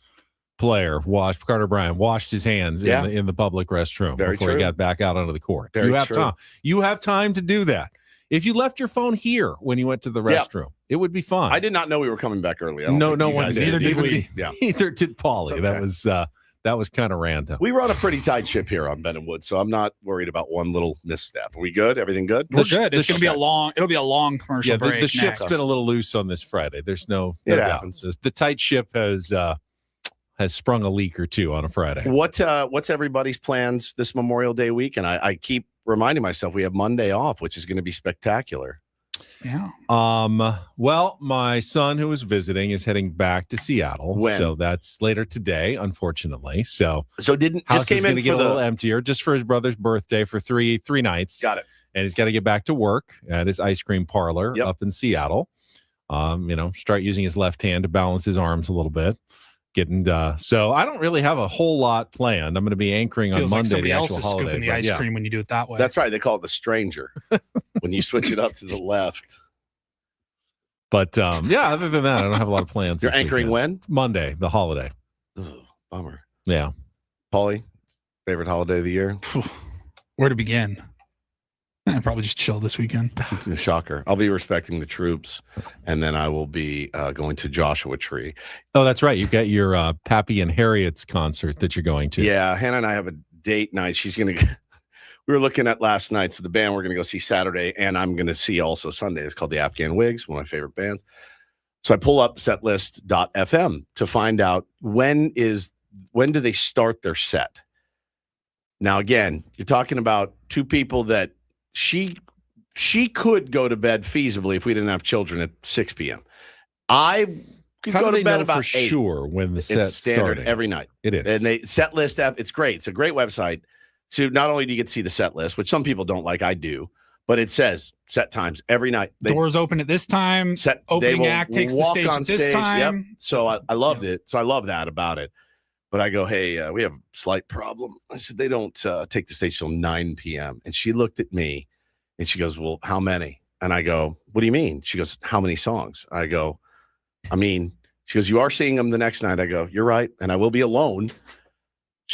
player Carter Bryant washed his hands in the public restroom before he got back out onto the court. Time. You have time to do that. If you left your phone here when you went to the restroom, it would be fine. I did not know we were coming back early. No one did. Neither did we. Neither did Paulie. Okay. That was kind of random. We run a pretty tight ship here on Ben and Wood, so I'm not worried about one little misstep. Are we good? Everything good? We're good. It's going to be it'll be a long commercial break. The ship's been a little loose on this Friday. There's no doubt. The tight ship has sprung a leak or two on a Friday. What's everybody's plans this Memorial Day weekend? I keep reminding myself we have Monday off, which is going to be spectacular. Yeah. Well, my son who was visiting is heading back to Seattle. When? So that's later today, unfortunately. So just came in to get a little emptier just for his brother's birthday for three nights. Got it. And he's got to get back to work at his ice cream parlor up in Seattle. Start using his left hand to balance his arms a little bit. So I don't really have a whole lot planned. I'm going to be anchoring on Monday. Somebody the else actual is holiday, scooping the ice cream when you do it that way. That's right. They call it the stranger when you switch it up to the left. But other than that, I don't have a lot of plans. You're anchoring when? Monday, the holiday. Ugh, bummer. Yeah. Paulie, favorite holiday of the year? Where to begin? I'd probably just chill this weekend. Shocker. I'll be respecting the troops, and then I will be going to Joshua Tree. Oh, that's right. You've got your Pappy and Harriet's concert that you're going to. Yeah, Hannah and I have a date night. She's going to we were looking at last night. So the band we're going to go see Saturday, and I'm going to see also Sunday. It's called the Afghan Wigs, one of my favorite bands. So I pull up setlist.fm to find out when do they start their set. Now, again, you're talking about two people that she could go to bed feasibly if we didn't have children at 6 p.m. I could go to bed about for 8. Sure when the set's standard starting every night. It is. And they set list app. It's great. It's a great website. So not only do you get to see the set list, which some people don't like, I do, but it says set times every night. Doors open at this time. Opening act takes the stage at this time. Yep. So I loved it. So I love that about it. But I go, hey, we have a slight problem. I said, they don't take the stage till 9 p.m. And she looked at me and she goes, well, how many? And I go, what do you mean? She goes, how many songs? I go, she goes, you are seeing them the next night. I go, you're right. And I will be alone.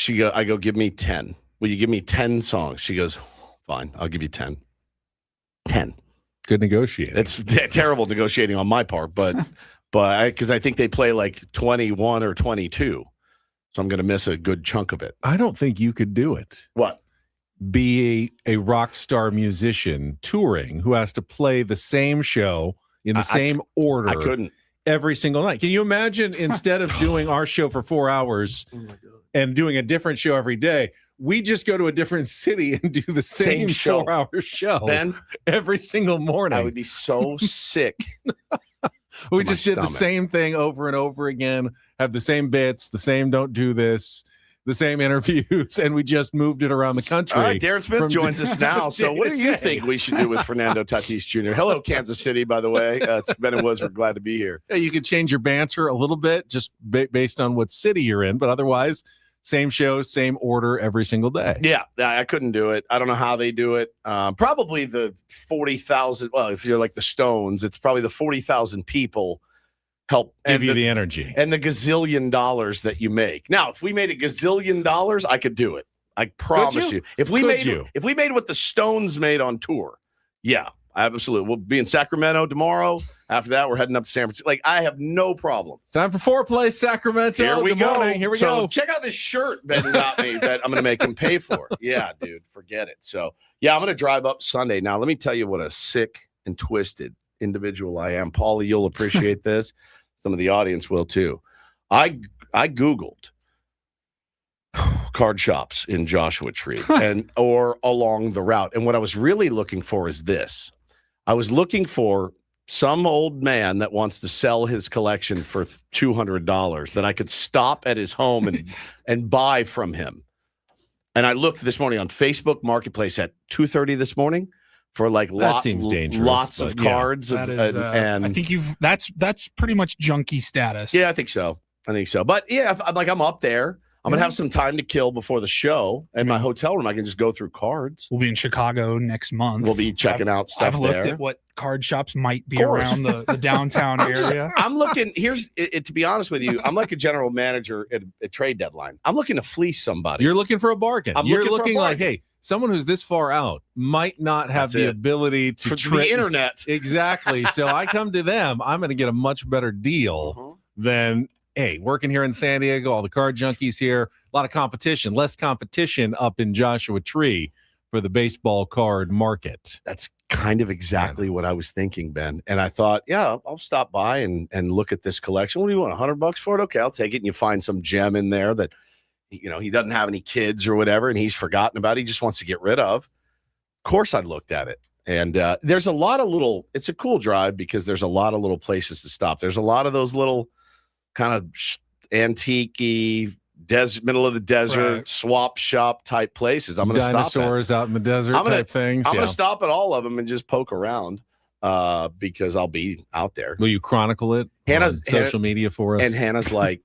I go, give me 10. Will you give me 10 songs? She goes, fine. I'll give you 10. 10. Good negotiating. It's terrible negotiating on my part, but because I think they play like 21 or 22. So I'm going to miss a good chunk of it. I don't think you could do it. What? Be a rock star musician touring who has to play the same show in the same order. I couldn't. Every single night. Can you imagine instead of doing our show for 4 hours and doing a different show every day, we just go to a different city and do the same show. 4-hour show then every single morning? I would be so sick. We just did the same thing over and over again, have the same bits, the same don't do this, the same interviews, and we just moved it around the country. All right, Darren Smith joins us now. So what do you think we should do with Fernando Tatis Jr.? Hello, Kansas City, by the way. It's Ben and Woods. We're glad to be here. Yeah, you could change your banter a little bit just based on what city you're in, but otherwise, same show, same order every single day. Yeah, I couldn't do it. I don't know how they do it. Probably the 40,000. Well, if you're like the Stones, it's probably the 40,000 people help give you the energy and the gazillion dollars that you make. Now, if we made a gazillion dollars, I could do it. I promise you. If we made what the Stones made on tour, yeah, absolutely. We'll be in Sacramento tomorrow. After that, we're heading up to San Francisco. Like, I have no problem. It's time for Foreplay Sacramento. Here we Good go. morning. Here we go. go. Check out this shirt Ben got me that I'm going to make him pay for. Yeah, dude, forget it. So, yeah, I'm going to drive up Sunday. Now, let me tell you what a sick and twisted individual I am. Paulie, you'll appreciate this. Some of the audience will too. I Googled card shops in Joshua Tree or along the route. And what I was really looking for is this. I was looking for some old man that wants to sell his collection for $200 that I could stop at his home and buy from him. And I looked this morning on Facebook Marketplace at 2:30 this morning for seems dangerous, lots of cards. That is, and I think that's pretty much junkie status. Yeah, I think so. But yeah, I'm up there. I'm going to have some time to kill before the show. In my hotel room, I can just go through cards. We'll be in Chicago next month. We'll be checking out stuff I've looked at what card shops might be course. around the downtown area. I'm looking, to be honest with you, I'm like a general manager at a trade deadline. I'm looking to fleece somebody. You're looking for a bargain. You're looking like, hey, someone who's this far out might not have the ability to the internet. Exactly. So I come to them. I'm going to get a much better deal than, hey, working here in San Diego, all the card junkies here, a lot of competition, less competition up in Joshua Tree for the baseball card market. That's kind of exactly what I was thinking, Ben. And I thought, yeah, I'll stop by and look at this collection. What do you want, $100 for it? Okay, I'll take it. And you find some gem in there that, he doesn't have any kids or whatever, and he's forgotten about it. He just wants to get rid of. Of course, I looked at it. And there's a lot of it's a cool drive because there's a lot of little places to stop. There's a lot of those little kind of antique-y, middle of the desert, swap shop type places. I'm going to stop at dinosaurs out in the desert type things. I'm going to stop at all of them and just poke around because I'll be out there. Will you chronicle it on social media for us? And Hannah's like,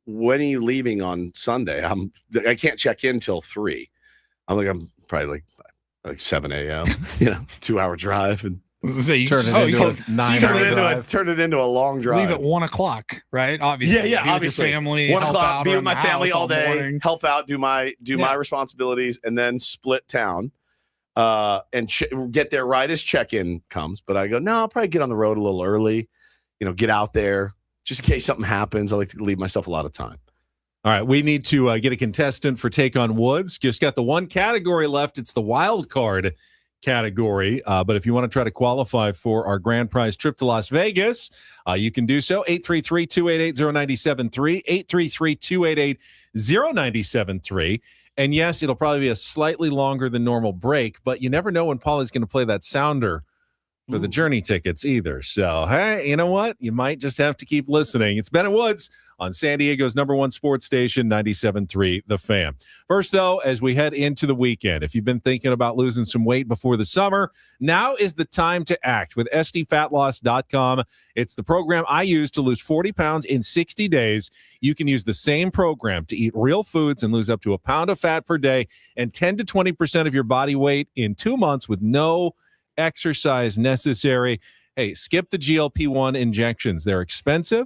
when are you leaving on Sunday? I can't check in till 3. I'm probably like 7 a.m. 2-hour drive and. Turn it into a long drive. Leave at 1 o'clock, right? Obviously, yeah, be obviously. with your family, 1 o'clock, be with my family all day, morning. help out, do my responsibilities, and then split town, and get there right as check-in comes. But I go, no, I'll probably get on the road a little early, get out there just in case something happens. I like to leave myself a lot of time. All right, we need to get a contestant for Take on Woods. Just got the one category left. It's the wild card category, but if you want to try to qualify for our grand prize trip to Las Vegas, you can do so. 833-288-0973, 833-288-0973. And yes, it'll probably be a slightly longer than normal break, but you never know when Paulie's going to play that sounder for the Journey tickets either. So, hey, you know what? You might just have to keep listening. It's Ben and Woods on San Diego's #1 sports station, 97.3 The Fan. First, though, as we head into the weekend, if you've been thinking about losing some weight before the summer, now is the time to act with SDFatLoss.com. It's the program I use to lose 40 pounds in 60 days. You can use the same program to eat real foods and lose up to a pound of fat per day and 10 to 20% of your body weight in 2 months with no exercise necessary. Hey, skip the GLP-1 injections. They're expensive.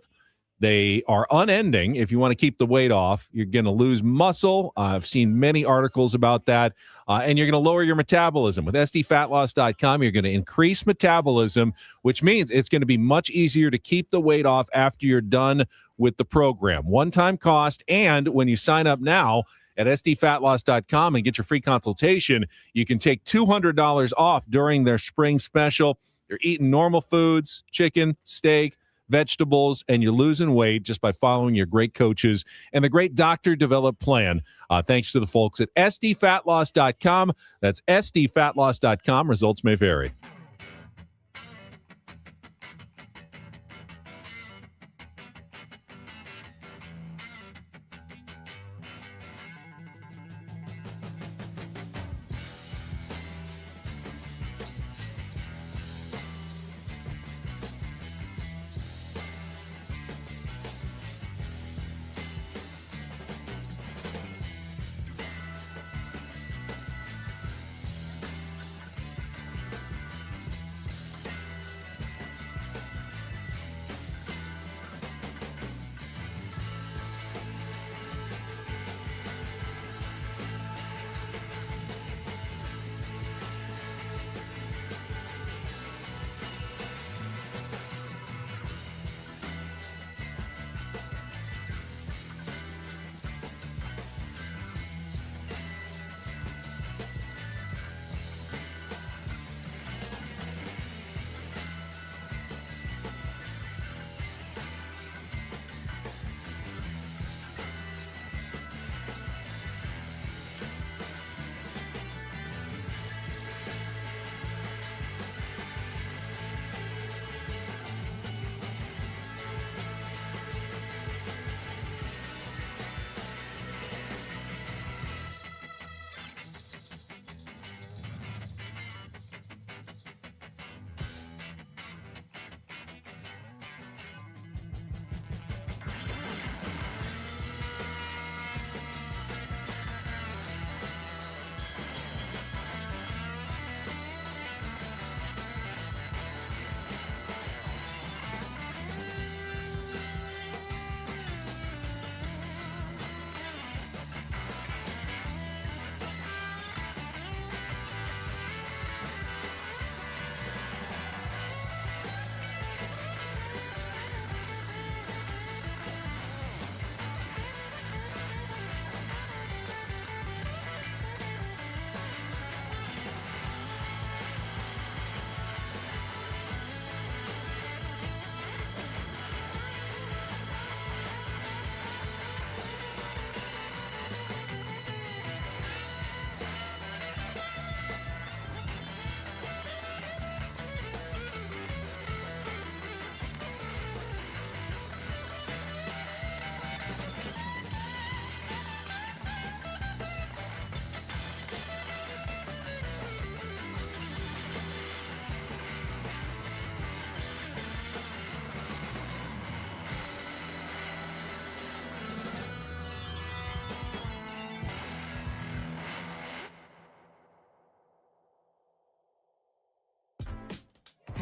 They are unending. If you want to keep the weight off, you're going to lose muscle. I've seen many articles about that. And you're going to lower your metabolism. With SDFatLoss.com, you're going to increase metabolism, which means it's going to be much easier to keep the weight off after you're done with the program. One-time cost, and when you sign up now at SDFatLoss.com and get your free consultation, you can take $200 off during their spring special. You're eating normal foods, chicken, steak, vegetables, and you're losing weight just by following your great coaches and the great doctor-developed plan. Thanks to the folks at SDFatLoss.com. That's SDFatLoss.com. Results may vary.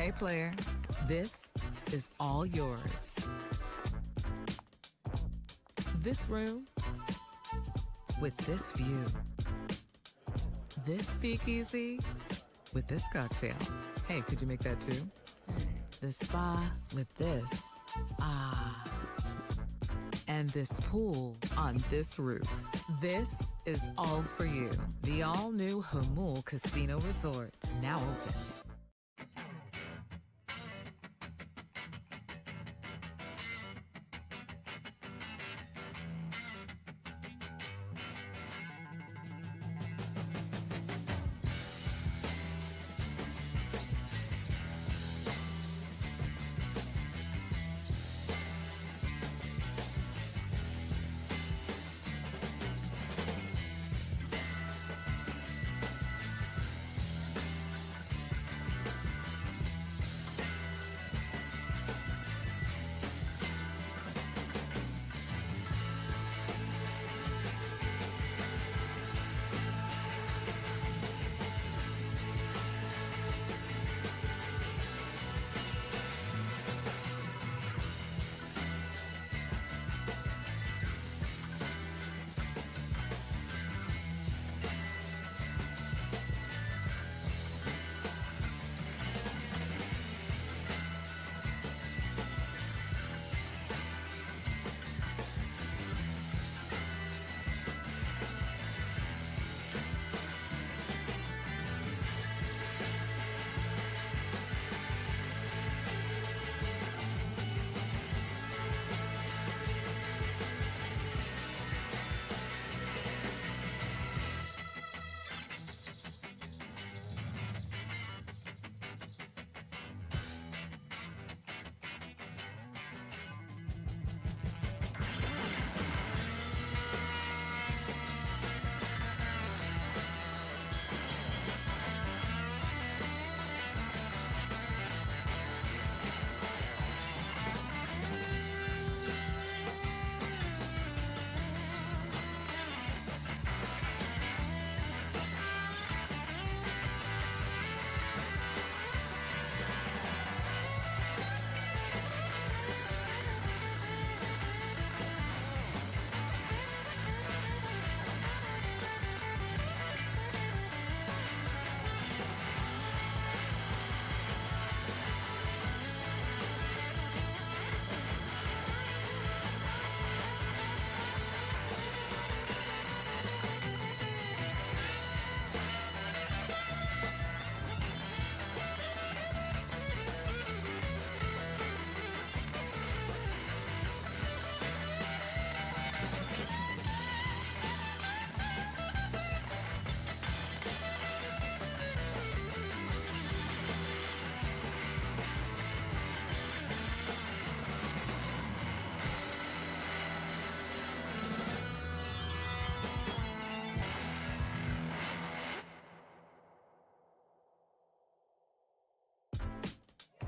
Hey player, this is all yours. This room with this view. This speakeasy with this cocktail. Hey, could you make that too? The spa with this. And this pool on this roof. This is all for you. The all-new Hamul Casino Resort, now open.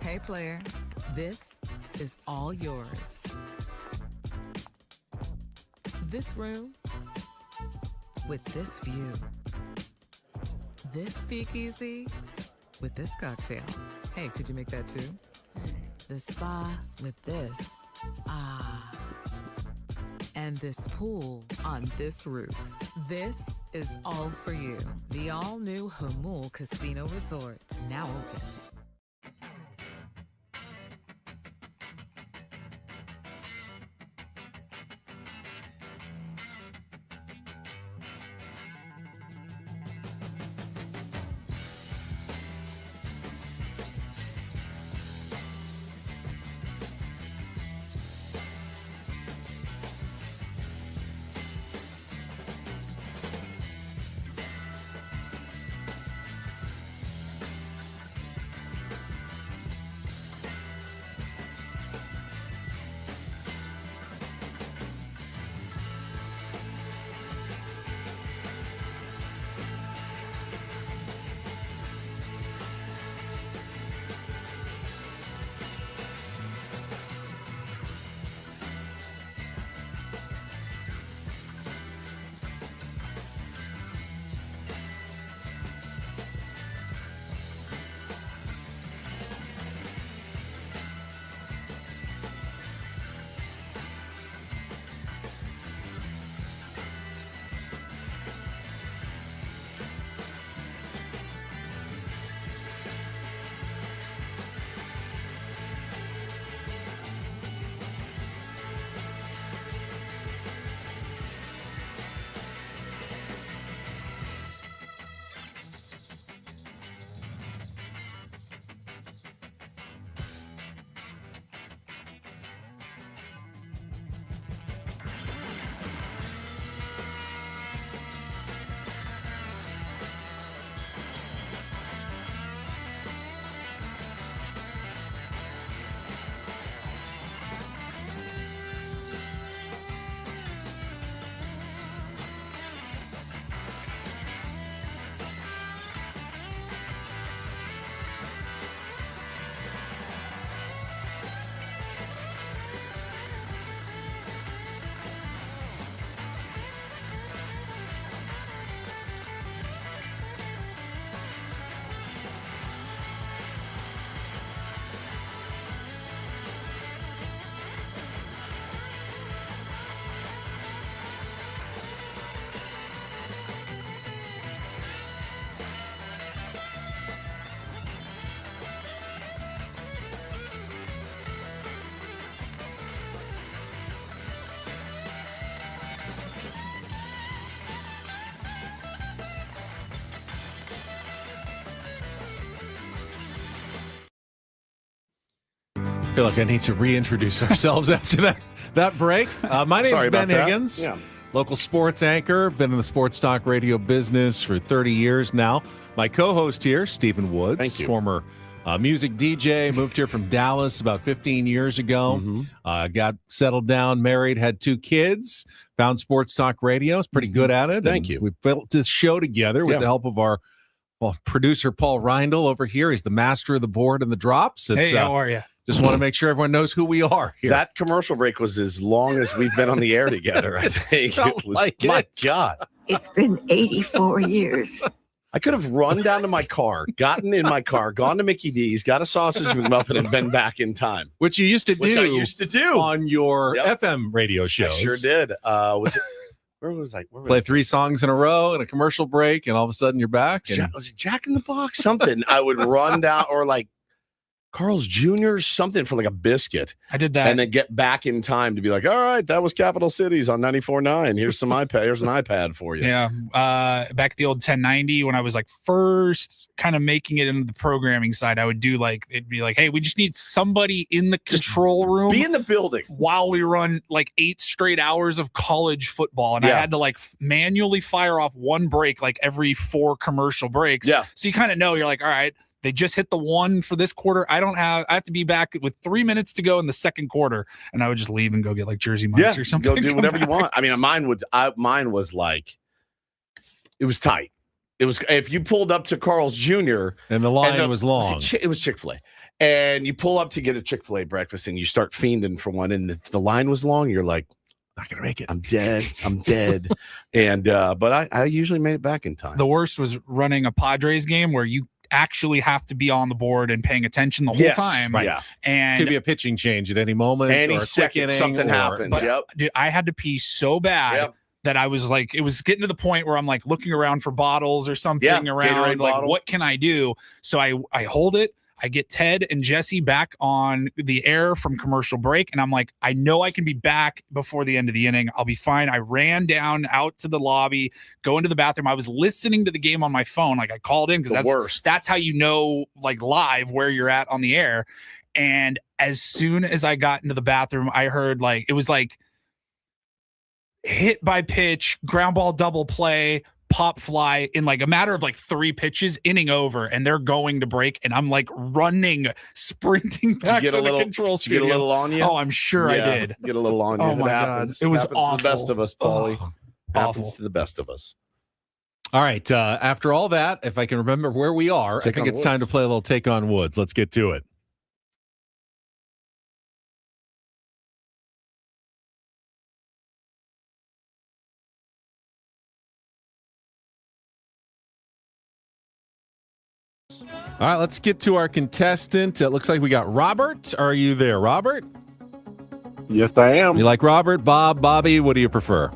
Hey player, this is all yours. This room with this view. This speakeasy with this cocktail. Hey, could you make that too? The spa with this. And this pool on this roof. This is all for you. The all-new Hamul Casino Resort, now open. I feel like I need to reintroduce ourselves after that break. My name's Ben Higgins. Yeah. Local sports anchor, been in the sports talk radio business for 30 years now. My co-host here, Stephen Woods, Thank you. former music DJ, moved here from Dallas about 15 years ago. Got settled down, married, had 2 kids, found sports talk radio. Is pretty good at it. Thank you. We built this show together with the help of our producer, Paul Reindl, over here. He's the master of the board and the drops. Hey, how are you? Just want to make sure everyone knows who we are here. That commercial break was as long as we've been on the air together, I think. felt like my it. God. It's been 84 years. I could have run down to my car, gotten in my car, gone to Mickey D's, got a sausage McMuffin, and been back in time. Which you used to do. Which I used to do. On your FM radio shows. I sure did. Was it, where was I? Where was Play I? 3 songs in a row and a commercial break, and all of a sudden you're back. And Was it Jack in the Box? Something. I would run down, or like Carl's Jr., something for like a biscuit. I did that. And then get back in time to be like, all right, that was Capital Cities on 94.9. Here's some iPad. Here's an iPad for you. Yeah. Back at the old 1090, when I was like first kind of making it into the programming side, I would do like, it'd be like, hey, we just need somebody in the control room. Be in the building while we run like 8 straight hours of college football. And I had to like manually fire off 1 break like every 4 commercial breaks. Yeah. So you kind of know, you're like, all right, they just hit the 1 for this quarter. I have to be back with 3 minutes to go in the second quarter. And I would just leave and go get like Jersey Mike's or something. Go do whatever you want. I mean, mine was like, it was tight. It was, if you pulled up to Carl's Jr. and the line was long. It was Chick-fil-A. And you pull up to get a Chick-fil-A breakfast and you start fiending for one. And the line was long. You're like, not going to make it. I'm dead. And, but I usually made it back in time. The worst was running a Padres game where you actually have to be on the board and paying attention the whole time. Right. Yeah. And could be a pitching change at any moment. Any or a second, quick inning, something happens. But, dude, I had to pee so bad that I was like, it was getting to the point where I'm like looking around for bottles or something around. Gatorade Like, bottle. what can I do? So I hold it. I get Ted and Jesse back on the air from commercial break. And I'm like, I know I can be back before the end of the inning. I'll be fine. I ran down out to the lobby, go into the bathroom. I was listening to the game on my phone. Like I called in because that's how you know, like live where you're at on the air. And as soon as I got into the bathroom, I heard like, it was like hit by pitch, ground ball, double play, pop fly in like a matter of like 3 pitches, inning over, and they're going to break, and I'm like running, sprinting back to the control studio. Get a little on you? Oh, I'm sure I did. Get a little on you. Oh my God. It was happens awful. to the best of us, Paulie. Happens Awful. to the best of us. All right. After all that, if I can remember where we are, I think it's time to play a little Take on Woods. Let's get to it. All right, let's get to our contestant. It looks like we got Robert. Are you there, Robert? Yes, I am. You like Robert, Bob, Bobby? What do you prefer?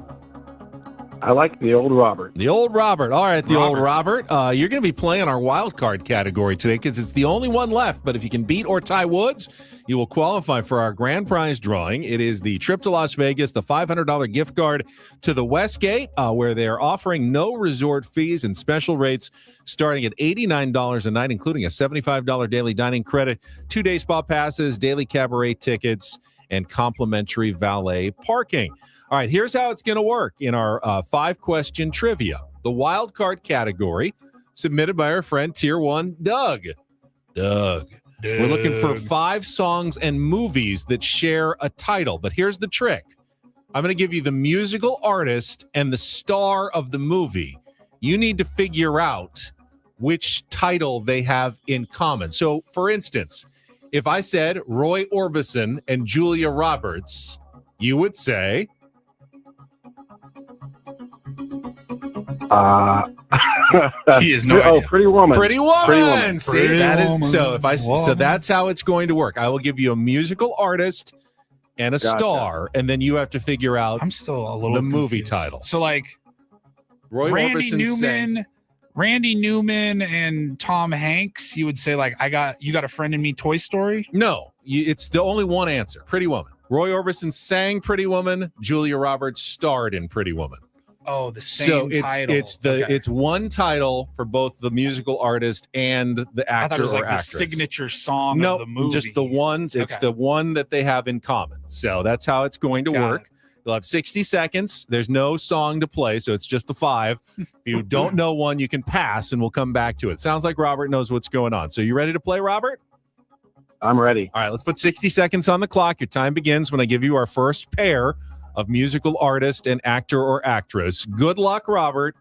I like the old Robert. The old Robert. All right, the old Robert. You're going to be playing our wild card category today because it's the only one left. But if you can beat or tie Woods, you will qualify for our grand prize drawing. It is the trip to Las Vegas, the $500 gift card to the Westgate, where they're offering no resort fees and special rates starting at $89 a night, including a $75 daily dining credit, 2-day spa passes, daily cabaret tickets, and complimentary valet parking. All right, here's how it's going to work in our 5-question trivia. The wild card category submitted by our friend Tier 1, Doug. We're looking for 5 songs and movies that share a title. But here's the trick. I'm going to give you the musical artist and the star of the movie. You need to figure out which title they have in common. So, for instance, if I said Roy Orbison and Julia Roberts, you would say... he is no idea. Pretty Woman. Pretty Woman. Pretty Woman. See, Pretty that Woman. is so. So that's how it's going to work. I will give you a musical artist and a star, and then you have to figure out. I'm still a little the movie confused. title. So like Roy Randy Orbison Newman and Tom Hanks, you would say like you got a friend in me, Toy Story? No, it's the only one answer. Pretty Woman. Roy Orbison sang Pretty Woman. Julia Roberts starred in Pretty Woman. Oh, the same title. It's one title for both the musical artist and the actor I thought it was or like actress. the signature song of the movie. Just the one. It's the one that they have in common. So that's how it's going to work. You'll have 60 seconds. There's no song to play, so it's just the 5. If you don't know one, you can pass, and we'll come back to it. Sounds like Robert knows what's going on. So you ready to play, Robert? I'm ready. All right, let's put 60 seconds on the clock. Your time begins when I give you our first pair of musical artist and actor or actress. Good luck, Robert.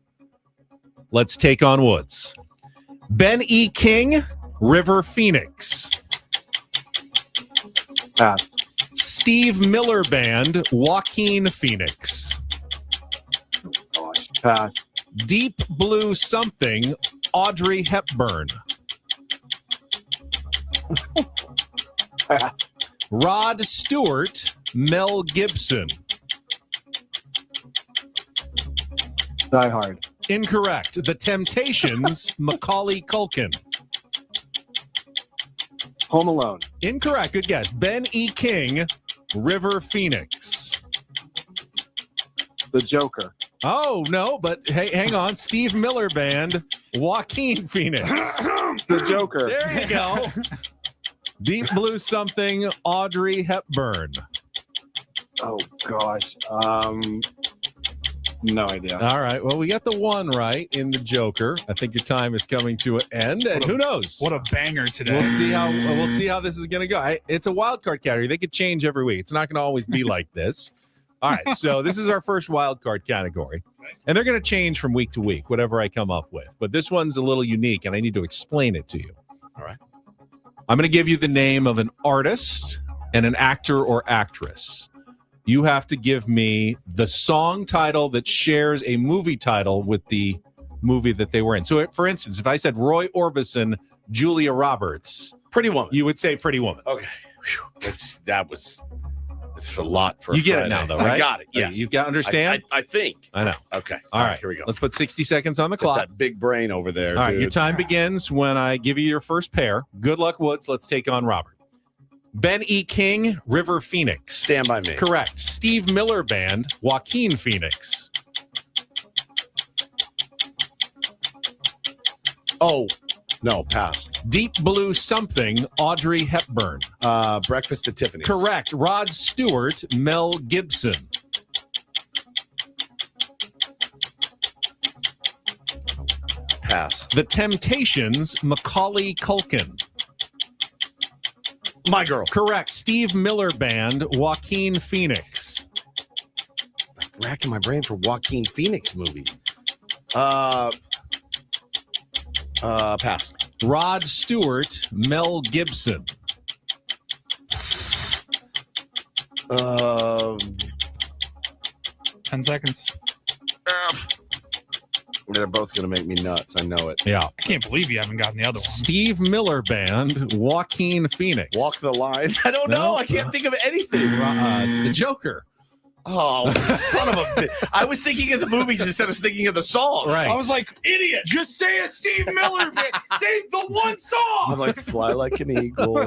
Let's take on Woods. Ben E. King, River Phoenix. Pass. Steve Miller Band, Joaquin Phoenix. Pass. Deep Blue Something, Audrey Hepburn. Pass. Rod Stewart, Mel Gibson. Die Hard. Incorrect. The Temptations, Macaulay Culkin. Home Alone. Incorrect. Good guess. Ben E. King, River Phoenix. The Joker. Oh, no, but hey, hang on. Steve Miller Band, Joaquin Phoenix. The Joker. There you go. Deep Blue Something, Audrey Hepburn. Oh, gosh. No idea. All right. Well, we got the one right in the Joker. I think your time is coming to an end, and who knows? What a banger today. We'll see how this is going to go. It's a wild card category. They could change every week. It's not going to always be like this. All right. So this is our first wild card category, and they're going to change from week to week, whatever I come up with. But this one's a little unique, and I need to explain it to you. All right. I'm going to give you the name of an artist and an actor or actress. You have to give me the song title that shares a movie title with the movie that they were in. So, for instance, if I said Roy Orbison, Julia Roberts, Pretty Woman, you would say Pretty Woman. Okay, it's a lot for you a get Friday. it now, though, right? I got it. Yes, you got understand. I think. I know. Okay. All right. Here we go. Let's put 60 seconds on the clock. That big brain over there. All right. Dude. Your time begins when I give you your first pair. Good luck, Woods. Let's take on Robert. Ben E. King, River Phoenix. Stand by me. Correct. Steve Miller Band, Joaquin Phoenix. Oh, no, pass. Deep Blue Something, Audrey Hepburn. Breakfast at Tiffany's. Correct. Rod Stewart, Mel Gibson. Pass. The Temptations, Macaulay Culkin. My Girl. Correct. Steve Miller Band, Joaquin Phoenix. Racking my brain for Joaquin Phoenix movies. Pass. Rod Stewart, Mel Gibson. 10 seconds. They're both going to make me nuts. I know it. Yeah. I can't believe you haven't gotten the other one. Steve Miller Band, Joaquin Phoenix. Walk the line. I don't know. I can't think of anything. It's the Joker. Oh, son of a bitch. I was thinking of the movies instead of thinking of the songs. Right. I was like, idiot. Just say a Steve Miller bit. Say the one song. I'm like, Fly Like an Eagle.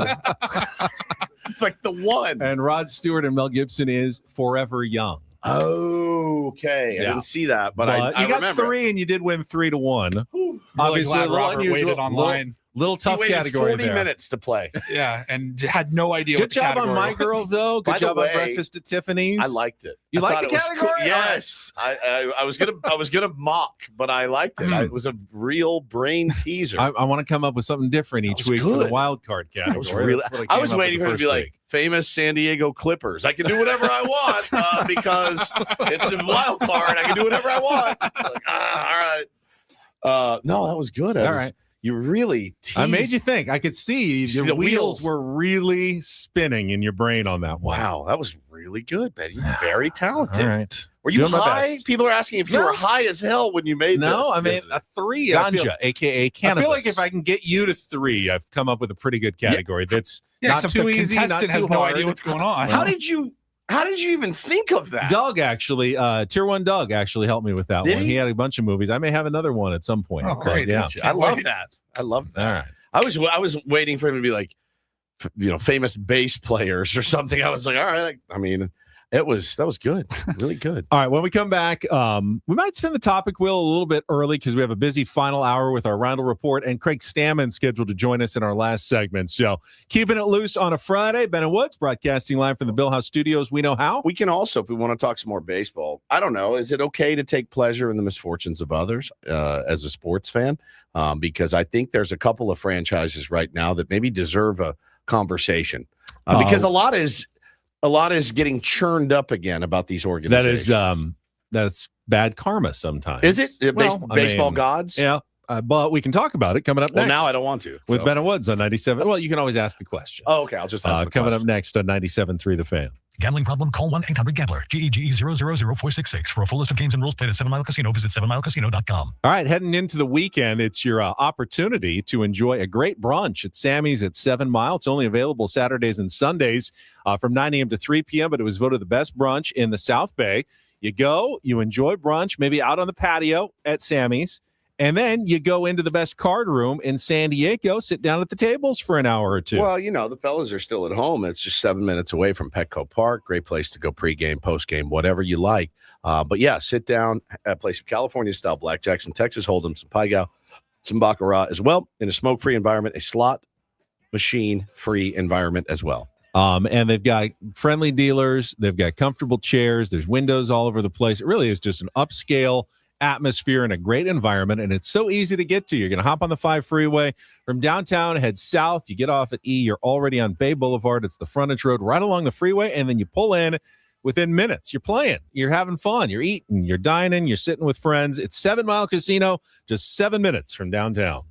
It's like the one. And Rod Stewart and Mel Gibson is Forever Young. Oh, okay. I Yeah. didn't see that, but I you got remember. 3 and you did win 3-1. Really Obviously, glad a little Robert unusual. waited online. Little He tough waited category 40 there. minutes to play. Yeah, and had no idea Good what the job on category My was. Girl, though. Good By the job on way, Breakfast at Tiffany's. I liked it. You I liked thought the it was category? Cool. Yes, I was gonna mock, but I liked it. It was a real brain teaser. I want to come up with something different each was week for the good. wild card category. I was really. That's what I came was up with waiting the for it to be first like week. famous San Diego Clippers. I can do whatever I want because it's a wild card. I can do whatever I want. Like, all right. No, that was good. All right. You really teased. I made you think. I could see see your the wheels wheels. were really spinning in your brain on that one. Wow, that was really good, Betty. You're very talented. All right. Were you Doing my high? best. People are asking if you No. were high as hell when you made No, this. I mean a 3. I feel, Ganja, aka cannabis. I feel like if I can get you to 3, I've come up with a pretty good category. That's Yeah, not except too the easy, not contestant too has no hard. idea what's going on. How did you even think of that? Doug actually, Tier 1 Doug actually helped me with that Did one. he? He had a bunch of movies. I may have another one at some point. Oh, but great. yeah. I love that. I love that. All right. I was waiting for him to be like, famous bass players or something. I was like, all right. I mean, That was good. Really good. All right, when we come back, we might spin the topic wheel a little bit early because we have a busy final hour with our Roundel Report, and Craig Stamon scheduled to join us in our last segment. So keeping it loose on a Friday. Ben and Woods broadcasting live from the Bill House Studios. We know how. We can also, if we want to talk some more baseball, I don't know, is it okay to take pleasure in the misfortunes of others as a sports fan? Because I think there's a couple of franchises right now that maybe deserve a conversation because a lot is getting churned up again about these organizations. That's bad karma sometimes. Is it? Well, baseball gods? Yeah. But we can talk about it coming up next. Well, now I don't want to. With Ben and Woods on 97. Well, you can always ask the question. Oh, okay. I'll just ask the coming question. up next on 97.3 The Fan. Gambling problem? Call 1-800-GAMBLER. GEGE 000-466. For a full list of games and rules, played at 7 Mile Casino. Visit 7milecasino.com. All right, heading into the weekend, it's your opportunity to enjoy a great brunch at Sammy's at 7 Mile. It's only available Saturdays and Sundays from 9 a.m. to 3 p.m., but it was voted the best brunch in the South Bay. You go, you enjoy brunch, maybe out on the patio at Sammy's, and then you go into the best card room in San Diego, sit down at the tables for an hour or two. Well, the fellas are still at home. It's just 7 minutes away from Petco Park. Great place to go pregame, postgame, whatever you like. But yeah, sit down, play some California-style blackjack, some Texas Hold'em, some Pai Gow, some Baccarat as well, in a smoke-free environment, a slot machine-free environment as well. And they've got friendly dealers. They've got comfortable chairs. There's windows all over the place. It really is just an upscale atmosphere and a great environment, and it's so easy to get to. You're going to hop on the 5 freeway from downtown, head south. You get off at E. You're already on Bay Boulevard. It's the frontage road right along the freeway, and then you pull in within minutes. You're playing. You're having fun. You're eating. You're dining. You're sitting with friends. It's 7 Mile Casino, just 7 minutes from downtown.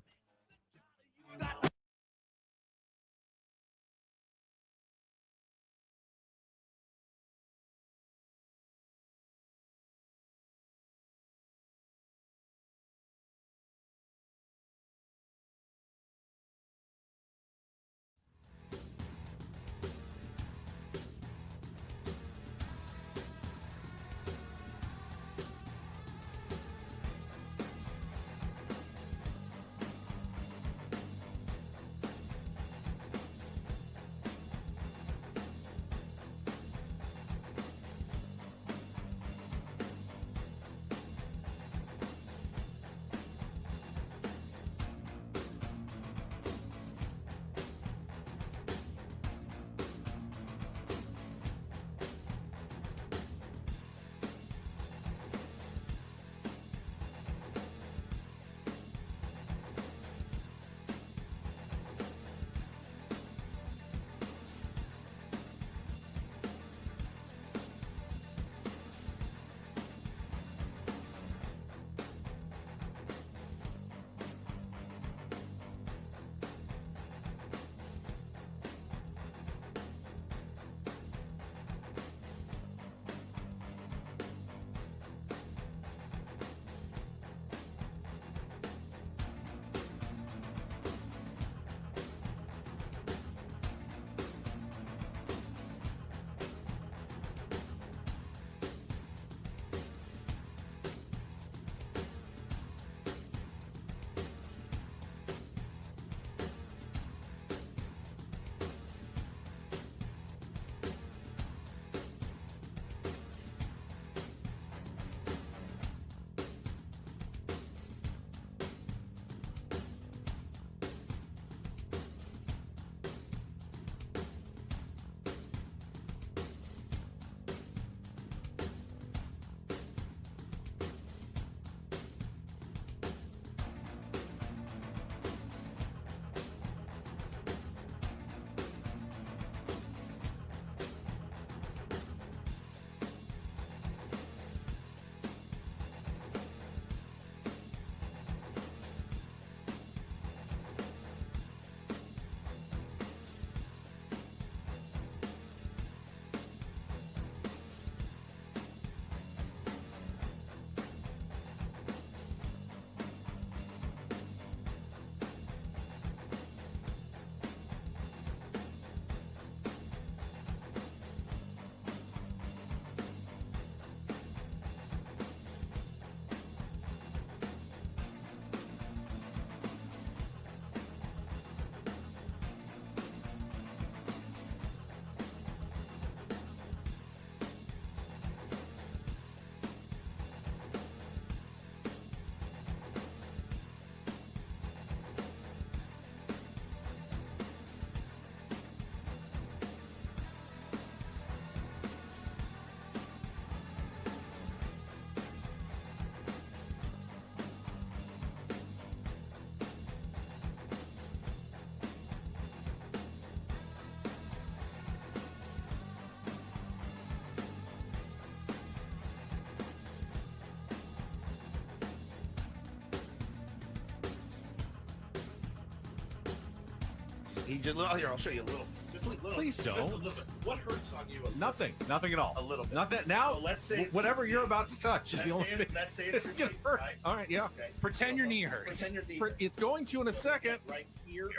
He just, here, I'll show you a little. Just a little. Please don't. Just a little bit. What hurts on you? Nothing at all. A little bit. Not that now. So let's say whatever you're about to touch is the only thing. Let's say It's gonna hurt. Right? All right, yeah. Okay. Pretend your knee hurts. Pretend your knee. It's going to in a second. Right here.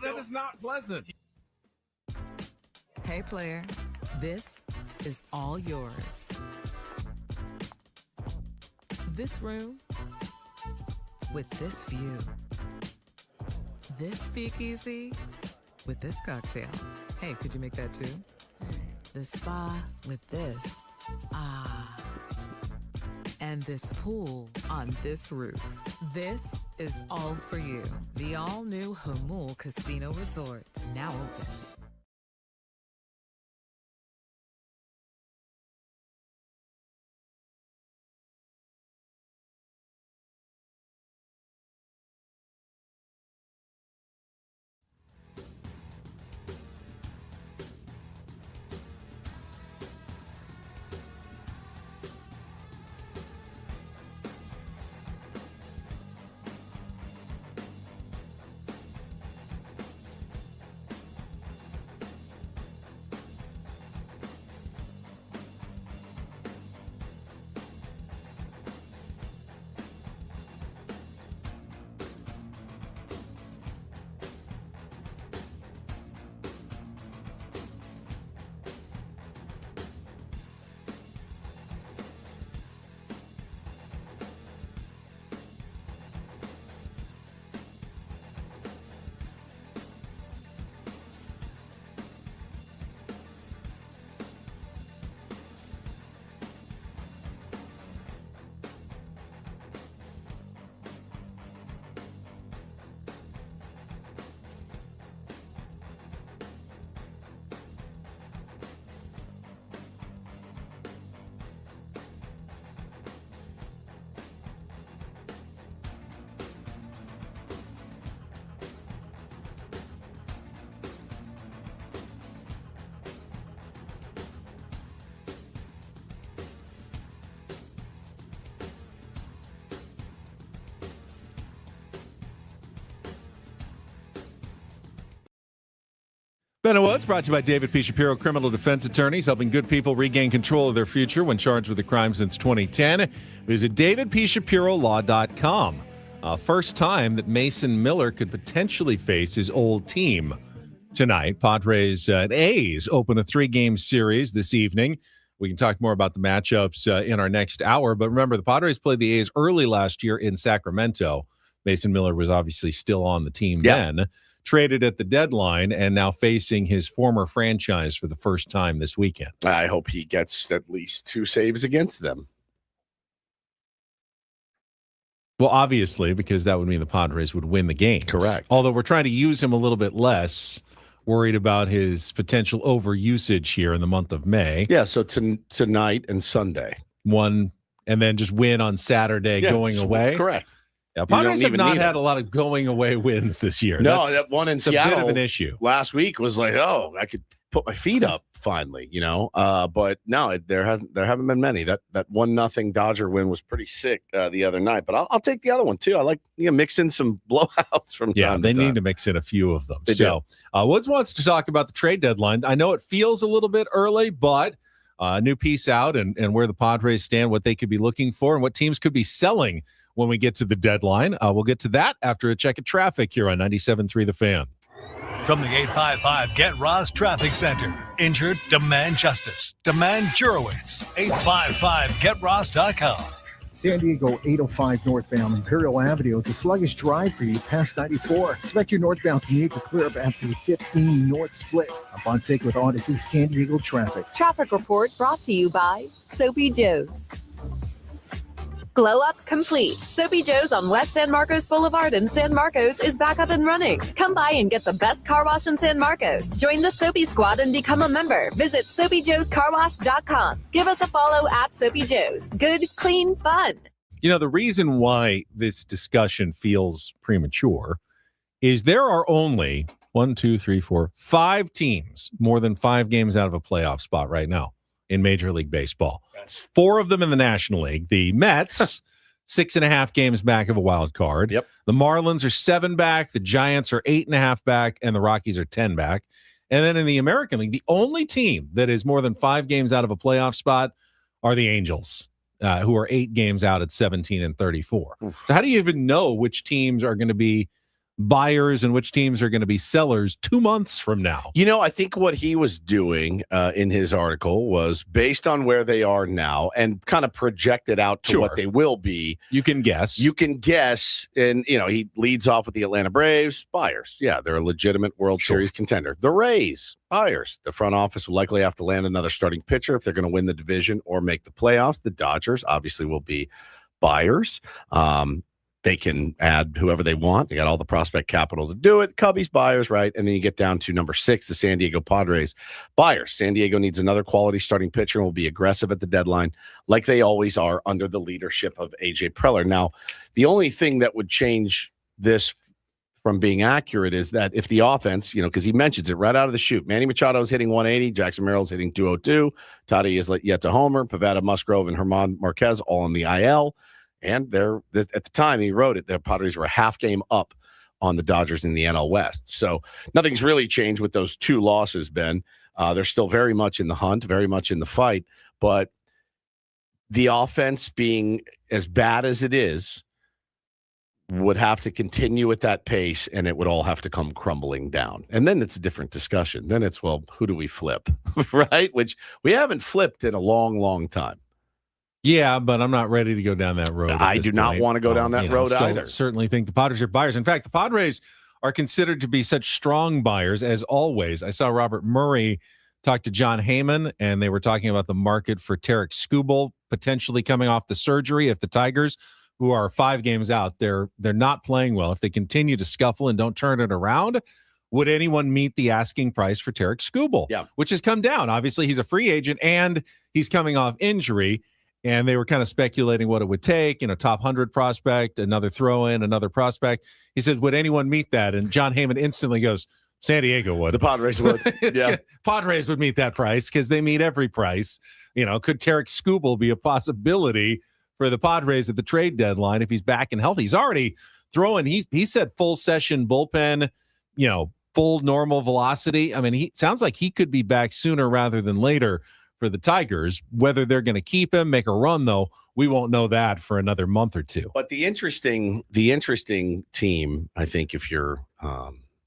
That is not pleasant. Hey, player, this is all yours. This room with this view. This speakeasy with this cocktail. Hey, could you make that too? The spa with this. Ah. And this pool on this roof. This is all for you. The all-new Hamul Casino Resort, now open. Ben Woods, brought to you by David P. Shapiro, criminal defense attorneys, helping good people regain control of their future when charged with a crime since 2010. Visit davidpshapirolaw.com. First time that Mason Miller could potentially face his old team tonight. Padres and A's open a 3-game series this evening. We can talk more about the matchups in our next hour. But remember, the Padres played the A's early last year in Sacramento. Mason Miller was obviously still on the team then. Traded at the deadline and now facing his former franchise for the first time this weekend. I hope he gets at least 2 saves against them. Well, obviously, because that would mean the Padres would win the game. Correct. Although we're trying to use him a little bit less, worried about his potential overusage here in the month of May. Yeah, so tonight and Sunday. One, and then just win on Saturday going away. Correct. Yeah, Padres have not had a lot of going away wins this year. No, that one in Seattle a bit of an issue. Last week was like, oh, I could put my feet up finally, but no, there haven't been many. That 1-0 Dodger win was pretty sick the other night, but I'll take the other one too. I like mix in some blowouts from time to time. They need to mix in a few of them. They so Woods wants to talk about the trade deadline. I know it feels a little bit early, but new piece out and where the Padres stand, what they could be looking for, and what teams could be selling when we get to the deadline. We'll get to that after a check of traffic here on 97.3 The Fan. From the 855 Get Ross Traffic Center. Injured? Demand justice. Demand Jurowitz. 855GetRoss.com. San Diego 805 northbound Imperial Avenue. It's a sluggish drive for you past 94. Expect your northbound commute to clear up after the 15 north split. Up on Sake with Odyssey San Diego traffic. Traffic report brought to you by Soapy Joe's. Glow Up Complete. Soapy Joe's on West San Marcos Boulevard in San Marcos is back up and running. Come by and get the best car wash in San Marcos. Join the Soapy Squad and become a member. Visit SoapyJoesCarWash.com. Give us a follow at Soapy Joe's. Good, clean, fun. The reason why this discussion feels premature is there are only 5 teams more than 5 games out of a playoff spot right now in Major League Baseball. 4 of them in the National League. The Mets 6.5 games back of a wild card. Yep. The Marlins are 7 back. The Giants are 8.5 back, and the Rockies are 10 back. And then in the American League, the only team that is more than 5 games out of a playoff spot are the Angels, who are 8 games out at 17 and 34. So how do you even know which teams are going to be buyers and which teams are going to be sellers 2 months from now? I think what he was doing in his article was based on where they are now and kind of projected out to what they will be. You can guess. And, he leads off with the Atlanta Braves, buyers. Yeah, they're a legitimate World Series contender. The Rays, buyers. The front office will likely have to land another starting pitcher if they're going to win the division or make the playoffs. The Dodgers obviously will be buyers. They can add whoever they want. They got all the prospect capital to do it. Cubbies, buyers, right? And then you get down to number 6, the San Diego Padres, buyers. San Diego needs another quality starting pitcher and will be aggressive at the deadline like they always are under the leadership of A.J. Preller. Now, the only thing that would change this from being accurate is that if the offense, because he mentions it right out of the chute, Manny Machado is hitting 180, Jackson Merrill's hitting 202, Toddy is yet to homer, Pavetta, Musgrove, and Herman Marquez all on the IL. And at the time he wrote it, the Padres were a half game up on the Dodgers in the NL West. So nothing's really changed with those 2 losses, Ben. They're still very much in the hunt, very much in the fight. But the offense being as bad as it is would have to continue at that pace, and it would all have to come crumbling down. And then it's a different discussion. Then it's, well, who do we flip, right? Which we haven't flipped in a long, long time. Yeah, but I'm not ready to go down that road. I do not want to go down that road either. Certainly think the Padres are buyers. In fact, the Padres are considered to be such strong buyers as always. I saw Robert Murray talk to John Heyman, and they were talking about the market for Tarek Skubal potentially coming off the surgery. If the Tigers, who are 5 games out, they're not playing well, if they continue to scuffle and don't turn it around, would anyone meet the asking price for Tarek Skubal? Yeah. Which has come down. Obviously, he's a free agent, and he's coming off injury. And they were kind of speculating what it would take, top 100 prospect, another throw-in, another prospect. He said, would anyone meet that? And John Heyman instantly goes, San Diego would. The Padres would. Yeah. Padres would meet that price because they meet every price. Could Tarek Skubal be a possibility for the Padres at the trade deadline if he's back and healthy? He's already throwing. He said full session bullpen, full normal velocity. I mean, he sounds like he could be back sooner rather than later for the Tigers. Whether they're going to keep him, make a run, though, we won't know that for another month or 2. But the interesting team, I think, if you're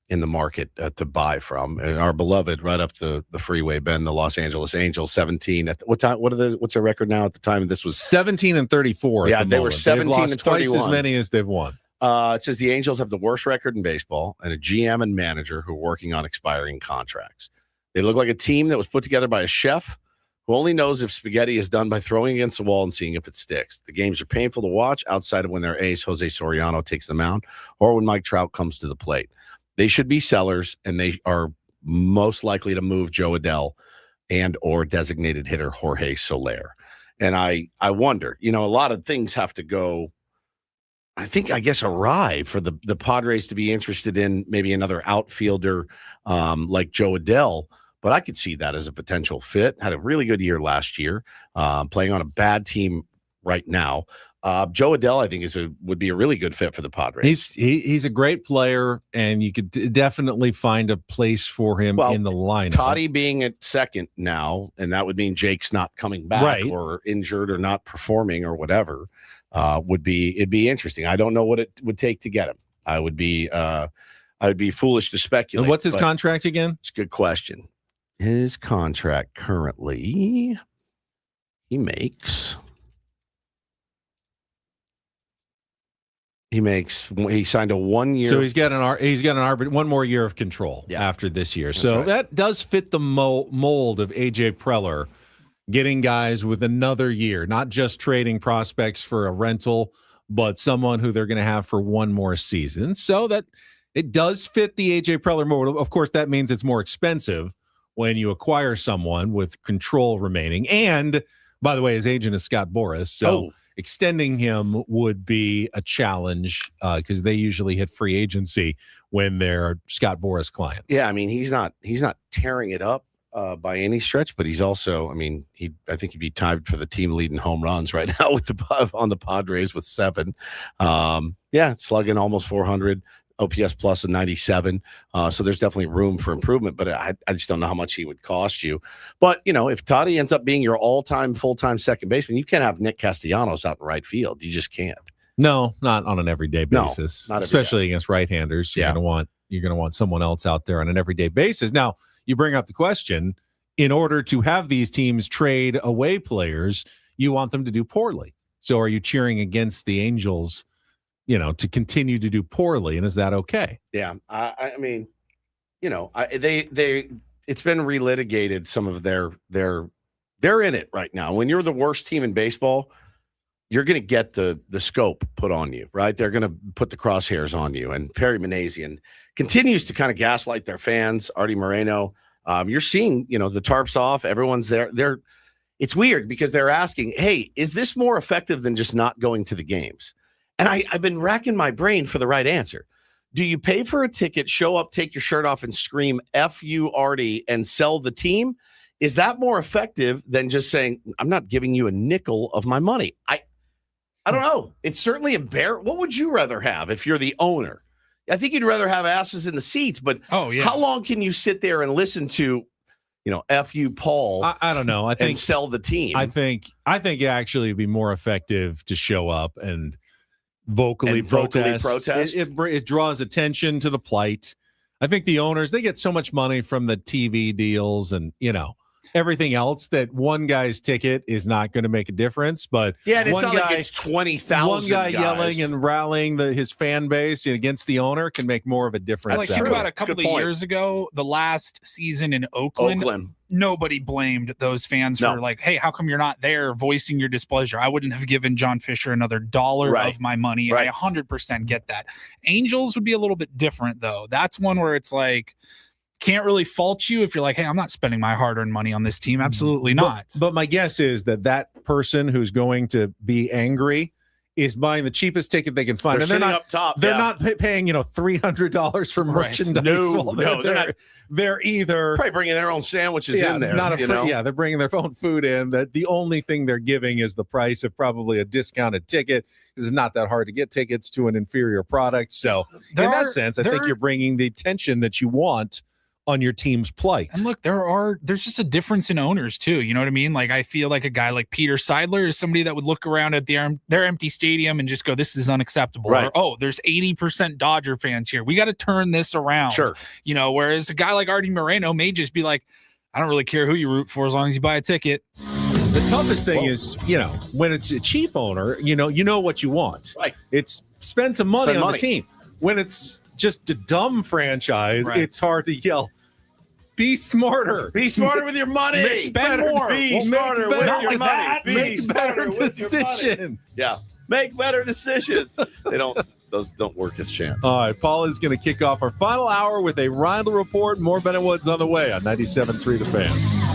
in the market to buy from, and our beloved right up the freeway, Ben, the Los Angeles Angels, 17 at what time? What's their record now at the time? This was 17 and 34. Yeah, they were 17 and 31. Twice as many as they've won. It says the Angels have the worst record in baseball and a GM and manager who are working on expiring contracts. They look like a team that was put together by a chef who only knows if spaghetti is done by throwing against the wall and seeing if it sticks. The games are painful to watch outside of when their ace, Jose Soriano, takes them out or when Mike Trout comes to the plate. They should be sellers, and they are most likely to move Joe Adell and or designated hitter Jorge Soler. And I wonder, a lot of things have to go, I guess, awry for the Padres to be interested in maybe another outfielder like Joe Adell. But I could see that as a potential fit. Had a really good year last year, playing on a bad team right now. Joe Adell, I think, would be a really good fit for the Padres. He's a great player, and you could definitely find a place for him in the lineup. Toddy being at second now, and that would mean Jake's not coming back or injured or not performing or whatever, it'd be interesting. I don't know what it would take to get him. I'd be foolish to speculate. And what's his contract again? It's a good question. His contract currently, he signed a 1 year. So he's got one more year of control after this year. So that does fit the mold of A.J. Preller, getting guys with another year, not just trading prospects for a rental, but someone who they're going to have for one more season. So that it does fit the A.J. Preller mold. Of course, that means it's more expensive when you acquire someone with control remaining. And, by the way, his agent is Scott Boras. So extending him would be a challenge because they usually hit free agency when they're Scott Boras clients. Yeah, I mean, he's not tearing it up by any stretch, but he's also, I mean, I think he'd be tied for the team leading home runs right now with on the Padres with 7. Slugging almost 400, OPS plus a 97. So there's definitely room for improvement, but I just don't know how much he would cost you. But, if Toddy ends up being your all-time full-time second baseman, you can't have Nick Castellanos out in right field. You just can't. No, not on an everyday basis, not every especially day. against right-handers. You're going to want someone else out there on an everyday basis. Now, you bring up the question, in order to have these teams trade away players, you want them to do poorly. So are you cheering against the Angels, to continue to do poorly, and is that okay? Yeah, I mean, it's been relitigated. Some of they're in it right now. When you're the worst team in baseball, you're going to get the scope put on you, right? They're going to put the crosshairs on you. And Perry Manassian continues to kind of gaslight their fans. Artie Moreno, you're seeing, the tarps off. Everyone's there. It's weird because they're asking, hey, is this more effective than just not going to the games? And I've been racking my brain for the right answer. Do you pay for a ticket, show up, take your shirt off, and scream F you, Artie, and sell the team? Is that more effective than just saying, I'm not giving you a nickel of my money? I don't know. It's certainly embarrassing. What would you rather have if you're the owner? I think you'd rather have asses in the seats, but how long can you sit there and listen to, F you, Paul? I don't know. I think and sell the team. I think it actually would be more effective to show up and vocally protest. It draws attention to the plight. I think the owners, they get so much money from the TV deals and, everything else that one guy's ticket is not going to make a difference. But and it's one not guy, like it's 20,000 one guy guys yelling and rallying his fan base against the owner can make more of a difference. Think about a couple of years ago, the last season in Oakland, nobody blamed those fans for hey, how come you're not there voicing your displeasure? I wouldn't have given John Fisher another dollar of my money. I 100% get that. Angels would be a little bit different, though. That's one where it's like, can't really fault you if you're like, hey, I'm not spending my hard-earned money on this team. Absolutely not. But my guess is that person who's going to be angry is buying the cheapest ticket they can find. They're not up top. They're not paying, $300 for merchandise. No, they're not. They're either probably bringing their own sandwiches in there. They're bringing their own food in. That the only thing they're giving is the price of probably a discounted ticket. It's not that hard to get tickets to an inferior product. So in that sense, I think you're bringing the attention that you want on your team's plight. And look, there's just a difference in owners too. You know what I mean? Like I feel like a guy like Peter Seidler is somebody that would look around at their empty stadium and just go, this is unacceptable. Right. Or, there's 80% Dodger fans here. We got to turn this around. Sure. Whereas a guy like Artie Moreno may just be like, I don't really care who you root for as long as you buy a ticket. The toughest thing is, when it's a cheap owner, you know what you want. Right. It's spend some money on the team. When it's just a dumb franchise, it's hard to yell, be smarter. Be smarter with your money. Spend more. Be smarter with your money. Make better decisions. Yeah. Make better decisions. Those don't work as chance. All right, Paul is going to kick off our final hour with a Rindle Report. More Bennett Woods on the way on 97.3 The Fan.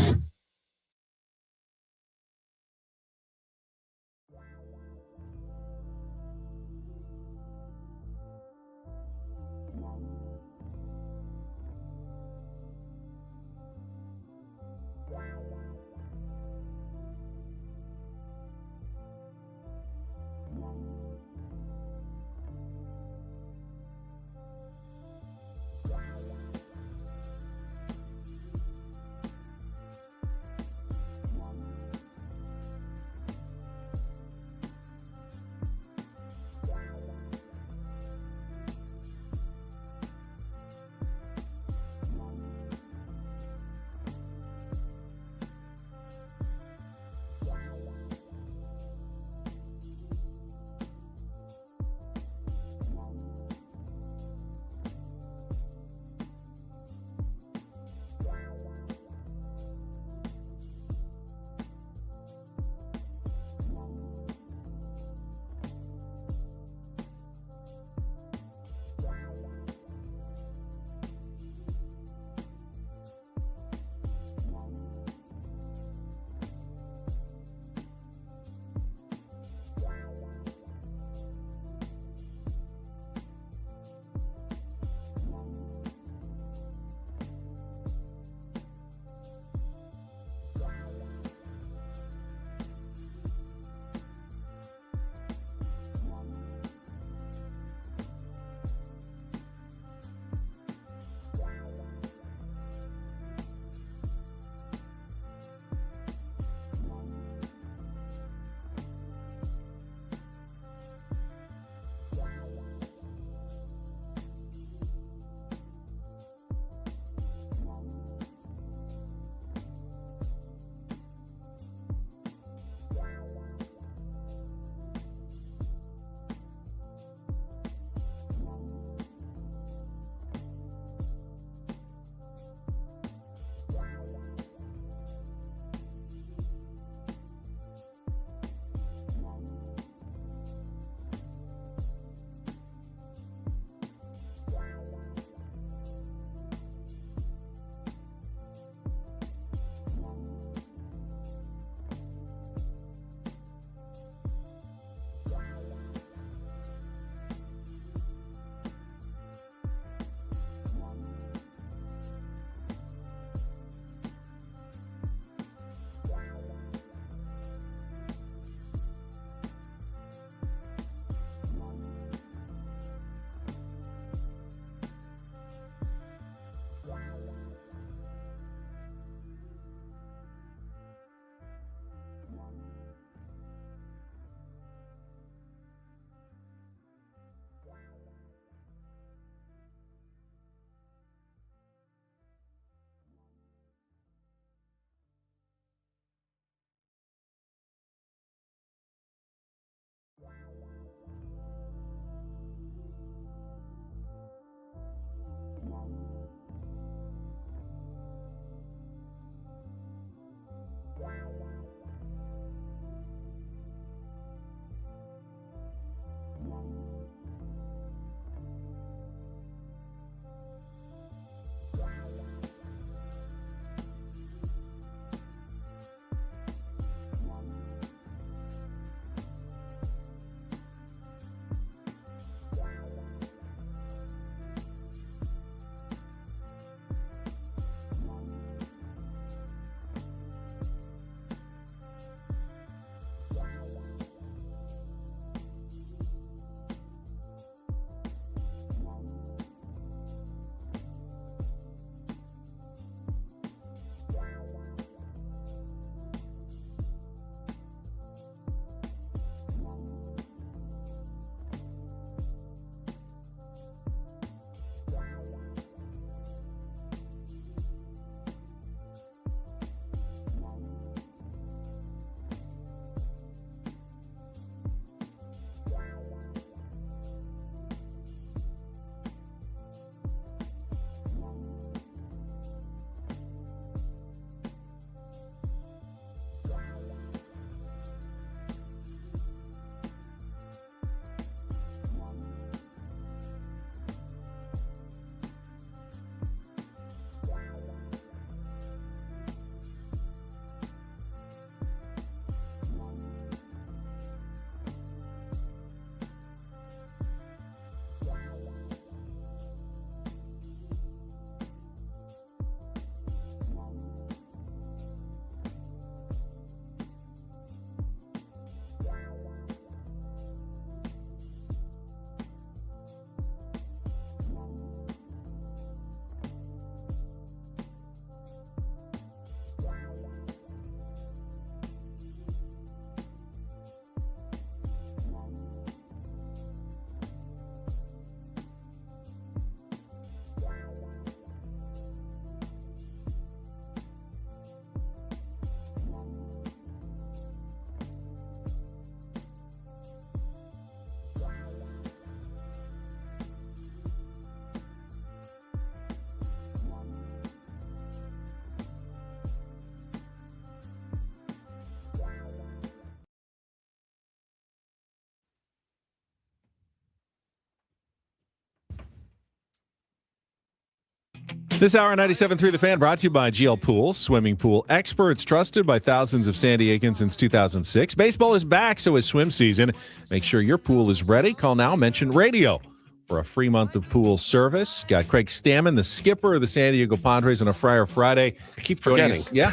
This hour on 97.3 The Fan brought to you by GL Pool, swimming pool experts trusted by thousands of San Diegans since 2006. Baseball is back, so is swim season. Make sure your pool is ready. Call now, mention radio for a free month of pool service. Got Craig Stamon, the skipper of the San Diego Padres, on a Friar Friday. I keep forgetting. Yeah.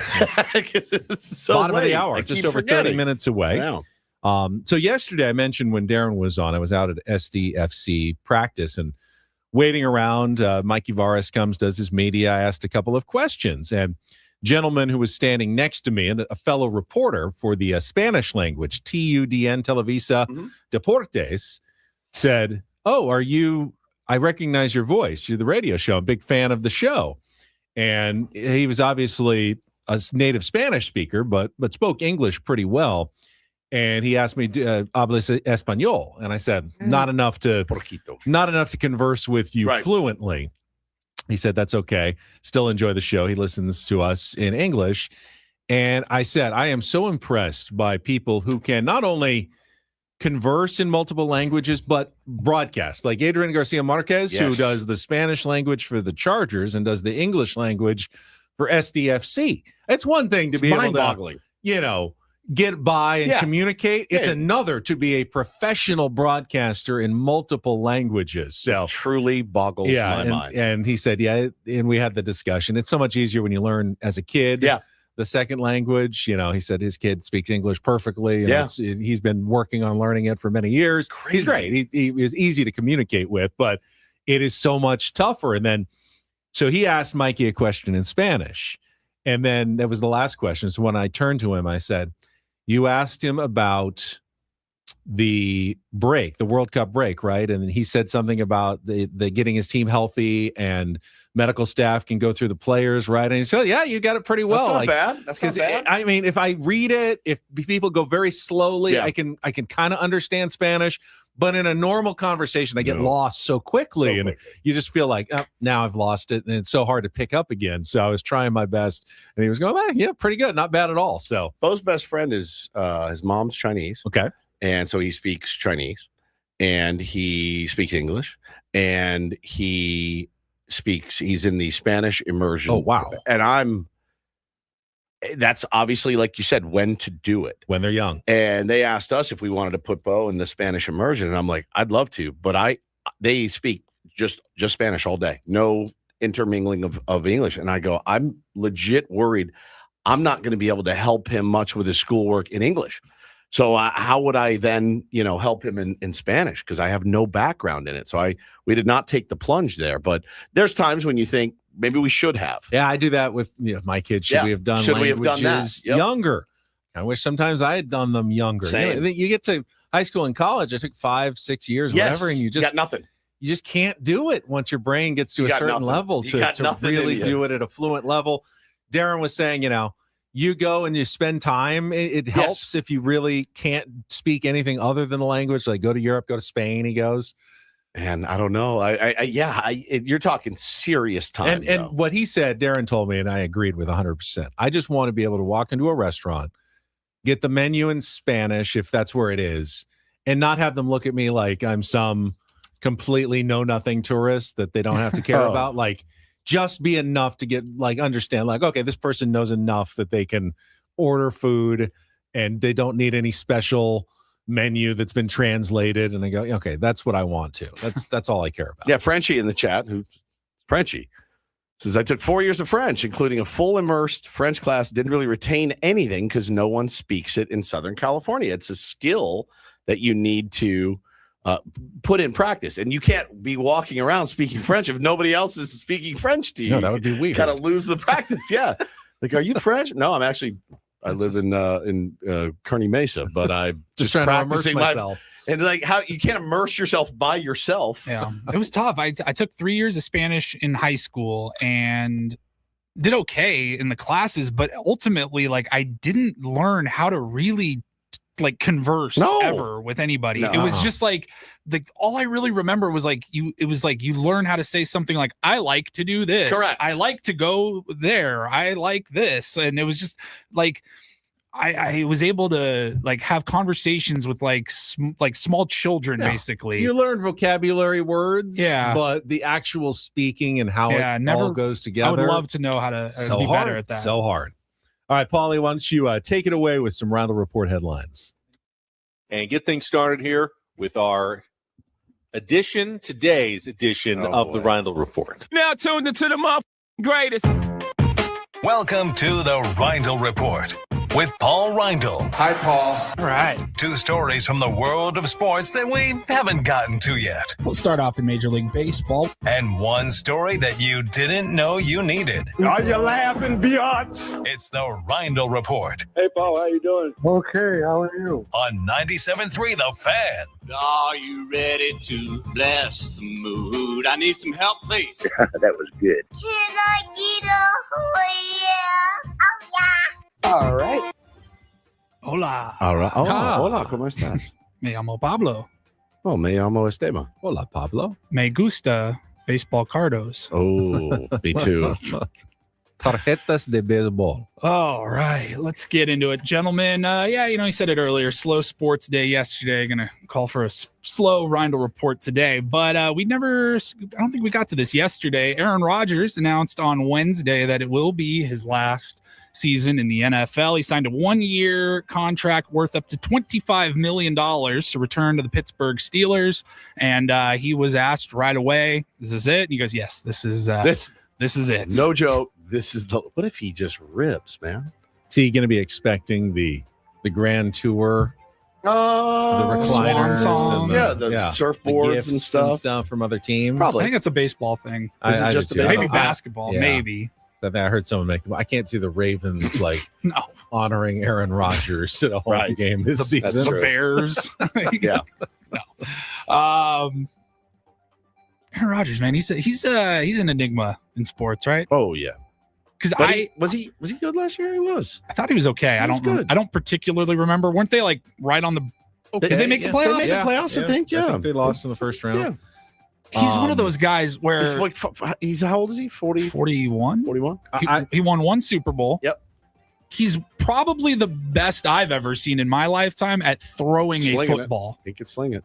It's so Bottom of late. the hour, I just keep over forgetting. 30 minutes away. Wow. So yesterday I mentioned when Darren was on, I was out at SDFC practice and waiting around. Mikey Varas comes, does his media. I asked a couple of questions, and gentleman who was standing next to me, and a fellow reporter for the Spanish language, TUDN Televisa Deportes, said, "Oh, I recognize your voice. You're the radio show. I'm a big fan of the show." And he was obviously a native Spanish speaker, but spoke English pretty well. And he asked me, "Hablas español?" And I said, not enough to converse with you fluently. He said, "That's okay. Still enjoy the show." He listens to us in English. And I said, I am so impressed by people who can not only converse in multiple languages, but broadcast. Like Adrian Garcia Marquez, who does the Spanish language for the Chargers and does the English language for SDFC. It's one thing to be able to, get by and communicate. It's another to be a professional broadcaster in multiple languages. So truly boggles my mind. And he said, and we had the discussion. It's so much easier when you learn as a kid. The second language, he said his kid speaks English perfectly. And he's been working on learning it for many years. He's great. He is easy to communicate with, but it is so much tougher. And then, so he asked Mikey a question in Spanish. And then that was the last question. So when I turned to him, I said, "You asked him about the break, the World Cup break, right?" And then he said something about the getting his team healthy and medical staff can go through the players, right? And he said, "Yeah, you got it pretty well." That's not bad. That's not bad. I mean, if I read it, if people go very slowly, I can kind of understand Spanish. But in a normal conversation, I get lost so quickly, and you just feel like, oh, now I've lost it, and it's so hard to pick up again. So I was trying my best, and he was going, "Yeah, pretty good, not bad at all." So Bo's best friend is his mom's Chinese. Okay. And so he speaks Chinese, and he speaks English, and he's in the Spanish immersion. Oh, wow. And that's obviously, like you said, when to do it. When they're young. And they asked us if we wanted to put Bo in the Spanish immersion. And I'm like, I'd love to, but they speak just Spanish all day. No intermingling of English. And I go, I'm legit worried I'm not going to be able to help him much with his schoolwork in English. So how would I then, help him in Spanish? Because I have no background in it. So we did not take the plunge there. But there's times when you think maybe we should have. Yeah, I do that with my kids. Should we have done languages younger? I wish sometimes I had done them younger. Same. You get to high school and college. I took 5-6 years, whatever, and you just got nothing. You just can't do it once your brain gets to a certain level to really do it at a fluent level. Darren was saying, you go and you spend time. It helps if you really can't speak anything other than the language. Like go to Europe, go to Spain. He goes, and I don't know. You're talking serious time. And what he said, Darren told me, and I agreed with 100%. I just want to be able to walk into a restaurant, get the menu in Spanish if that's where it is, and not have them look at me like I'm some completely know-nothing tourist that they don't have to care about. Like, just be enough to get understand okay, this person knows enough that they can order food and they don't need any special menu that's been translated. And I go, okay, that's what I want to. That's all I care about. Yeah, Frenchie in the chat, Frenchie says, "I took 4 years of French, including a full immersed French class. Didn't really retain anything because no one speaks it in Southern California. It's a skill that you need to put in practice, and you can't be walking around speaking French if nobody else is speaking French to you. No, that would be weird. Kind of lose the practice. Yeah, like, are you French? No, I'm actually. I live in Kearney Mesa, but I just trying to immerse myself. And how you can't immerse yourself by yourself. Yeah, it was tough. I took 3 years of Spanish in high school and did okay in the classes, but ultimately, I didn't learn how to really converse ever with anybody. No. It was just all I really remember was you learn how to say something like, I like to do this. Correct. I like to go there. I like this. And it was just I was able to like have conversations with like small children, basically. You learn vocabulary words, but the actual speaking and how it all goes together. I would love to know how to be better at that. So hard. All right, Paulie, why don't you take it away with some Roundel Report headlines and get things started here with our today's edition of the Roundel Report. Now tuned into the greatest. Welcome to the Roundel Report with Paul Roundel. Hi, Paul. All right. 2 stories from the world of sports that we haven't gotten to yet. We'll start off in Major League Baseball. And 1 story that you didn't know you needed. Are you laughing, biatch? It's the Roundel Report Hey, Paul, how you doing? Okay, how are you? on 97.3 The Fan. Are you ready to bless the mood? I need some help, please. That was good. Can I get a yeah? Oh, yeah. All right. Hola. All right. Hola, ¿cómo estás? Me llamo Pablo. Oh, me llamo Esteban. Hola, Pablo. Me gusta baseball cardos. Oh, me too. Tarjetas de béisbol. All right, let's get into it, gentlemen. You said it earlier. Slow sports day yesterday. Going to call for a slow Roundel Report today, but I don't think we got to this yesterday. Aaron Rodgers announced on Wednesday that it will be his last season in the NFL. He signed a 1-year contract worth up to $25 million to return to the Pittsburgh Steelers. And he was asked right away, "Is this it?" And he goes, "Yes, this is it." No joke. What if he just rips, man? Is he going to be expecting the grand tour? The recliners, song. and the surfboards the and stuff from other teams. I think it's a baseball thing. I just do too. Maybe basketball, Yeah. maybe. I heard someone make them. I can't see the Ravens No. honoring Aaron Rodgers at a home game this season. The Bears. Yeah. No. Aaron Rodgers, man, he's an enigma in sports, right? Oh yeah. Because was he good last year? He was. I thought he was okay. He was good. I don't particularly remember. Weren't they like right on the? Okay. Did they make the playoffs? They made the playoffs, I think. Yeah. I think they lost in the first round. Yeah. He's one of those guys where he's how old is he? 41? 41? He won 1 Super Bowl. Yep. He's probably the best I've ever seen in my lifetime at throwing Slinging a football. He could sling it.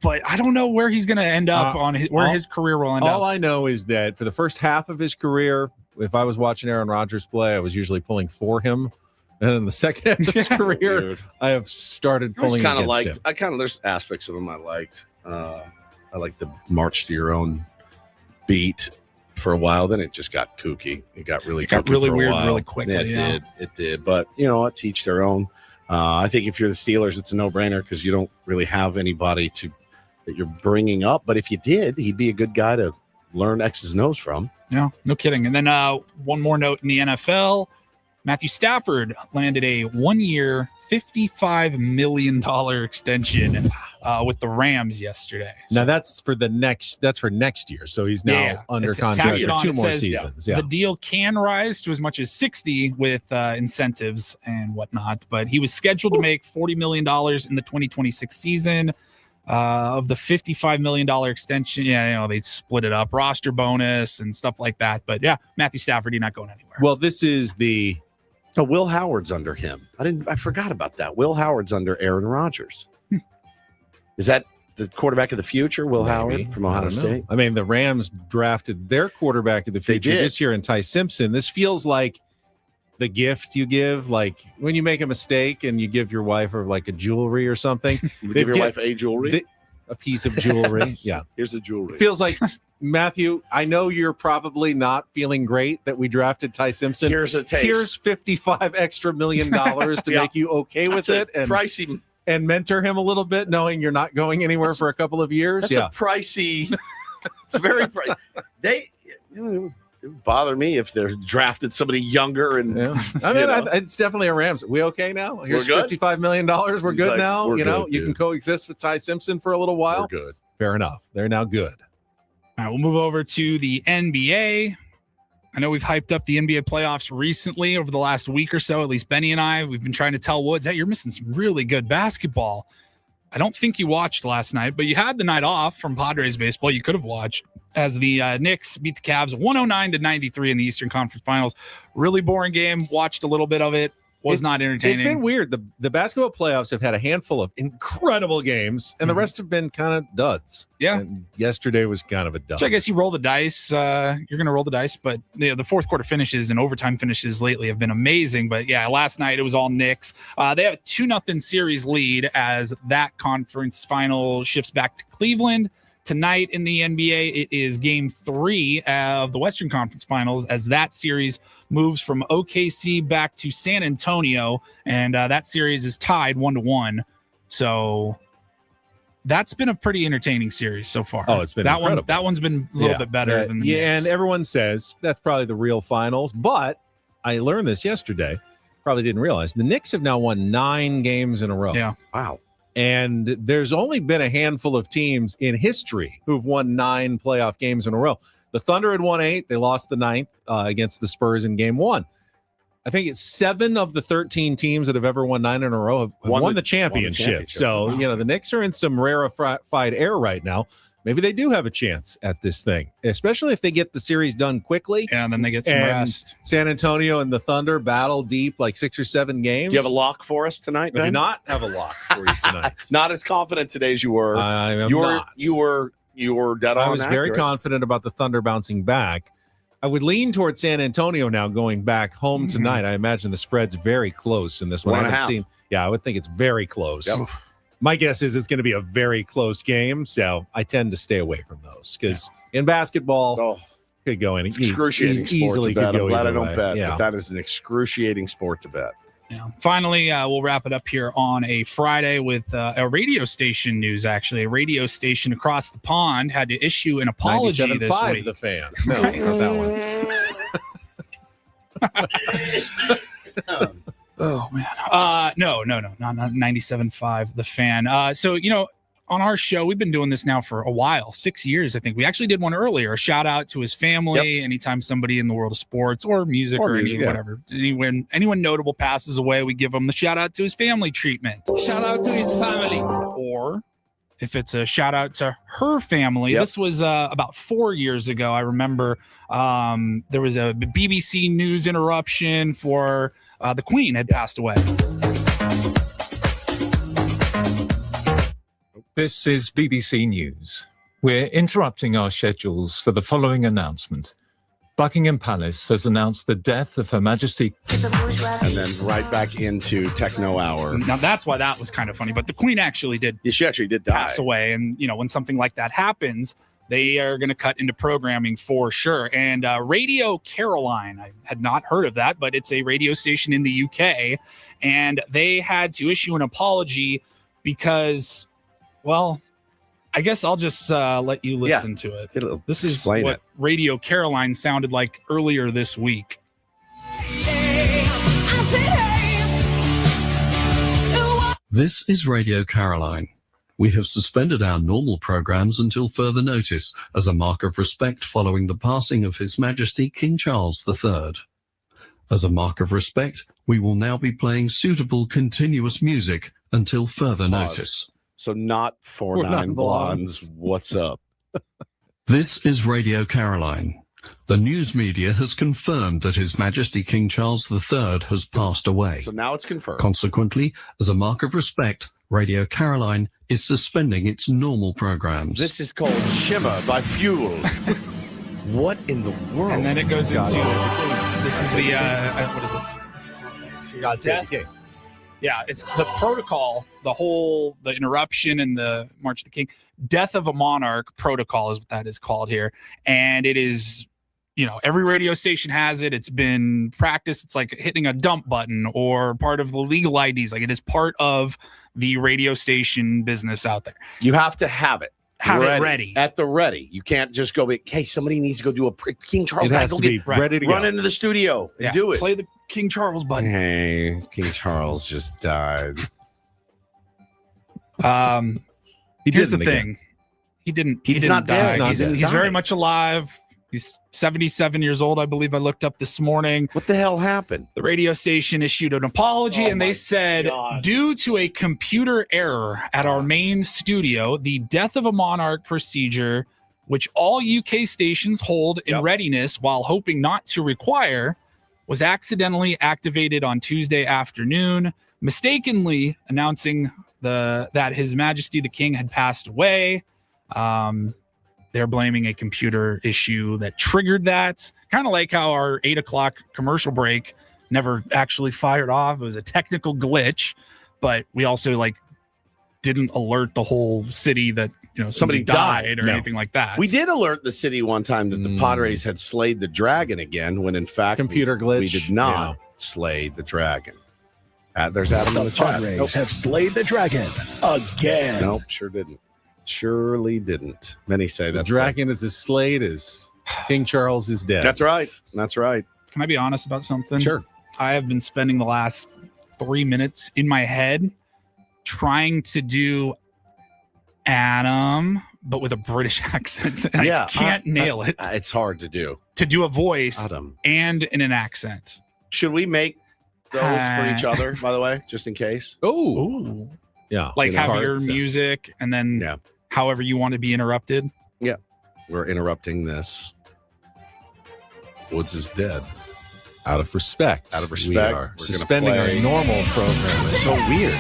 But I don't know where he's going to end up his career will end up. All I know is that for the first half of his career, if I was watching Aaron Rodgers play, I was usually pulling for him. And in the second half of his career, Dude. I have started pulling against him. There's aspects of him I liked. I like the march to your own beat for a while. Then it just got kooky. It got really weird while. really quickly. Yeah, it did. But you know what? Teach their own. I think if you're the Steelers, it's a no-brainer because you don't really have anybody that you're bringing up. But if you did, he'd be a good guy to learn X's and O's from. Yeah, no kidding. And then one more note in the NFL. Matthew Stafford landed a 1-year, $55 million extension with the Rams yesterday. Now that's for next year. So he's now under contract for 2 more seasons. Yeah. The deal can rise to as much as 60 with incentives and whatnot, but he was scheduled to make $40 million in the 2026 season. Of the $55 million extension, they split it up, roster bonus and stuff like that. But yeah, Matthew Stafford, he's not going anywhere. Well, this is Will Howard's under him. I forgot about that. Will Howard's under Aaron Rodgers. Is that the quarterback of the future, Will Howard from Ohio State? I mean, the Rams drafted their quarterback of the future this year in Ty Simpson. This feels like the gift you give, like when you make a mistake and you give your wife or like a jewelry or something. You give your wife a jewelry? A piece of jewelry. Yeah. Here's the jewelry. It feels like, Matthew, I know you're probably not feeling great that we drafted Ty Simpson. Here's a taste. Here's $55 extra million to make you okay with it. And pricey. And mentor him a little bit, knowing you're not going anywhere for a couple of years. That's a pricey. It's very pricey. It would bother me if they're drafted somebody younger. And it's definitely a Rams. We okay now? Here's $55 million. We're good now. We're good, you can coexist with Ty Simpson for a little while. We're good. Fair enough. They're now good. All right, we'll move over to the NBA. I know we've hyped up the NBA playoffs recently over the last week or so. At least Benny and I, we've been trying to tell Woods, hey, you're missing some really good basketball. I don't think you watched last night, but you had the night off from Padres baseball. You could have watched as the Knicks beat the Cavs 109-93 in the Eastern Conference Finals. Really boring game. Watched a little bit of it. was not entertaining. It's been weird. The basketball playoffs have had a handful of incredible games, and the rest have been kind of duds. Yeah. And yesterday was kind of a dud. So I guess you roll the dice. You're going to roll the dice, but the fourth quarter finishes and overtime finishes lately have been amazing. But yeah, last night it was all Knicks. They have a 2-0 series lead as that conference final shifts back to Cleveland. Tonight in the NBA, it is game 3 of the Western Conference Finals as that series moves from OKC back to San Antonio, and that series is tied 1-1. So that's been a pretty entertaining series so far. Oh, it's been incredible. That one's been a little bit better than the Knicks. And everyone says that's probably the real finals. But I learned this yesterday. Probably didn't realize the Knicks have now won 9 games in a row. Yeah. Wow. And there's only been a handful of teams in history who've won 9 playoff games in a row. The Thunder had won 8. They lost the 9th against the Spurs in game 1. I think it's 7 of the 13 teams that have ever won 9 in a row have won the championship. So, the Knicks are in some rarefied air right now. Maybe they do have a chance at this thing, especially if they get the series done quickly. Yeah, and then they get some rest. San Antonio and the Thunder battle deep like 6 or 7 games. Do you have a lock for us tonight, I Ben? do not have a lock for you tonight. Not as confident today as you were. I am not. You were dead on. I was very confident about the Thunder bouncing back. I would lean toward San Antonio now going back home tonight. I imagine the spread's very close in this one. 1.5. I would think it's very close. Yep. My guess is it's going to be a very close game, so I tend to stay away from those because in basketball, could go any excruciating sport easily to bet. could go I'm glad I either don't way. bet, Yeah. but that is an excruciating sport to bet. Yeah. Finally, we'll wrap it up here on a Friday with a radio station news. Actually, a radio station across the pond had to issue an apology this 97.5 week. The Fan. No, not that one. Oh man. No, not 97.5 The Fan. So, on our show, we've been doing this now for a while, 6 years, I think. We actually did one earlier. A shout out to his family. Anytime somebody in the world of sports or music whatever, anyone notable passes away, we give him the shout out to his family treatment. Shout out to his family. Or if it's a shout out to her family, this was about 4 years ago. I remember there was a BBC News interruption for the Queen had passed away. This is BBC News. We're interrupting our schedules for the following announcement. Buckingham Palace has announced the death of Her Majesty. And then right back into Techno Hour. Now that's why that was kind of funny. But the Queen actually did. She actually did die. Pass away, and when something like that happens, they are going to cut into programming for sure. And Radio Caroline, I had not heard of that, but it's a radio station in the UK, and they had to issue an apology because, well, I guess I'll just let you listen to it. This is what Radio Caroline sounded like earlier this week. This is Radio Caroline. We have suspended our normal programs until further notice as a mark of respect following the passing of His Majesty King Charles III. As a mark of respect, we will now be playing suitable continuous music until further notice. So not 49 Blondes. What's up? This is Radio Caroline. The news media has confirmed that His Majesty King Charles III has passed away. So now it's confirmed. Consequently, as a mark of respect, Radio Caroline is suspending its normal programs. This is called Shimmer by Fuel. What in the world? And then it goes into this is the what is it? God save the King. Yeah, it's the protocol, the interruption and the March of the King. Death of a Monarch protocol is what that is called here. And it is, every radio station has it. It's been practiced. It's like hitting a dump button or part of the legal IDs. Like it is part of the radio station business out there. You have to have it. Have it ready. At the ready. You can't just go, hey, somebody needs to go do a King Charles. It has to be ready to run go. into the studio and do it. Play the King Charles button. Hey, King Charles just died. Here's the thing. He didn't not die. dead. He's very much alive. He's 77 years old, I believe I looked up this morning. What the hell happened? The radio station issued an apology, and they said, due to a computer error at our main studio, the death of a monarch procedure, which all UK stations hold in readiness while hoping not to require, was accidentally activated on Tuesday afternoon, mistakenly announcing that His Majesty the King had passed away. They're blaming a computer issue that triggered that. Kind of like how our 8 o'clock commercial break never actually fired off. It was a technical glitch, but we also didn't alert the whole city that somebody died or anything like that. We did alert the city one time that the Padres had slayed the dragon again, when in fact computer glitch. We did not slay the dragon. There's Adam on the The chat. Padres have slayed the dragon again. Nope, sure didn't. Surely didn't. Many say The that's dragon is as slayed as King Charles is dead. That's right. That's right. Can I be honest about something? Sure. I have been spending the last 3 minutes in my head trying to do Adam, but with a British accent. And I can't nail it. It's hard to do. To do a voice Adam. and in an accent. Should we make those for each other, by the way, just in case? Oh. Yeah. Like have your music and then however you want to be interrupted. Yeah. We're interrupting this. Woods is dead. Out of respect. Out of respect. We are suspending our normal program. It's so weird.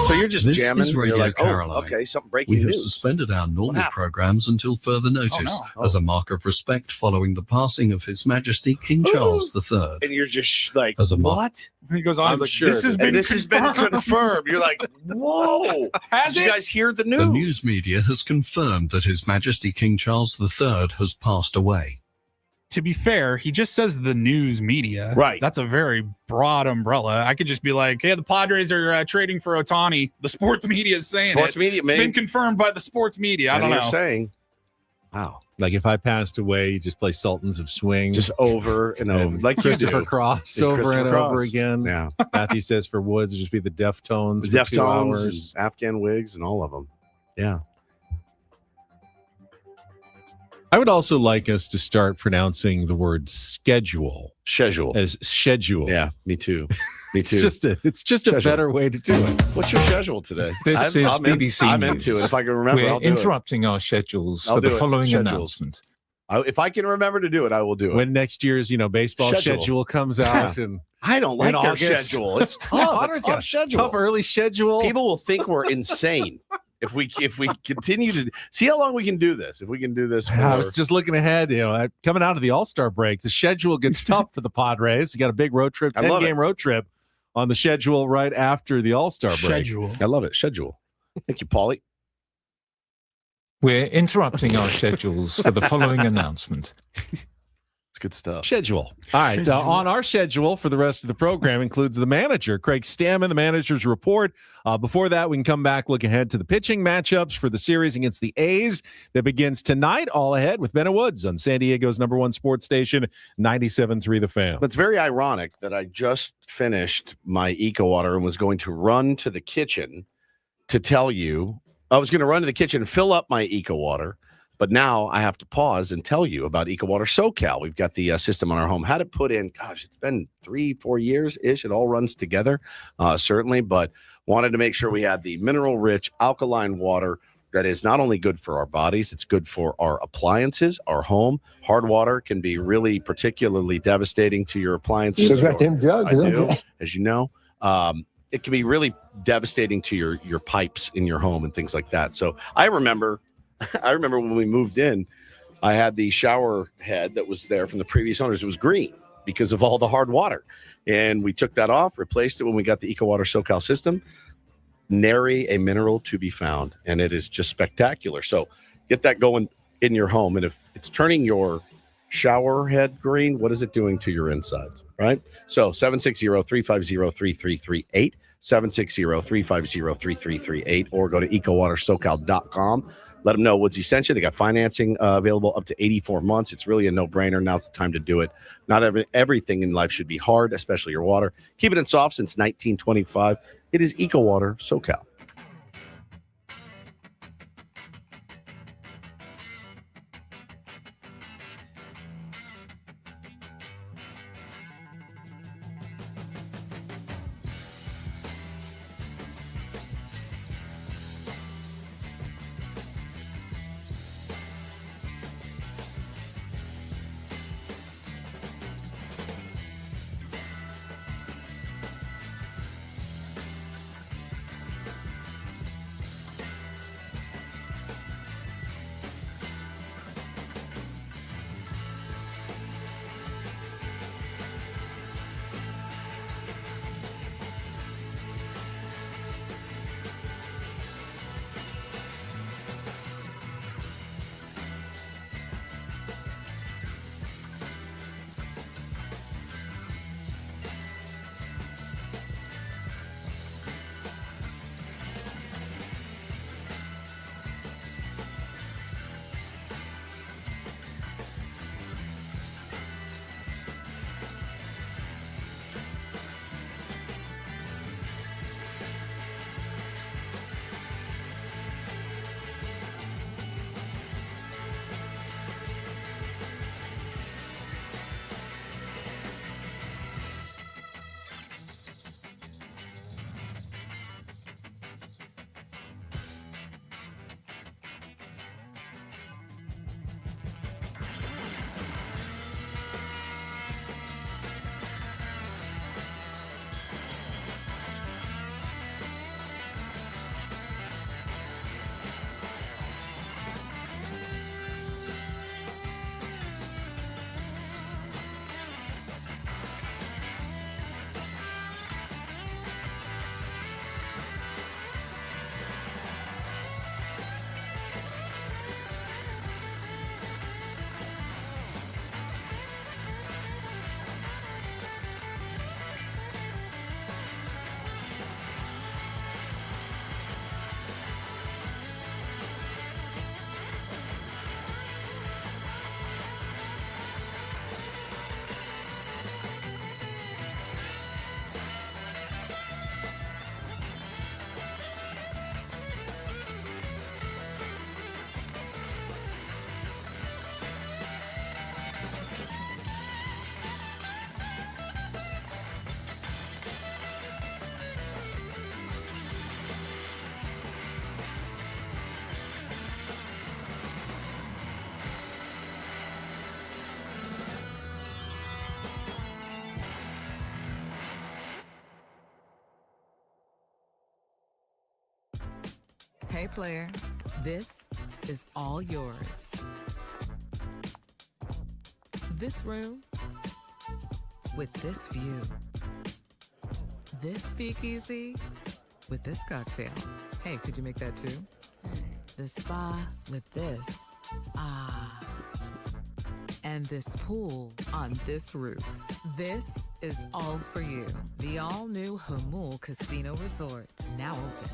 So you're just This jamming. is Radio You're like, Caroline. okay, something breaking We have news. suspended our normal happened? programs until further notice as a mark of respect following the passing of His Majesty King Charles III. And you're just like, As a what? And he goes on, I'm like, sure this has that- been confirmed. confirmed. You're like, whoa. Did you guys hear the news? The news media has confirmed that His Majesty King Charles III has passed away. To be fair, he just says the news media. Right. That's a very broad umbrella. I could just be like, hey, the Padres are trading for Ohtani. The sports media is saying Sports it. media, It's man. been confirmed by the sports media. I don't know. Saying, wow. Like if I passed away, you just play Sultans of Swing. Just over and over. Like Christopher you do. Cross Yeah, over Christopher and Cross. over again. Yeah. Matthew says for Woods, it'd just be the Deftones The for 2 Deftones, hours. and Afghan Wigs, and all of them. Yeah. I would also like us to start pronouncing the word schedule as schedule. Yeah, me too. Me too. It's just a Schedule. better way to do it. What's your schedule today? This is BBC I'm News. into it. If I can remember, We're I'll do it. interrupting our schedules I'll for the do it. following Schedules. announcement. If I can remember to do it, I will do it. When next year's baseball schedule comes out, and I don't like in their August. schedule. It's Yeah, tough. Potter's It's got tough a schedule. tough early schedule. People will think we're insane if we continue to see how long we can do this. If we can do this, I was just looking ahead, coming out of the All-Star break, the schedule gets tough for the Padres. You got a big road trip, I love 10-game road trip on the schedule right after the All-Star break. Schedule. I love it. Schedule. Thank you, Paulie. We're interrupting our schedules for the following announcement. It's good stuff. Schedule. All right. On our schedule for the rest of the program includes the manager, Craig Stamon, the manager's report. Before that, we can come back, look ahead to the pitching matchups for the series against the A's that begins tonight. All ahead with Ben and Woods on San Diego's #1 sports station, 97.3 The Fan. It's very ironic that I just finished my Eco Water and was going to run to the kitchen to tell you. I was going to run to the kitchen and fill up my Eco Water. But now I have to pause and tell you about EcoWater SoCal. We've got the system on our home. Had it put in, it's been 3-4 years-ish. It all runs together, certainly, but wanted to make sure we had the mineral-rich alkaline water that is not only good for our bodies, it's good for our appliances, our home. Hard water can be really particularly devastating to your appliances. Still got them jugs, I do, don't you? as you know. It can be really devastating to your pipes in your home and things like that. So I remember when we moved in, I had the shower head that was there from the previous owners. It was green because of all the hard water. And we took that off, replaced it when we got the EcoWater SoCal system. Nary a mineral to be found. And it is just spectacular. So get that going in your home. And if it's turning your shower head green, what is it doing to your insides, right? So 760-350-3338, 760-350-3338, or go to ecowatersocal.com. Let them know Woodsy sent you. They got financing available up to 84 months. It's really a no-brainer. Now's the time to do it. Not everything in life should be hard, especially your water. Keep it in soft since 1925. It is EcoWater SoCal. Hey, player, this is all yours. This room with this view. This speakeasy with this cocktail. Hey, could you make that too? The spa with this. Ah. And this pool on this roof. This is all for you. The all-new Hamul Casino Resort, now open.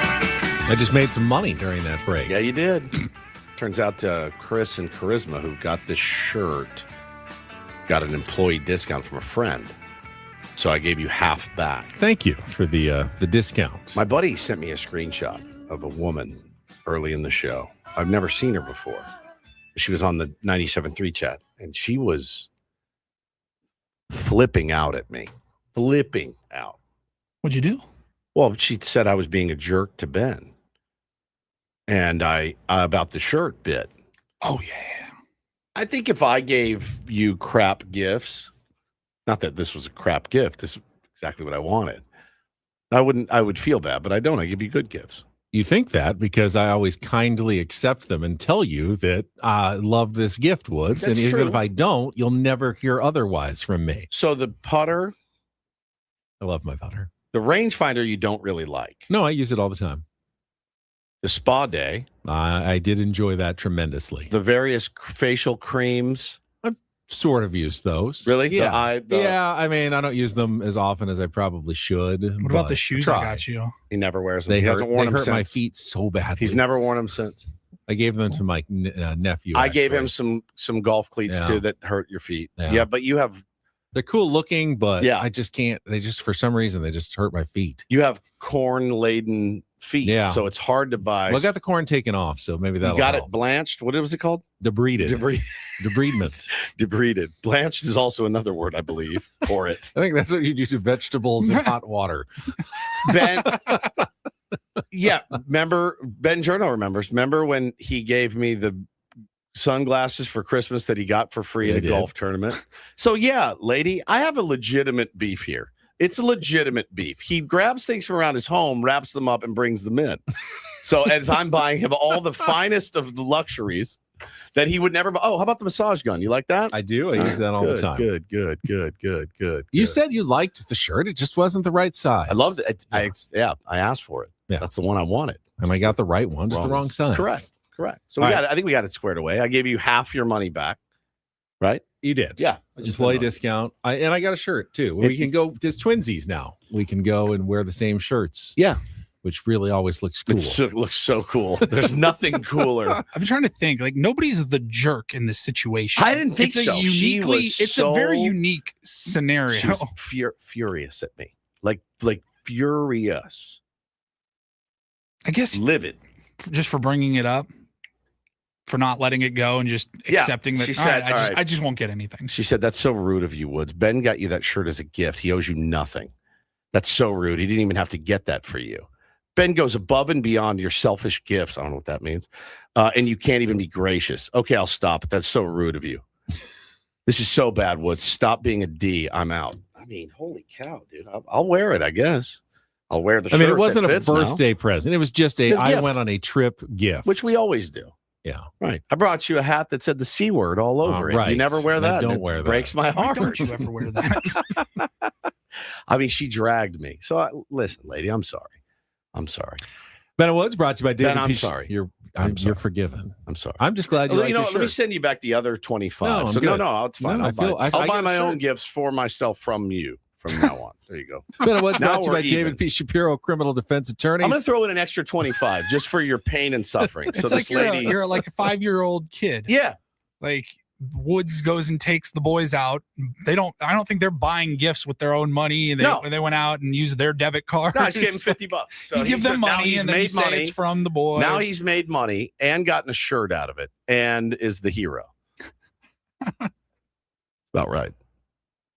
I just made some money during that break. Yeah, you did. Turns out Chris and Charisma, who got this shirt, got an employee discount from a friend. So I gave you half back. Thank you for the discount. My buddy sent me a screenshot of a woman early in the show. I've never seen her before. She was on the 97.3 chat, and she was flipping out at me. Flipping out. What'd you do? Well, she said I was being a jerk to Ben. And I about the shirt bit. Oh, yeah. I think if I gave you crap gifts, not that this was a crap gift, this is exactly what I wanted. I would feel bad, but I don't. I give you good gifts. You think that because I always kindly accept them and tell you that I love this gift, Woods. That's and even true. if I don't, you'll never hear otherwise from me. So the putter, I love my putter. the rangefinder you don't really like. No, I use it all the time. The spa day. I did enjoy that tremendously. The various facial creams. I've sort of used those. Really? Yeah. Yeah, I mean, I don't use them as often as I probably should. What about the shoes I got you? He never wears them. They He hurt, hasn't worn they them hurt my since. feet so badly. He's never worn them since. I gave them to my nephew. I gave actually. him some golf cleats Yeah. too that hurt your feet. Yeah. Yeah, but you have They're cool looking, but Yeah. I just can't. They just, for some reason, they just hurt my feet. corn laden feet. Yeah. So it's hard to buy. Well, I got the corn taken off, so maybe you that'll got help. it blanched. What was it called? Debrided. Debridement. Debrided. Blanched is also another word, I believe, for it. I think that's what you do to vegetables in hot water. Ben, yeah, remember, Ben Journo remembers. Remember when he gave me the sunglasses for Christmas that he got for free Yeah, at he a did. golf tournament? So, yeah, lady, I have a legitimate beef here. It's a legitimate beef. He grabs things from around his home, wraps them up, and brings them in. So as I'm buying him all the finest of the luxuries that he would never buy. Oh, how about the massage gun? You like that? I do. I use that all the time. Good. You said you liked the shirt. It just wasn't the right size. I loved it. I asked for it. Yeah. That's the one I wanted. And I got the right one, just the wrong size. Correct. So I think we got it squared away. I gave you half your money back, right? You did. Yeah. Employee discount. I got a shirt too. We can go, there's twinsies now. We can go and wear the same shirts. Yeah. Which really always looks cool. It looks so cool. There's nothing cooler. I've been trying to think. Like, nobody's the jerk in this situation. I didn't think so. It's a very unique scenario. She was furious at me. Like furious. I guess livid. Just for bringing it up. For not letting it go and just accepting that. She said, I just won't get anything. She said, that's so rude of you, Woods. Ben got you that shirt as a gift. He owes you nothing. That's so rude. He didn't even have to get that for you. Ben goes above and beyond your selfish gifts. I don't know what that means. And you can't even be gracious. Okay, I'll stop. But that's so rude of you. This is so bad, Woods. Stop being a D. I'm out. I mean, holy cow, dude. I'll wear it, I guess. I'll wear the shirt. I mean, it wasn't a birthday present. It was just I went on a trip gift. Which we always do. Yeah. Right. I brought you a hat that said the C word all over it. Right. You never wear that. Don't wear that. Breaks my heart. Don't you ever wear that? I mean, she dragged me. So listen, lady, I'm sorry. Ben Woods brought to you by David. Ben, I'm sorry. You're forgiven. I'm sorry. I'm just glad you like your let me shirt. send you back the other 25. No, it's fine. No, I'll buy my own gifts for myself from you from now on. There you go. Ben Woods brought to you by even. David P. Shapiro, criminal defense attorney. I'm going to throw in an extra 25 just for your pain and suffering. It's like you're like a 5-year-old kid. Yeah. Like Woods goes and takes the boys out. I don't think they're buying gifts with their own money. They went out and used their debit card. No, he's getting $50. So you give them money and then you say it's from the boys. Now he's made money and gotten a shirt out of it and is the hero. About right.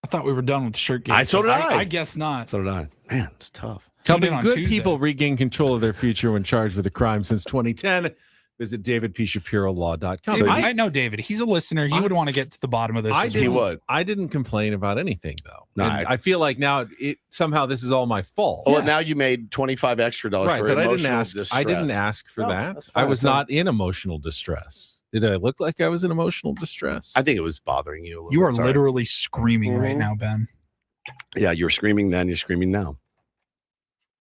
I thought we were done with the shirt game. So did I. I guess not. So did I. Man, it's tough. Helping good people regain control of their future when charged with a crime since 2010. Visit davidpshapirolaw.com. So I know David. He's a listener. He would want to get to the bottom of this. He would. I didn't complain about anything, though. No, I feel like now somehow this is all my fault. Well, now you made $25 extra right, for but emotional distress. I didn't ask for that. That's fine. I was not in emotional distress. Did I look like I was in emotional distress? I think it was bothering you a little You bit. are literally screaming right now, Ben. Yeah, you were screaming then. You're screaming now.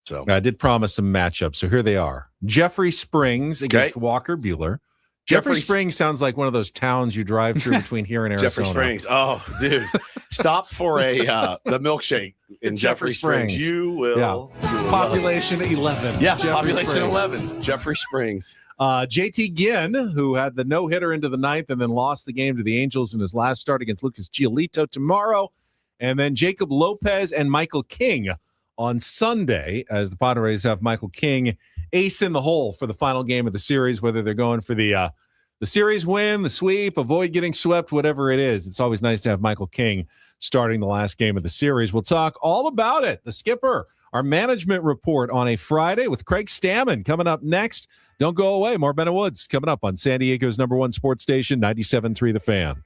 So I did promise some matchups. So here they are. Jeffrey Springs against Walker Buehler. Jeffrey Springs sounds like one of those towns you drive through between here and Arizona. Jeffrey Springs. Oh, dude. Stop for the milkshake in Jeffrey Springs. You will. Yeah. Population 11. Yeah, Jeffrey population Springs. 11. Jeffrey Springs. JT Ginn, who had the no-hitter into the ninth and then lost the game to the Angels in his last start against Lucas Giolito tomorrow. And then Jacob Lopez and Michael King on Sunday, as the Padres have Michael King ace in the hole for the final game of the series, whether they're going for the series win, the sweep, avoid getting swept, whatever it is. It's always nice to have Michael King starting the last game of the series. We'll talk all about it. The skipper, our management report on a Friday with Craig Stamon coming up next. Don't go away. More Ben Woods coming up on San Diego's #1 sports station, 97.3 The Fan.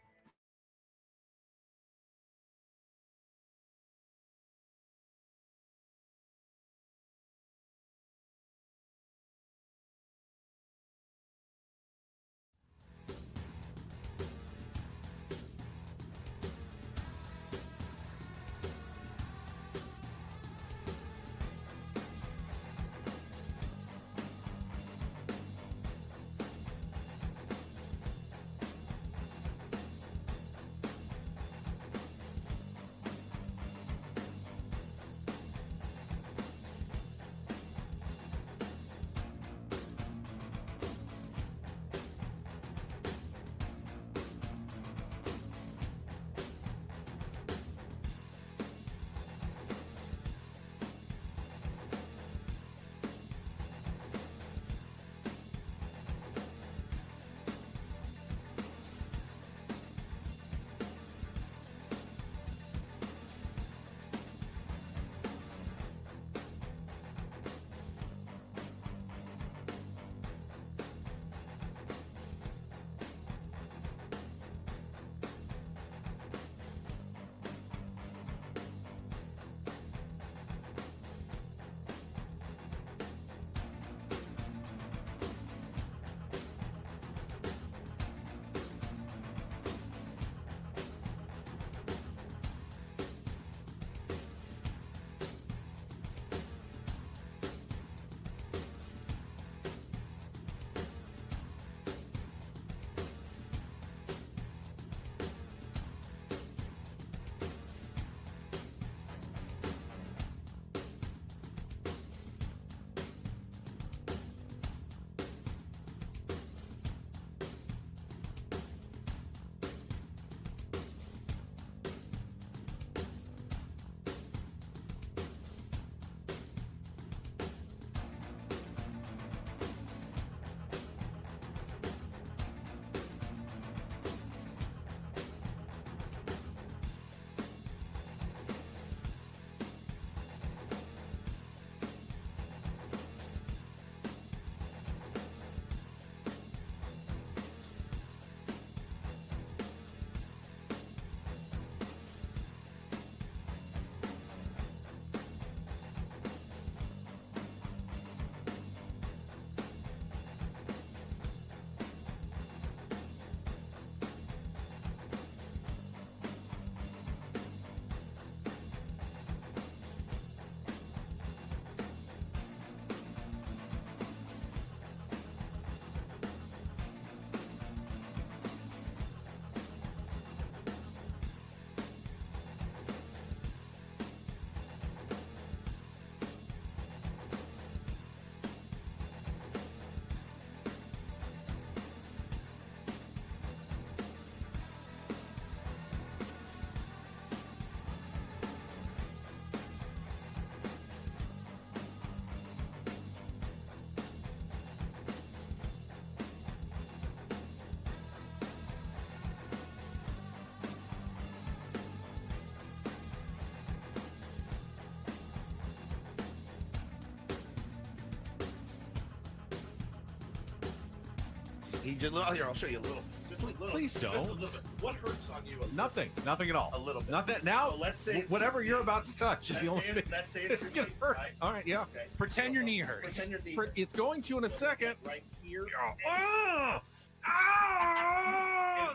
He just here. I'll show you a little. Just a little. Please don't. Just a little bit. What hurts on you? Nothing at all. A little bit. Nothing. Now, So let's say whatever you're about to touch is the only thing. Let's say It's gonna hurt. Right? All right, yeah. Okay. Pretend your knee hurts. Pretend your knee. It's going to in a second. Right here. Oh,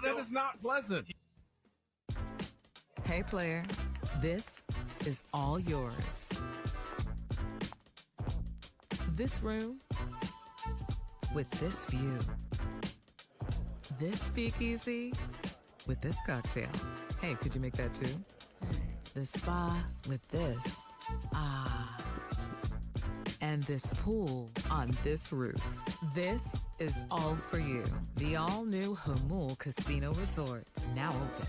that is not pleasant. Hey, player, this is all yours. This room with this view. This speakeasy with this cocktail. Hey, could you make that too? This spa with this. Ah. And this pool on this roof. This is all for you. The all-new Hamul Casino Resort, now open.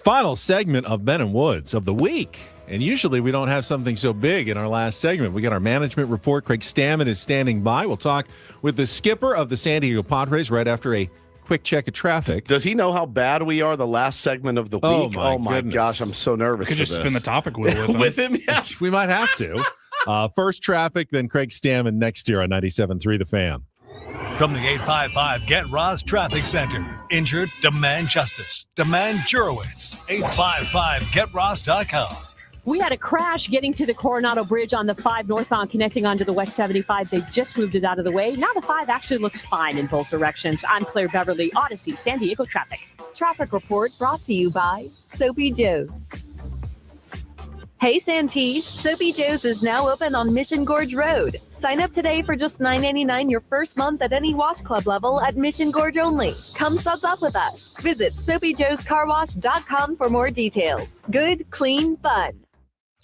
Final segment of Ben and Woods of the week. And usually we don't have something so big in our last segment. We got our management report. Craig Stamon is standing by. We'll talk with the skipper of the San Diego Padres right after a quick check of traffic. Does he know how bad we are the last segment of the week? Oh, my goodness. Gosh, I'm so nervous. Could for just this. spin the topic wheel with him. With him? Yeah. We might have to. First traffic, then Craig Stamon next year on 97.3 The Fan. From the 855 Get Ross Traffic Center. Injured? Demand justice. Demand Jurowitz. 855GetRoss.com. We had a crash getting to the Coronado Bridge on the 5 northbound connecting onto the West 75. They just moved it out of the way. Now the 5 actually looks fine in both directions. I'm Claire Beverly, Odyssey, San Diego Traffic. Traffic report brought to you by Soapy Joe's. Hey Santee, Soapy Joe's is now open on Mission Gorge Road. Sign up today for just $9.99 your first month at any wash club level at Mission Gorge only. Come suds up with us. Visit SoapyJoesCarWash.com for more details. Good, clean, fun.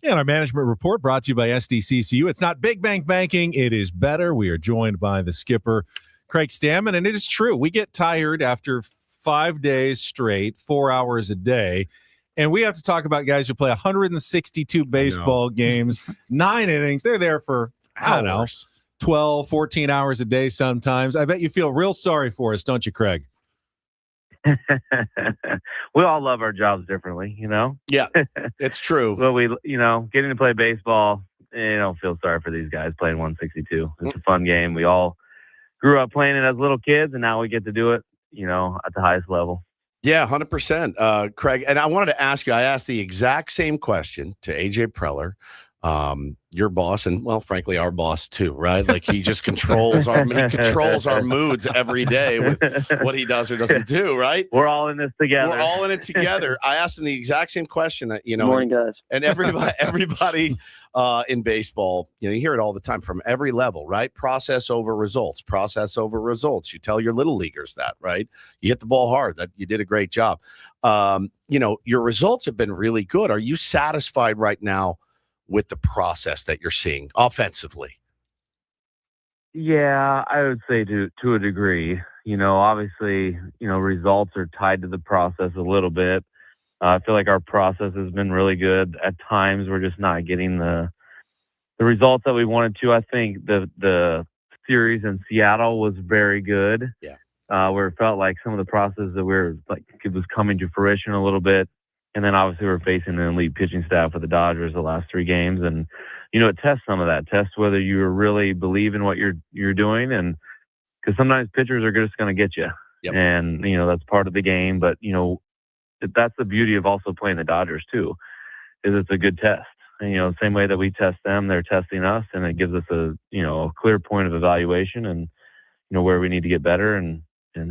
And our management report brought to you by SDCCU. It's not big bank banking. It is better. We are joined by the skipper, Craig Stamon. And it is true. We get tired after 5 days straight, 4 hours a day. And we have to talk about guys who play 162 baseball games, 9 innings. They're there for, I don't know, 12, 14 hours a day sometimes. I bet you feel real sorry for us, don't you, Craig? We all love our jobs differently, you know? Yeah, it's true. But we, getting to play baseball, don't feel sorry for these guys playing 162. It's a fun game. We all grew up playing it as little kids, and now we get to do it, at the highest level. Yeah, 100%, Craig. And I wanted to ask you, I asked the exact same question to AJ Preller your boss and, well, frankly, our boss too, right? Like he just controls our moods every day with what he does or doesn't do, right? We're all in this together. We're all in it together. I asked him the exact same question that, Good morning, guys. and everybody in baseball, you hear it all the time from every level, right? Process over results. You tell your little leaguers that, right? You hit the ball hard. That you did a great job. Your results have been really good. Are you satisfied right now with the process that you're seeing offensively? Yeah, I would say to a degree. Obviously, results are tied to the process a little bit. I feel like our process has been really good. At times, we're just not getting the results that we wanted to. I think the series in Seattle was very good. Yeah. Where it felt like some of the process that it was coming to fruition a little bit. And then obviously we're facing an elite pitching staff with the Dodgers the last 3 games. And, it tests some of that. Tests whether you really believe in what you're doing. And because sometimes pitchers are just going to get you. Yep. And, that's part of the game. But, that's the beauty of also playing the Dodgers too, is it's a good test. And, same way that we test them, they're testing us. And it gives us a clear point of evaluation and, where we need to get better and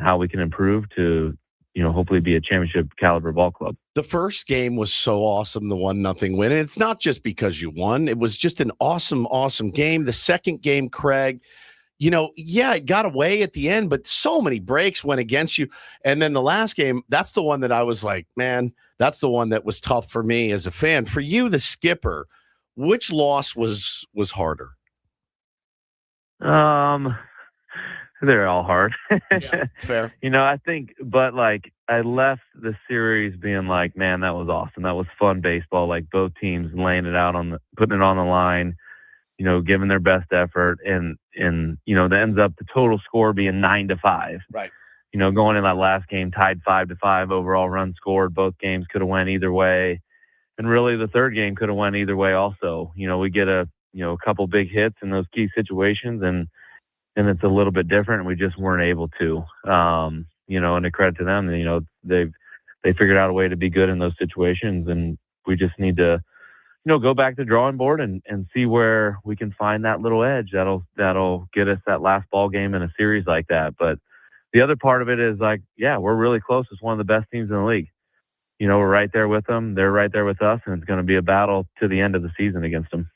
how we can improve to, hopefully be a championship caliber ball club. The first game was so awesome, the 1-0 win. And it's not just because you won. It was just an awesome, awesome game. The second game, Craig, it got away at the end, but so many breaks went against you. And then the last game, that's the one that I was like, man, that's the one that was tough for me as a fan. For you, the skipper, which loss was harder? They're all hard. Yeah, fair. I think, but I left the series being like, man, that was awesome. That was fun baseball. Like both teams laying it out putting it on the line, giving their best effort. And that ends up the total score being 9-5. Right. Going in that last game, tied 5-5, overall runs scored. Both games could have went either way. And really the third game could have went either way also. We get a couple big hits in those key situations and it's a little bit different. And we just weren't able to, and a credit to them, they figured out a way to be good in those situations. And we just need to, go back to the drawing board and see where we can find that little edge that'll get us that last ball game in a series like that. But the other part of it is we're really close. It's one of the best teams in the league. We're right there with them. They're right there with us. And it's going to be a battle to the end of the season against them.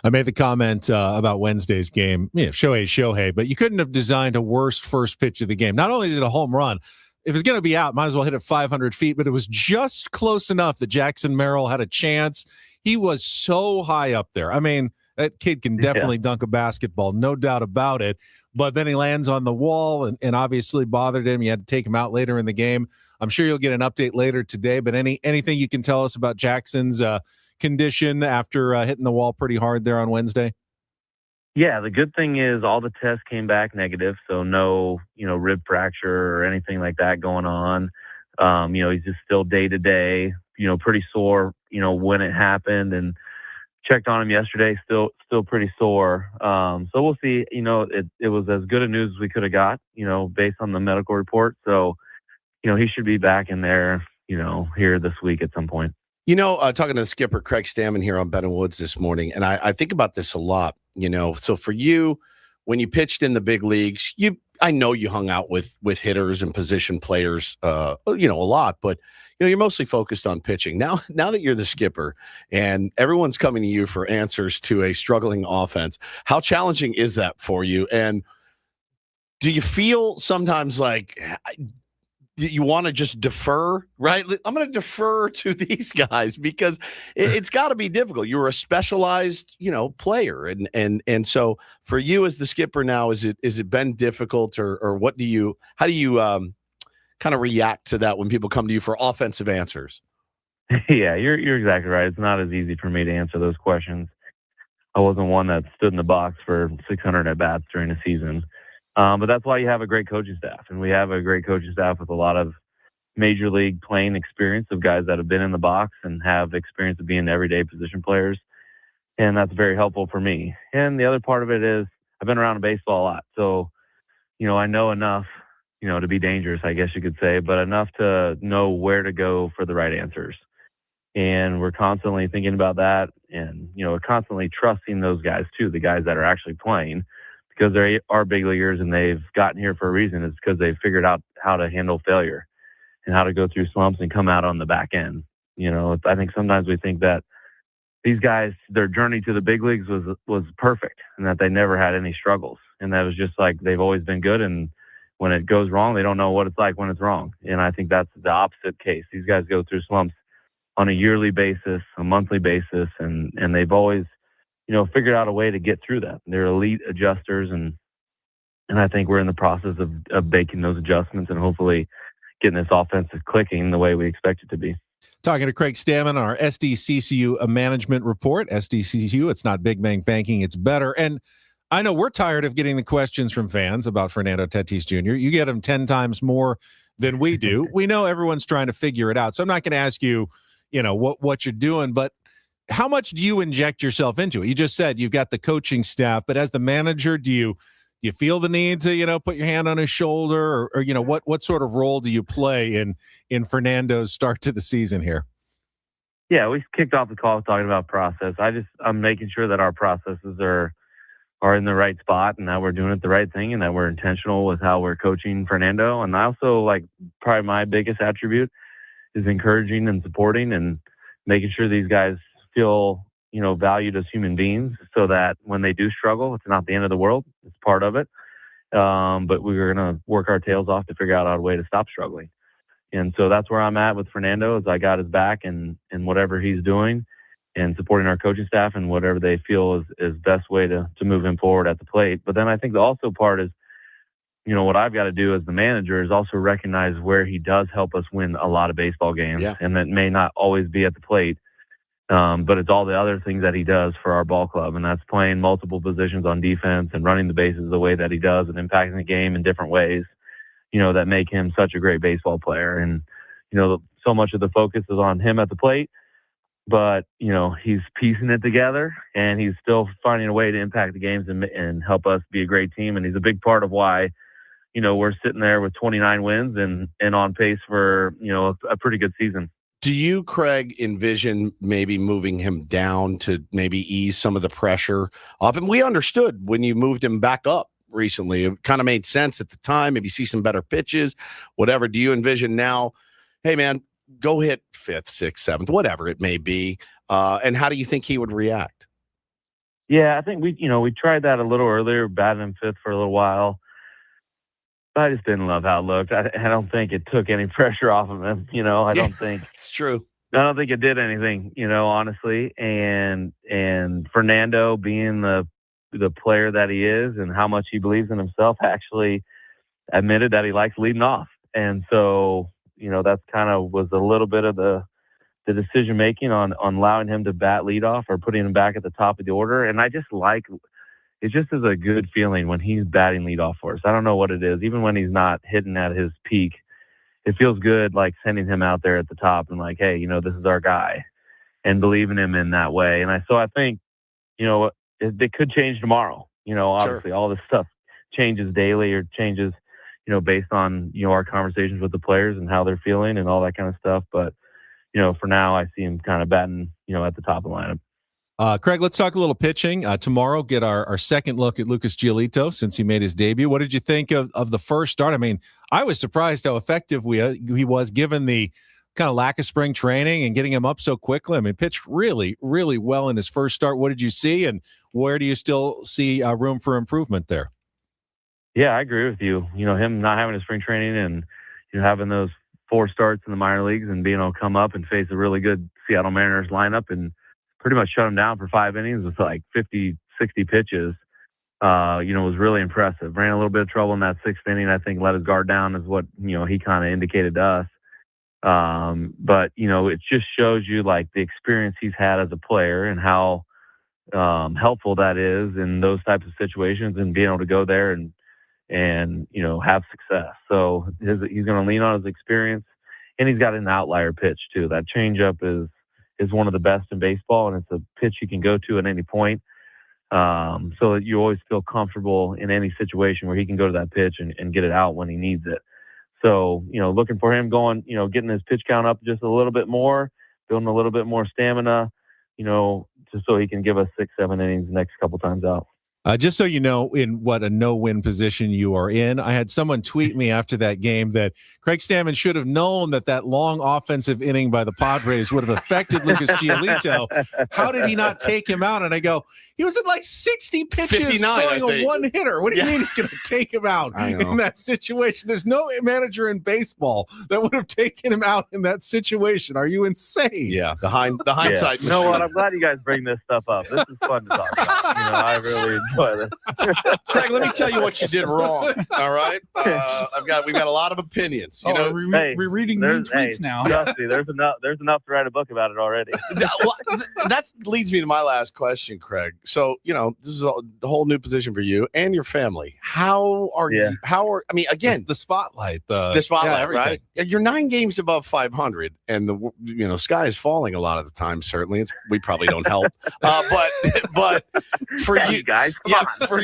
I made the comment about Wednesday's game. Shohei, but you couldn't have designed a worse first pitch of the game. Not only is it a home run, if it's going to be out, might as well hit it 500 feet, but it was just close enough that Jackson Merrill had a chance. He was so high up there. I mean, that kid can definitely dunk a basketball, no doubt about it. But then he lands on the wall and obviously bothered him. You had to take him out later in the game. I'm sure you'll get an update later today, but anything you can tell us about Jackson's condition after hitting the wall pretty hard there on Wednesday? Yeah, the good thing is all the tests came back negative, so no, rib fracture or anything like that going on. He's just still day to day, pretty sore, when it happened, and checked on him yesterday, still pretty sore. So we'll see. It was as good a news as we could have got, based on the medical report. So, he should be back in there, here this week at some point. Talking to the skipper, Craig Stamon here on Ben and Woods this morning, and I think about this a lot, So for you, when you pitched in the big leagues, I know you hung out with hitters and position players, a lot, but, you're mostly focused on pitching. Now that you're the skipper and everyone's coming to you for answers to a struggling offense, how challenging is that for you? And do you feel sometimes like you want to just defer, right? I'm going to defer to these guys because it's got to be difficult. You're a specialized, player. And so for you as the skipper now, is it been difficult or how do you kind of react to that when people come to you for offensive answers? Yeah, you're exactly right. It's not as easy for me to answer those questions. I wasn't one that stood in the box for 600 at-bats during a season. But that's why you have a great coaching staff. And we have a great coaching staff with a lot of major league playing experience of guys that have been in the box and have experience of being everyday position players. And that's very helpful for me. And the other part of it is I've been around baseball a lot. So, I know enough, to be dangerous, I guess you could say, but enough to know where to go for the right answers. And we're constantly thinking about that and, constantly trusting those guys too, the guys that are actually playing, because they are big leaguers and they've gotten here for a reason. It's because they've figured out how to handle failure and how to go through slumps and come out on the back end. I think sometimes we think that these guys, their journey to the big leagues was perfect and that they never had any struggles. And that was just like, they've always been good. And when it goes wrong, they don't know what it's like when it's wrong. And I think that's the opposite case. These guys go through slumps on a yearly basis, a monthly basis, and they've always, figured out a way to get through that. They're elite adjusters, and I think we're in the process of baking those adjustments and hopefully getting this offense clicking the way we expect it to be. Talking to Craig Stamon, our SDCCU management report. SDCCU, it's not Big Bang Banking, it's better. And I know we're tired of getting the questions from fans about Fernando Tatis Jr. You get them 10 times more than we do. We know everyone's trying to figure it out. So I'm not going to ask you, what you're doing, but how much do you inject yourself into it? You just said you've got the coaching staff, but as the manager, do you feel the need to, put your hand on his shoulder or what sort of role do you play in Fernando's start to the season here? Yeah, we kicked off the call talking about process. I'm making sure that our processes are in the right spot and that we're doing it the right thing and that we're intentional with how we're coaching Fernando. And I also, probably my biggest attribute is encouraging and supporting and making sure these guys feel, valued as human beings so that when they do struggle, it's not the end of the world. It's part of it. But we're going to work our tails off to figure out a way to stop struggling. And so that's where I'm at with Fernando, is I got his back and whatever he's doing and supporting our coaching staff and whatever they feel is best way to move him forward at the plate. But then I think the also part is, what I've got to do as the manager is also recognize where he does help us win a lot of baseball games. Yeah. And that may not always be at the plate. But it's all the other things that he does for our ball club. And that's playing multiple positions on defense and running the bases the way that he does and impacting the game in different ways, that make him such a great baseball player. And, so much of the focus is on him at the plate, but, he's piecing it together and he's still finding a way to impact the games and help us be a great team. And he's a big part of why, we're sitting there with 29 wins and on pace for, a pretty good season. Do you, Craig, envision maybe moving him down to maybe ease some of the pressure off him? We understood when you moved him back up recently. It kind of made sense at the time. Maybe see some better pitches, whatever. Do you envision now, hey, man, go hit 5th, 6th, 7th, whatever it may be? And how do you think he would react? Yeah, I think we tried that a little earlier, batting him 5th for a little while. I just didn't love how it looked. I don't think it took any pressure off of him. I don't think it's true. I don't think it did anything, honestly. And Fernando, being the player that he is and how much he believes in himself, actually admitted that he likes leading off. And so, that's kind of was a little bit of the decision making on allowing him to bat leadoff or putting him back at the top of the order. And I just it just is a good feeling when he's batting leadoff for us. I don't know what it is. Even when he's not hitting at his peak, it feels good, sending him out there at the top and hey, this is our guy, and believing him in that way. And I think, it could change tomorrow. Obviously all this stuff changes daily or changes, based on, our conversations with the players and how they're feeling and all that kind of stuff. But, for now, I see him kind of batting, at the top of the lineup. Craig, let's talk a little pitching. Tomorrow, get our second look at Lucas Giolito since he made his debut. What did you think of the first start? I mean, I was surprised how effective he was given the kind of lack of spring training and getting him up so quickly. I mean, pitched really, really well in his first start. What did you see, and where do you still see room for improvement there? Yeah, I agree with you. Him not having a spring training and having those 4 starts in the minor leagues and being able to come up and face a really good Seattle Mariners lineup and pretty much shut him down for 5 innings with 50, 60 pitches, was really impressive. Ran a little bit of trouble in that 6th inning. I think let his guard down is what, he kind of indicated to us. But, it just shows you the experience he's had as a player and how helpful that is in those types of situations and being able to go there and have success. So he's going to lean on his experience, and he's got an outlier pitch too. That changeup is one of the best in baseball, and it's a pitch you can go to at any point. So that you always feel comfortable in any situation where he can go to that pitch and get it out when he needs it. So, looking for him going, getting his pitch count up just a little bit more, building a little bit more stamina, just so he can give us 6-7 innings the next couple times out. Just so you know in what a no-win position you are in, I had someone tweet me after that game that Craig Stamon should have known that long offensive inning by the Padres would have affected Lucas Giolito. How did he not take him out? And I go, he was in like 60 pitches throwing a one-hitter. What do you mean he's going to take him out in that situation? There's no manager in baseball that would have taken him out in that situation. Are you insane? Yeah, the hindsight. You know what? I'm glad you guys bring this stuff up. This is fun to talk about. I really enjoy this. Craig, let me tell you what you did wrong. All right, we've got a lot of opinions. We're reading mean tweets now. Trust me, there's enough to write a book about it already. That leads me to my last question, Craig. So this is a whole new position for you and your family. How are you? I mean, again, the spotlight, the spotlight, right? You're 9 games above 500, and the sky is falling a lot of the time. Certainly, we probably don't help. But for you guys, for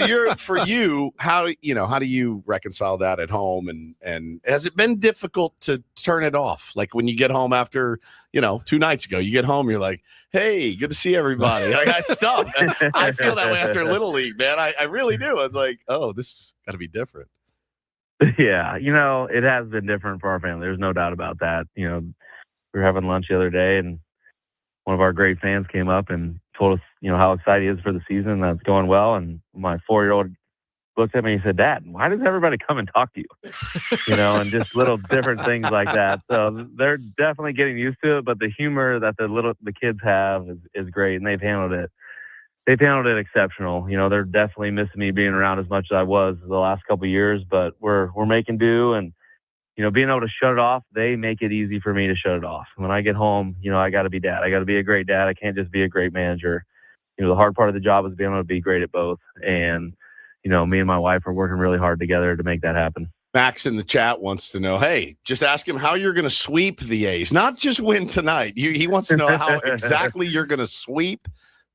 you, how do you reconcile that at home? And has it been difficult to turn it off? Like when you get home after 2 nights ago, you get home, you're like, hey, good to see everybody. Like, that's tough. I feel that way after Little League, man. I really do. I was like, oh, this has got to be different. Yeah, it has been different for our family. There's no doubt about that. We were having lunch the other day, and one of our great fans came up and told us, how excited he is for the season, that's going well. And my 4-year-old looked at me and he said, Dad, why does everybody come and talk to you? And just little different things like that. So they're definitely getting used to it, but the humor that the kids have is great, and they've handled it exceptional. They're definitely missing me being around as much as I was the last couple of years, but we're making do, and being able to shut it off, they make it easy for me to shut it off. When I get home, I got to be dad. I got to be a great dad. I can't just be a great manager. The hard part of the job is being able to be great at both. And, me and my wife are working really hard together to make that happen. Max in the chat wants to know, hey, just ask him how you're going to sweep the A's, not just win tonight. He wants to know how exactly you're going to sweep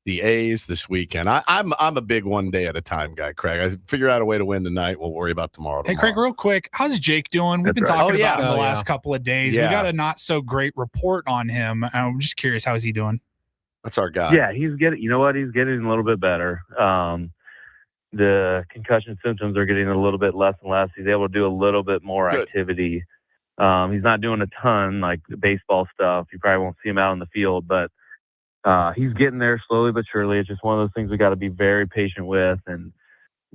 the A's this weekend. I'm a big one day at a time guy, Craig. I figure out a way to win tonight. We'll worry about tomorrow. Hey, Craig, real quick, how's Jake doing? We've been talking about him the last couple of days. We got a not so great report on him. I'm just curious, how is he doing? That's our guy. Yeah, he's getting. You know what? He's getting a little bit better. The concussion symptoms are getting a little bit less and less. He's able to do a little bit more activity. He's not doing a ton like the baseball stuff. You probably won't see him out in the field, but he's getting there slowly but surely. It's just one of those things we got to be very patient with. And,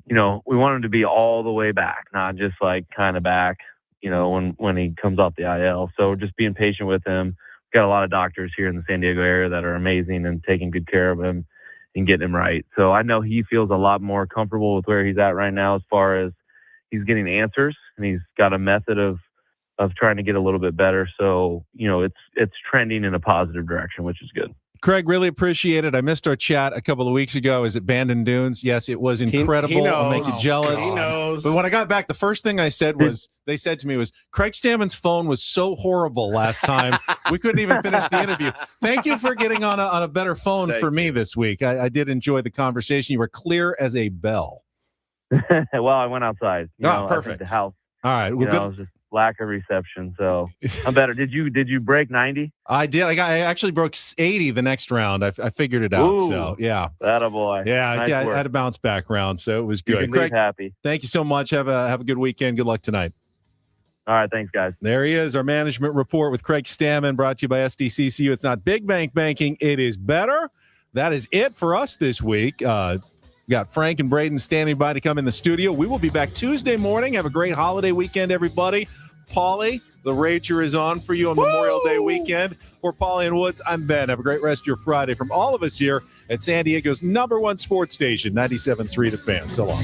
we want him to be all the way back, not just like kind of back, when he comes off the IL. So just being patient with him. We've got a lot of doctors here in the San Diego area that are amazing and taking good care of him and getting him right. So I know he feels a lot more comfortable with where he's at right now as far as he's getting answers, and he's got a method of trying to get a little bit better. So, it's trending in a positive direction, which is good. Craig, really appreciate it. I missed our chat a couple of weeks ago. Is it Bandon Dunes? Yes, it was incredible. I'll make you jealous. He knows. But when I got back, the first thing I said was, they said to me was, Craig Stamon's phone was so horrible last time. We couldn't even finish the interview. Thank you for getting on a better phone for me this week. I did enjoy the conversation. You were clear as a bell. Well, I went outside. Perfect. The house. All right. Well, it was just lack of reception, so I'm better. Did you break 90? I did. I actually broke 80 the next round. I figured it out. Ooh, so yeah, attaboy. Yeah, nice I had a bounce back round, so it was good. You can Craig, leave happy. Thank you so much. Have a good weekend. Good luck tonight. All right, thanks, guys. There he is, our management report with Craig Stamon, brought to you by SDCCU. It's not big bank banking, it is better. That is it for us this week. We got Frank and Braden standing by to come in the studio. We will be back Tuesday morning. Have a great holiday weekend, everybody. Paulie, the Rager is on for you on Memorial Day weekend. For Paulie and Woods, I'm Ben. Have a great rest of your Friday from all of us here at San Diego's #1 sports station, 97.3 The Fan. So long.